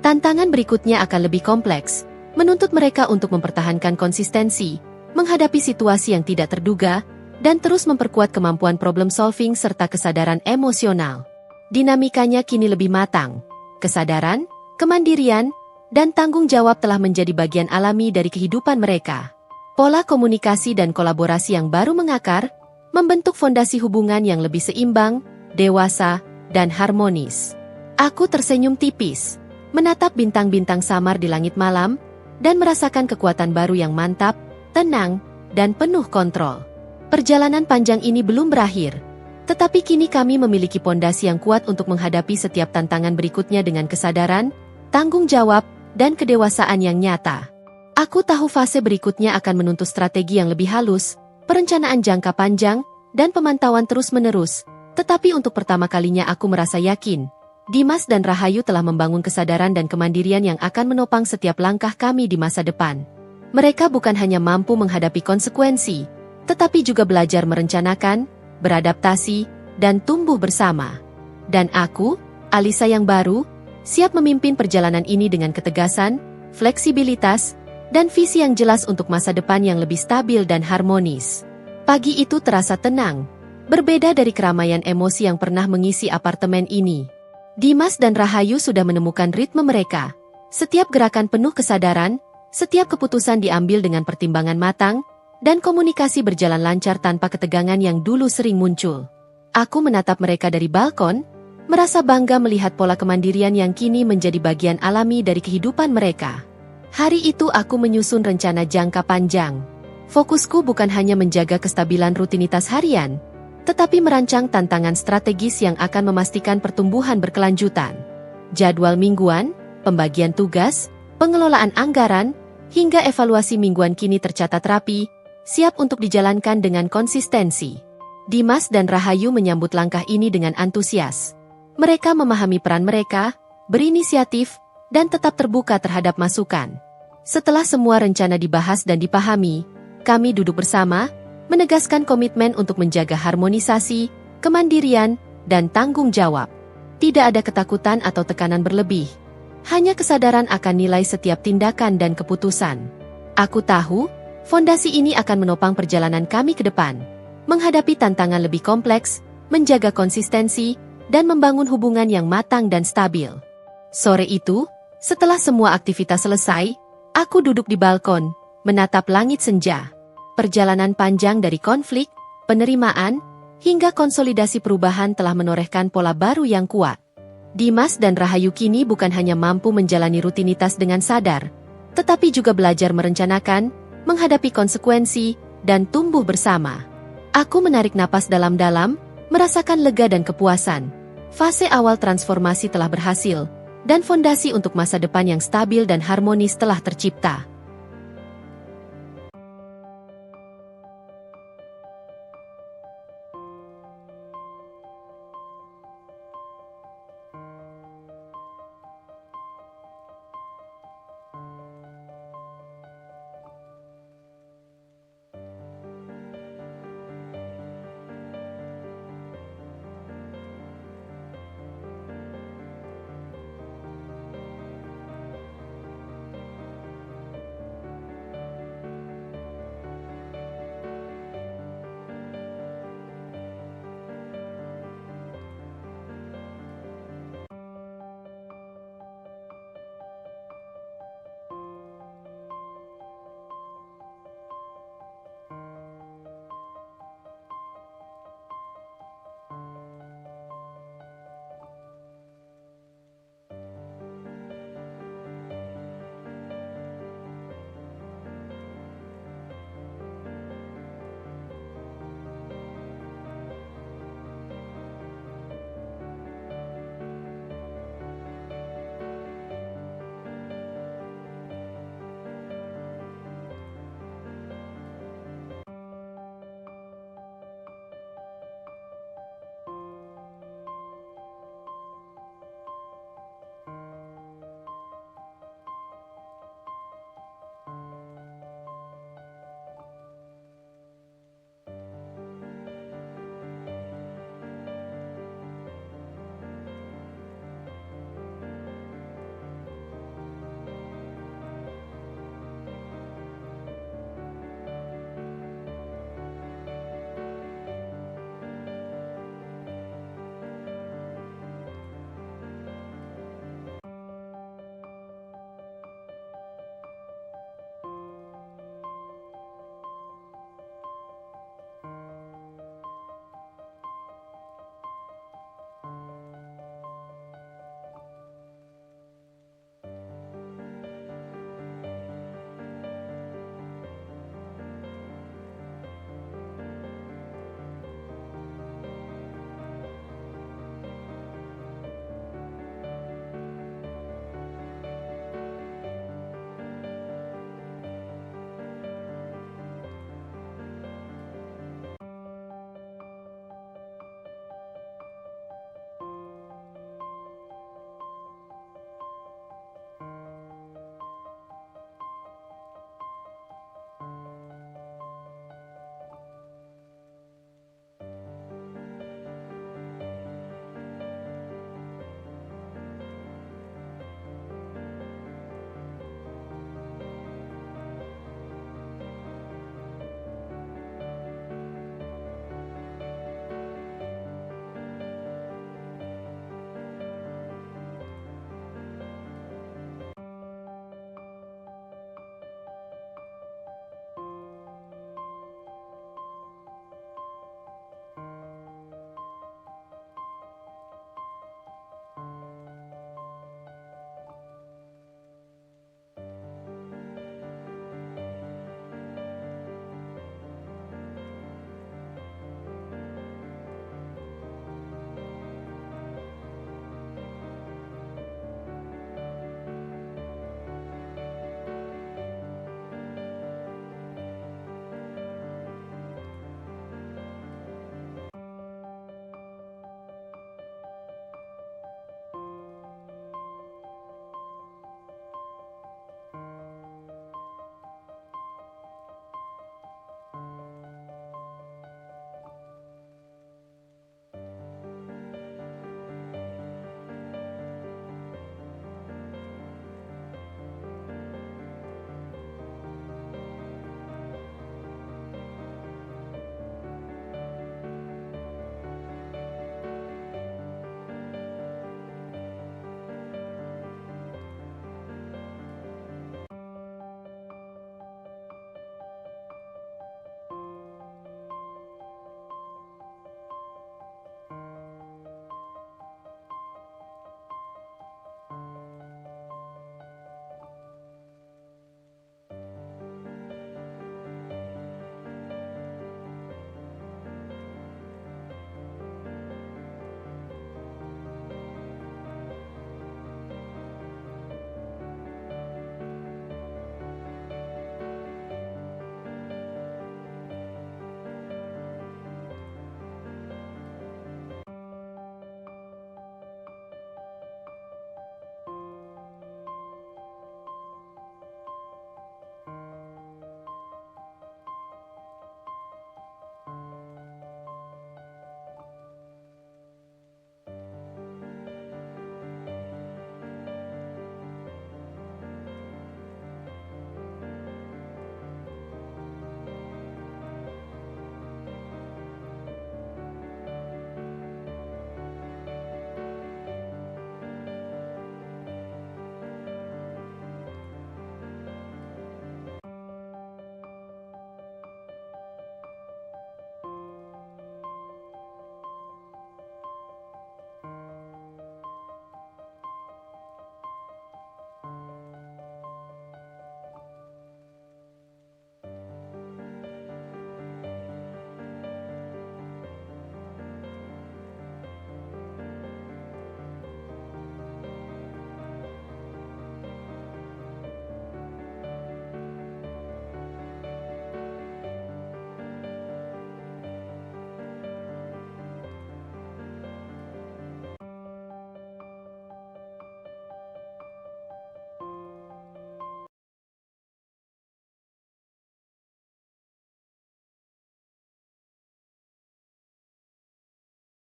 Speaker 1: Tantangan berikutnya akan lebih kompleks, menuntut mereka untuk mempertahankan konsistensi, menghadapi situasi yang tidak terduga, dan terus memperkuat kemampuan problem solving serta kesadaran emosional. Dinamikanya kini lebih matang. Kesadaran, kemandirian, dan tanggung jawab telah menjadi bagian alami dari kehidupan mereka. Pola komunikasi dan kolaborasi yang baru mengakar, membentuk fondasi hubungan yang lebih seimbang, dewasa, dan harmonis. Aku tersenyum tipis, menatap bintang-bintang samar di langit malam, dan merasakan kekuatan baru yang mantap, tenang, dan penuh kontrol. Perjalanan panjang ini belum berakhir, tetapi kini kami memiliki pondasi yang kuat untuk menghadapi setiap tantangan berikutnya dengan kesadaran, tanggung jawab, dan kedewasaan yang nyata. Aku tahu fase berikutnya akan menuntut strategi yang lebih halus, perencanaan jangka panjang, dan pemantauan terus-menerus, tetapi untuk pertama kalinya aku merasa yakin, Dimas dan Rahayu telah membangun kesadaran dan kemandirian yang akan menopang setiap langkah kami di masa depan. Mereka bukan hanya mampu menghadapi konsekuensi, tetapi juga belajar merencanakan, beradaptasi, dan tumbuh bersama. Dan aku, Alisa yang baru, siap memimpin perjalanan ini dengan ketegasan, fleksibilitas, dan visi yang jelas untuk masa depan yang lebih stabil dan harmonis. Pagi itu terasa tenang, berbeda dari keramaian emosi yang pernah mengisi apartemen ini. Dimas dan Rahayu sudah menemukan ritme mereka. Setiap gerakan penuh kesadaran, setiap keputusan diambil dengan pertimbangan matang, dan komunikasi berjalan lancar tanpa ketegangan yang dulu sering muncul. Aku menatap mereka dari balkon, merasa bangga melihat pola kemandirian yang kini menjadi bagian alami dari kehidupan mereka. Hari itu aku menyusun rencana jangka panjang. Fokusku bukan hanya menjaga kestabilan rutinitas harian, tetapi merancang tantangan strategis yang akan memastikan pertumbuhan berkelanjutan. Jadwal mingguan, pembagian tugas, pengelolaan anggaran, hingga evaluasi mingguan kini tercatat rapi, siap untuk dijalankan dengan konsistensi. Dimas dan Rahayu menyambut langkah ini dengan antusias. Mereka memahami peran mereka, berinisiatif, dan tetap terbuka terhadap masukan. Setelah semua rencana dibahas dan dipahami, kami duduk bersama, menegaskan komitmen untuk menjaga harmonisasi, kemandirian, dan tanggung jawab. Tidak ada ketakutan atau tekanan berlebih. Hanya kesadaran akan nilai setiap tindakan dan keputusan. Aku tahu, fondasi ini akan menopang perjalanan kami ke depan, menghadapi tantangan lebih kompleks, menjaga konsistensi, dan membangun hubungan yang matang dan stabil. Sore itu, setelah semua aktivitas selesai, aku duduk di balkon, menatap langit senja. Perjalanan panjang dari konflik, penerimaan, hingga konsolidasi perubahan telah menorehkan pola baru yang kuat. Dimas dan Rahayu kini bukan hanya mampu menjalani rutinitas dengan sadar, tetapi juga belajar merencanakan, menghadapi konsekuensi, dan tumbuh bersama. Aku menarik napas dalam-dalam, merasakan lega dan kepuasan. Fase awal transformasi telah berhasil, dan fondasi untuk masa depan yang stabil dan harmonis telah tercipta.